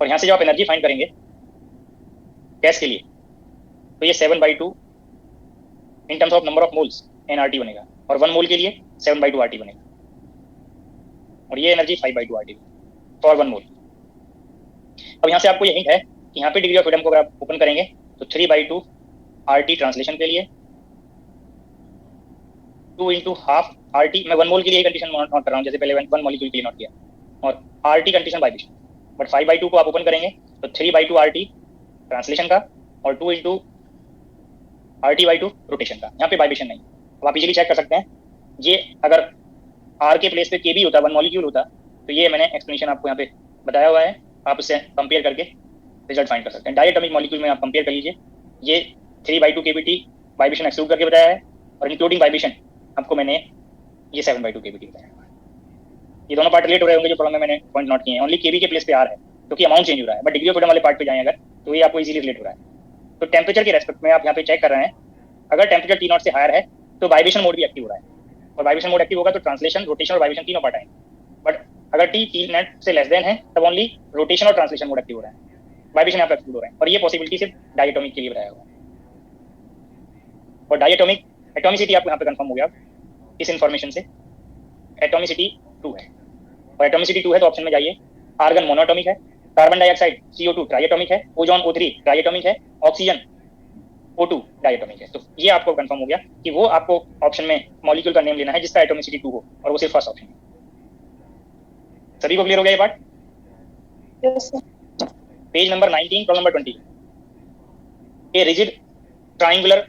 और यहाँ से जब आप एनर्जी फाइंड करेंगे गैस के लिए तो ये 7/2 इन terms of number of moles nRT बनेगा, और 1 मोल के लिए 7/2 RT बनेगा, और ये एनर्जी 5/2 RT फॉर 1 मोल। अब यहाँ से आपको ये हिंट है कि यहाँ पे डिग्री ऑफ फ्रीडम को अगर आप ओपन करेंगे तो 3/2 RT ट्रांसलेशन के लिए, 2 × हाफ RT, मैं 1 मोल के लिए कंडीशन नोट कर रहा हूँ, जैसे पहले 1 मॉलिक्यूल के लिए नोट किया, और RT कंडीशन बाइबिशन। बट 5/2 को आप ओपन करेंगे तो 3/2 RT ट्रांसलेशन का और 2 × RT/2 रोटेशन का। यहाँ पे बाइबिशन नहीं। अब आप इजीली चेक कर सकते हैं, ये अगर R के प्लेस पे KB होता, 1 मॉलिक्यूल होता, तो ये मैंने एक्सप्लेनेशन आपको यहाँ पे बताया हुआ है, आप उससे कंपेयर करके रिजल्ट फाइंड कर सकते हैं। डायटोमिक मॉलिक्यूल में आप कंपेयर कर लीजिए, ये 3/2 KBT बाइबिशन एक्सक्लूड करके बताया है, और इंक्लूडिंग बाइबिशन आपको मैंने ये 7/2 KBT बताया। ये दोनों पार्ट रिलेट हो रहे होंगे जो प्रॉब्लम में मैंने पॉइंट नोट किए हैं। ओनली केबी के प्लेस पे R है क्योंकि अमाउंट चेंज हो रहा है, बट डिग्री ऑफ फ्रीडम वाले पार्ट पे जाएं अगर तो ये आपको इजीली रिलेट हो रहा है। तो टेम्परेचर के रेस्पेक्ट में आप यहाँ पे चेक कर रहे हैं, अगर टेम्परेचर T0 से हायर है तो वाइब्रेशन मोड भी एक्टिव हो रहा है, और वाइब्रेशन मोड एक्टिव होगा तो ट्रांसलेशन, रोटेशन और वाइब्रेशन तीनों पार्ट आएंगे। बट अगर T0 से लेस देन है तब ओनली रोटेशन और ट्रांसलेशन मोड एक्टिव हो रहा है, वाइब्रेशन यहाँ पे एक्टिव हो रहा है, और ये पॉसिबिलिटी सिर्फ डायटोमिक के लिए बताया हुआ है। और डायटोमिक एटॉमिसिटी आपको यहाँ पे कंफर्म हो गया इस इंफॉर्मेशन से, एटॉमिसिटी 2 है, और एटॉमिसिटी 2 है तो ऑप्शन में जाइए, आर्गन मोनोएटॉमिक है, कार्बन डाइऑक्साइड CO2 ट्राइएटॉमिक है, ओजोन O3 ट्राइएटॉमिक है, ऑक्सीजन O2 डाइएटॉमिक है। तो ये आपको कंफर्म हो गया कि वो आपको ऑप्शन में मॉलिक्यूल का नेम लेना है जिसका एटॉमिसिटी 2 हो, और वो सिर्फ फर्स्ट ऑप्शन है। सभी को क्लियर हो गया ये बात? Yes sir. Page number 19, problem number 20। A rigid triangular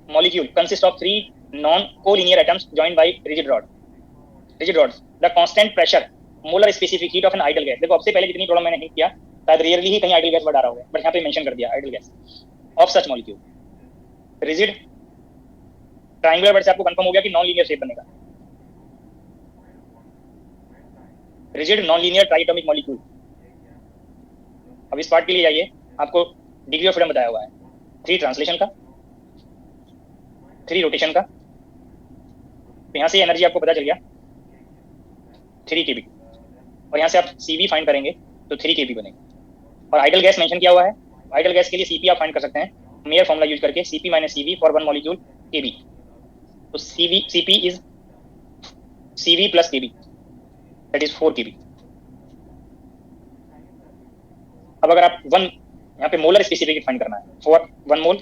molecule consists of 3 non-collinear atoms joined by rigid rods. The constant pressure, molar specific heat of an ideal gas. देखो अब से पहले जितनी प्रॉब्लम मैंने हिंट किया शायद रियरली ही कहीं ideal gas word आ रहा होगा, बट यहाँ पे मेंशन कर दिया ideal gas of such molecule. Rigid triangular word से आपको कंफर्म हो गया कि नॉन लीनियर शेप बनेगा. Rigid non linear triatomic molecule. अब इस पार्ट के लिए आइए, आपको डिग्री ऑफ फ्रीडम बताया हुआ है 3 ट्रांसलेशन का, 3 रोटेशन का. तो यहाँ से एनर्जी आपको पता चल गया 3 kb, और यहाँ से आप CV फाइंड करेंगे तो 3 kb बनेगा. और आइडियल गैस मेंशन किया हुआ है. आइडियल गैस के लिए CP आप फाइंड कर सकते हैं मेयर फॉर्मूला यूज करके, CP - CV for 1 molecule kb. तो CP is CV + kb, that is 4 kb. अब अगर आप यहाँ पे मोलर स्पेसिफिक फाइंड करना है फॉर 1 मोल,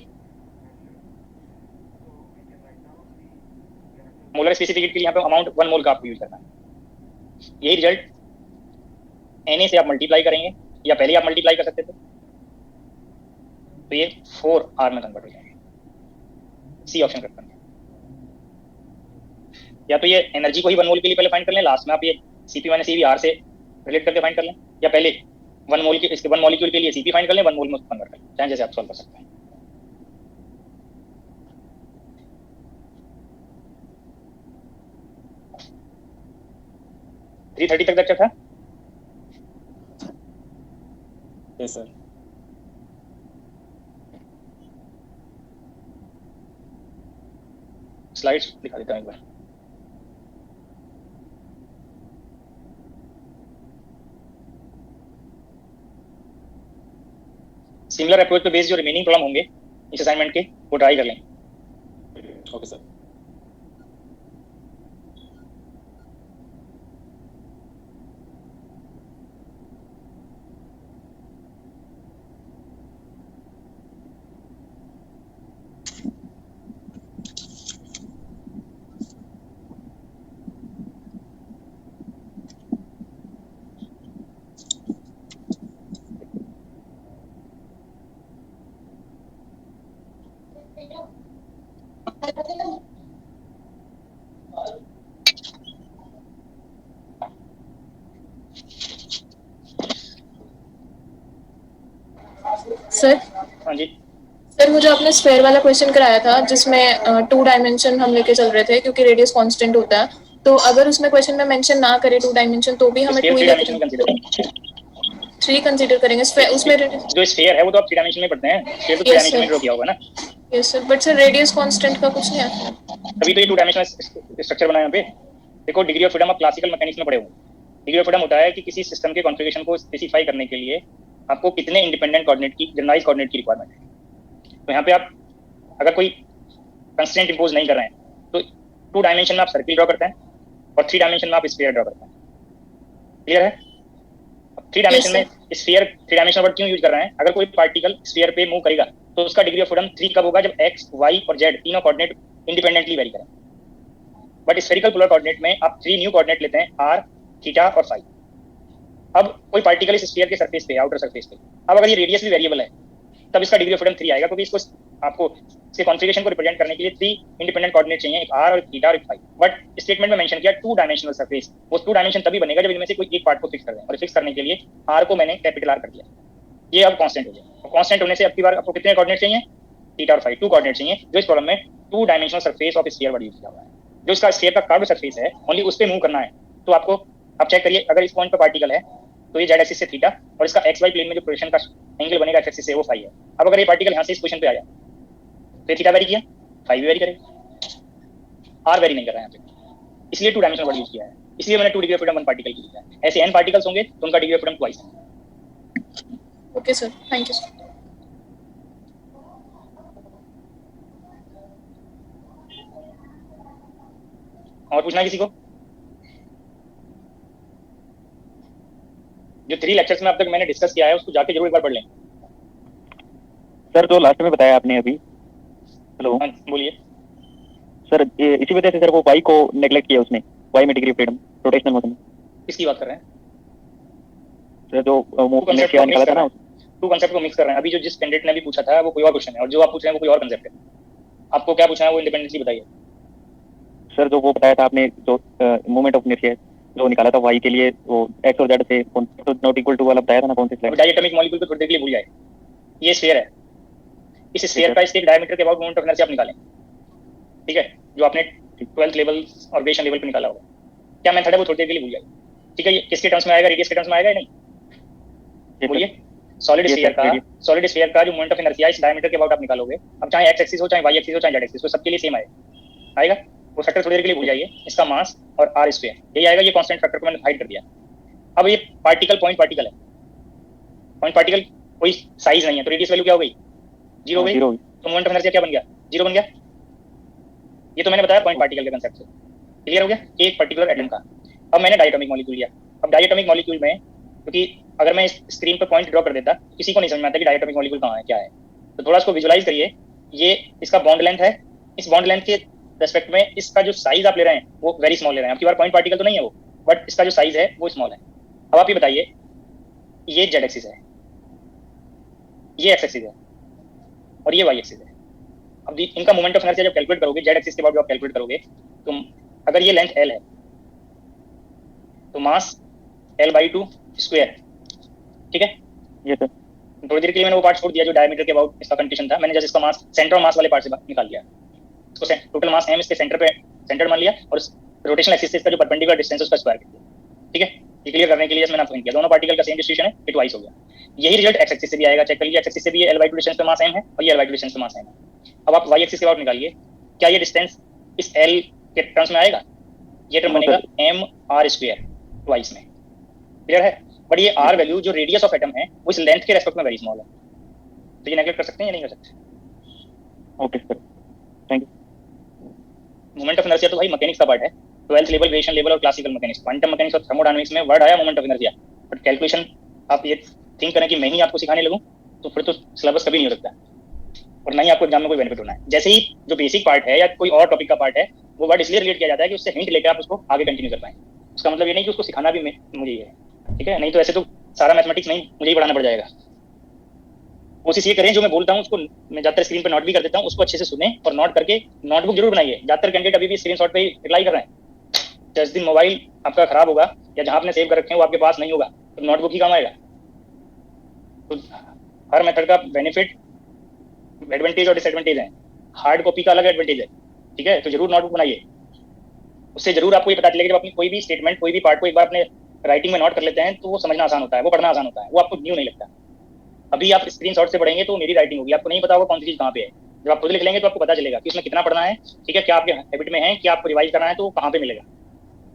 मोलर स्पेसिफिक के लिए यहाँ पे अमाउंट 1 मोल का आपको यूज करना है. यही रिजल्ट Na से आप मल्टीप्लाई करेंगे, या पहले आप मल्टीप्लाई कर सकते थे, तो ये 4R में कन्वर्ट हो जाएगा. सी ऑप्शन करते हैं. या तो ये एनर्जी को ही 1 मोल के लिए पहले फाइंड कर लें, लास्ट में आप ये CP - CV R से रिलेट करके फाइंड कर लें, या पहले 1 मोल के इसके 1 मॉलिक्यूल के लिए CP फाइंड कर लें, 1 मोल में कन्वर्ट कर लें. चाहे जैसे आप सॉल्व कर सकते हैं. थ्री 3:30 तक लेक्चर था. Yes sir. स्लाइड्स दिखा देता हूं एक बार. सिमिलर अप्रोच पे बेस्ड जो रिमेनिंग प्रॉब्लम होंगे इस असाइनमेंट के वो ट्राई कर लें. Okay sir. सर हाँ जी. सर मुझे आपने स्फेयर वाला क्वेश्चन कराया था जिसमें 2 डायमेंशन हम लेके चल रहे थे क्योंकि रेडियस कांस्टेंट होता है, तो अगर उसमें क्वेश्चन में मेंशन ना करे 2 डायमेंशन तो भी हमें 2 ही 3 कंसीडर करेंगे. उसमें जो स्फीयर है वो तो आप 3 डायमेंशन में पढ़ते हैं. स्फीयर तो 3 डायमेंशन में ड्रॉ किया होगा ना. Yes sir, but sir radius constant का कुछ नहीं है. तभी तो ये 2 डायमेंशनल स्ट्रक्चर बना है यहाँ पे. देखो डिग्री ऑफ फ्रीडम आप क्लासिकल मैकेनिक्स में पढ़े होंगे. डिग्री ऑफ फ्रीडम होता है कि किसी सिस्टम के कॉन्फ़िगरेशन को स्पेसिफाई करने के लिए आपको कितने इंडिपेंडेंट कोऑर्डिनेट की, जनरलाइज कोऑर्डिनेट की रिक्वायरमेंट है. तो यहाँ पे आप अगर कोई कंस्ट्रेंट इंपोज नहीं कर रहे हैं तो 2 डायमेंशन में आप सर्किल ड्रॉ करते हैं और 3 डायमेंशन में आप स्फीयर ड्रॉ करते हैं. क्लियर है? 3 डायमेंशन में स्फीयर 3 डायमेंशन वर्ड क्यों यूज कर रहे हैं? अगर कोई पार्टिकल स्फीयर पे मूव करेगा तो उसका डिग्री ऑफ फ्रीडम 3 कब होगा? जब x, y और z तीनों कोऑर्डिनेट इंडिपेंडेंटली वेरी करें. बट स्फेरिकल पोलर कोऑर्डिनेट में आप 3 न्यू कोऑर्डिनेट लेते हैं r, थीटा और फाई. अब कोई पार्टिकल इस स्फीयर के सरफेस पे, आउटर सरफेस पे, अब अगर ये रेडियस भी वेरिएबल है तब इसका डिग्री ऑफ फ्रीडम 3 आएगा, क्योंकि इसको आपको इसके कॉन्फ़िगरेशन को रिप्रेजेंट करने के लिए 3 इंडिपेंडेंट कोऑर्डिनेट चाहिए, एक r और एक थीटा और एक फाई. बट स्टेटमेंट में मेंशन किया 2 डायमेंशनल सरफेस. वो 2 डायमेंशन तभी बनेगा जब इनमें से कोई एक पार्ट को फिक्स कर दें, और फिक्स करने के लिए r को मैंने कैपिटल R कर दिया. ये अब कांस्टेंट हो गया. और कांस्टेंट होने से अब की बार आपको कितने कोऑर्डिनेट चाहिए? थीटा और फाई, 2 कोऑर्डिनेट चाहिए. जो इस प्रॉब्लम में 2 dimensional surface of sphere word use किया हुआ है. जो इसका स्फीयर का कर्व्ड सरफेस है ओनली उस पे मूव करना है. तो आपको आप चेक करिए, अगर इस पॉइंट पर पार्टिकल है तो ये z एक्सिस से थीटा और इसका xy प्लेन में जो प्रोजेक्शन का एंगल बनेगा x एक्सिस से वो फाई है. अब अगर ये पार्टिकल यहाँ से इस पोजीशन पे आया तो थीटा वेरी किया, फाई भी वेरी करेगा, r वेरी नहीं कर रहा है यहाँ पे, इसलिए 2 डायमेंशनल वर्ड यूज किया है. इसलिए मैंने 2 डिग्री ऑफ फ्रीडम 1 पार्टिकल की लिखा है. ऐसे n पार्टिकल्स होंगे तो उनका डिग्री ऑफ फ्रीडम ट्वाइस है. Okay sir, thank you sir. और पूछना है किसी को? जो 3 लेक्चर्स में अब तक मैंने डिस्कस किया है उसको जाके जरूर एक बार पढ़ लें. सर जो लास्ट में बताया आपने अभी, हेलो हाँ बोलिए सर, ये इसी वजह से सर वो वाई को नेग्लेक्ट किया उसने, वाई में degree of freedom rotational motion. किसकी बात कर रहे हैं? सर जो मूवमेंट क्या निकाला था ना, टू कंसेप्ट को मिक्स कर रहे हैं। अभी जो जिस कैंडिडेट ने भी पूछा था वो कोई और क्वेश्चन है, और जो आप पूछ रहे हैं वो कोई और कंसेप्ट है। आपको क्या पूछना है वो इंडिपेंडेंटली बताइए। सर जो वो बताया था आपने, जो मोमेंट ऑफ इनर्शिया जो निकाला था वाई के लिए, वो एक्स और जेड से नॉट इक्वल टू वाला बताया था ना, कौन सी अब स्लाइड? डायटोमिक मॉलिक्यूल को थोड़ी देर के लिए भूल जाए। ये स्फीयर है, इस स्फीयर का स्टेट डायमीटर के अबाउट मोमेंट ऑफ इनर्शिया आप निकालें, ठीक है, जो आपने 12th लेवल और ग्रेजुएशन लेवल पे निकाला होगा। क्या मेथड है वो थोड़ी देर के लिए भूल जाए, ठीक है। ये किसके टर्म्स में आएगा? रेडियस के टर्म्स में आएगा या नहीं? बोलिए। सॉलिड स्फीयर का जो मोमेंट ऑफ इनर्शिया इस डायमीटर के अबाउट आप निकालोगे, अब चाहे एक्स एक्सिस हो, चाहे वाई एक्सिस हो, चाहे जेड एक्सिस हो, सबके लिए सेम आएगा। वो फैक्टर थोड़ी देर के लिए भूल जाइए। इसका मास और आर स्क्वायर यही आएगा। ये कांस्टेंट फैक्टर को मैंने हाइड कर दिया। अब ये पार्टिकल पॉइंट पार्टिकल है, पॉइंट पार्टिकल कोई साइज नहीं है, तो रेडियस वैल्यू क्या हो गई? 0 हो गई। तो मोमेंट ऑफ इनर्शिया क्या बन गया? 0 बन गया। ये तो मैंने बताया पॉइंट पार्टिकल के कंसेप्ट से। क्लियर हो गया? एक पर्टिकुलर एटम का। अब मैंने डायटोमिक मॉलिक्यूल लिया। अब डायटोमिक मॉलिक्यूल में, क्योंकि अगर मैं इस स्क्रीन पर पॉइंट ड्रॉ कर देता तो किसी को नहीं समझ में आता कि डायटोमिक मॉलिक्यूल कहाँ है, क्या है। तो थोड़ा इसको विजुअलाइज करिए। ये इसका बॉन्ड लेंथ है। इस बॉन्ड लेंथ के रेस्पेक्ट में इसका जो साइज आप ले रहे हैं वो वेरी स्मॉल ले रहे हैं। आपकी बार पॉइंट पार्टिकल तो नहीं है वो, बट इसका जो साइज है वो स्मॉल है। अब आप ये बताइए, ये जेड एक्सिस है, ये एक्स एक्सिस है, और ये वाई एक्सिस है। अब इनका मोमेंट ऑफ इनर्शिया जब कैलकुलेट करोगे, जेड एक्सिस के बाद जब आप कैलकुलेट करोगे, तो अगर ये लेंथ एल है तो मास L/2 स्क्वायर, ठीक है। ये सर थोड़ी देर के लिए मैंने वो पार्ट छोड़ दिया जो डायमीटर के अबाउट इसका कंडीशन था। मैंने जस्ट इसका मास सेंटर ऑफ मास वाले पार्ट से निकाल लिया। इसको टोटल मास m इसके सेंटर मान लिया, और रोटेशनल एक्सिस से इसका जो परपेंडिकुलर डिस्टेंस है उसका स्क्वायर कर दिया, ठीक है। ये क्लियर करने के लिए मैंने आपको किया, दोनों पार्टिकल का सेम डिस्ट्रीब्यूशन है, ये ट्वाइस हो गया। यही रिजल्ट एक्स एक्सिस से भी आएगा। चेक कर लीजिए, एक्स एक्सिस से भी ये L/2 डिस्टेंस पे मास m है, और ये L/2 डिस्टेंस पे मास m है। अब आप वाई एक्सिस के अबाउट निकालिए, क्या ये डिस्टेंस इस L के टर्म्स में आएगा? ये टर्म बनेगा mr² ट्वाइस में। क्लियर है? बट ये r वैल्यू जो रेडियस ऑफ एटम है वो इस लेंथ के रेस्पेक्ट में वेरी स्मॉल है, तो ये नेगलेक्ट कर सकते हैं या नहीं कर सकते? Okay sir, thank you. Moment of inertia तो भाई मैकेनिक्स का पार्ट है। 12th लेवल, ग्रेजुएशन लेवल और क्लासिकल मैकेनिक्स, क्वांटम मैकेनिक्स और थर्मोडायनामिक्स में वर्ड आया moment of inertia, but calculation आप ये थिंक करें कि मैं ही आपको सिखाने लगूं तो फिर तो सिलेबस कभी नहीं हो सकता, और ना ही आपको एग्जाम में कोई बेनिफिट होना है। जैसे ही जो बेसिक पार्ट है या कोई और टॉपिक का पार्ट है वो वर्ड इसलिए रिलेट किया जाता है कि उससे हिंट लेकर आप उसको आगे कंटिन्यू कर पाएं। उसका मतलब ये नहीं कि उसको सिखाना भी मुझे ही है, ठीक है। नहीं तो ऐसे तो सारा मैथमेटिक्स नहीं मुझे ही पढ़ाना पड़ जाएगा। कोशिश ये करें जो मैं बोलता हूँ उसको मैं ज्यादातर स्क्रीन पर नोट भी कर देता हूँ, उसको अच्छे से सुने और नोट करके नोटबुक जरूर बनाइए। ज्यादातर कैंडिडेट अभी भी स्क्रीनशॉट पे ही रिप्लाई कर रहे हैं। जिस दिन मोबाइल आपका खराब होगा या जहां आपने सेव कर रखे हैं वो आपके पास नहीं होगा तो नोटबुक ही काम आएगा। तो हर मेथड का बेनिफिट, एडवांटेज और डिसएडवांटेज है। हार्ड कॉपी का अलग एडवांटेज है, ठीक है। तो जरूर नोटबुक बनाइए, उससे जरूर आपको ये पता चलेगा। जब अपनी कोई भी स्टेटमेंट, कोई भी पार्ट को एक बार अपने राइटिंग में नोट कर लेते हैं तो वो समझना आसान होता है, वो पढ़ना आसान होता है, वो आपको न्यू नहीं लगता। अभी आप स्क्रीनशॉट से पढ़ेंगे तो मेरी राइटिंग होगी, आपको नहीं पता होगा कौन सी चीज कहाँ पे है। जब आप खुद लिख लेंगे तो आपको पता चलेगा कि उसमें कितना पढ़ना है, ठीक है, क्या आपके हैबिट में है, क्या आपको रिवाइज करना है, तो कहाँ पे मिलेगा।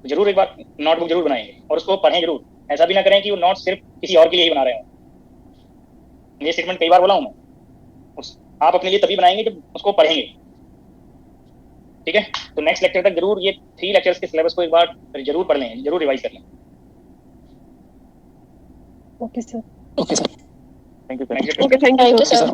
तो जरूर एक बार नोटबुक जरूर बनाएंगे और उसको पढ़ें जरूर। ऐसा भी ना करें कि वो नोट सिर्फ किसी और के लिए ही बना रहे हो। ये स्टेटमेंट कई बार बोला हूँ मैं, आप अपने लिए तभी बनाएंगे जब उसको पढ़ेंगे, ठीक है। तो नेक्स्ट लेक्चर तक जरूर ये 3 लेक्चर्स के सिलेबस को एक बार जरूर पढ़ लें, जरूर रिवाइज कर लें। Okay sir. Thank you sir. Next okay, thank you sir.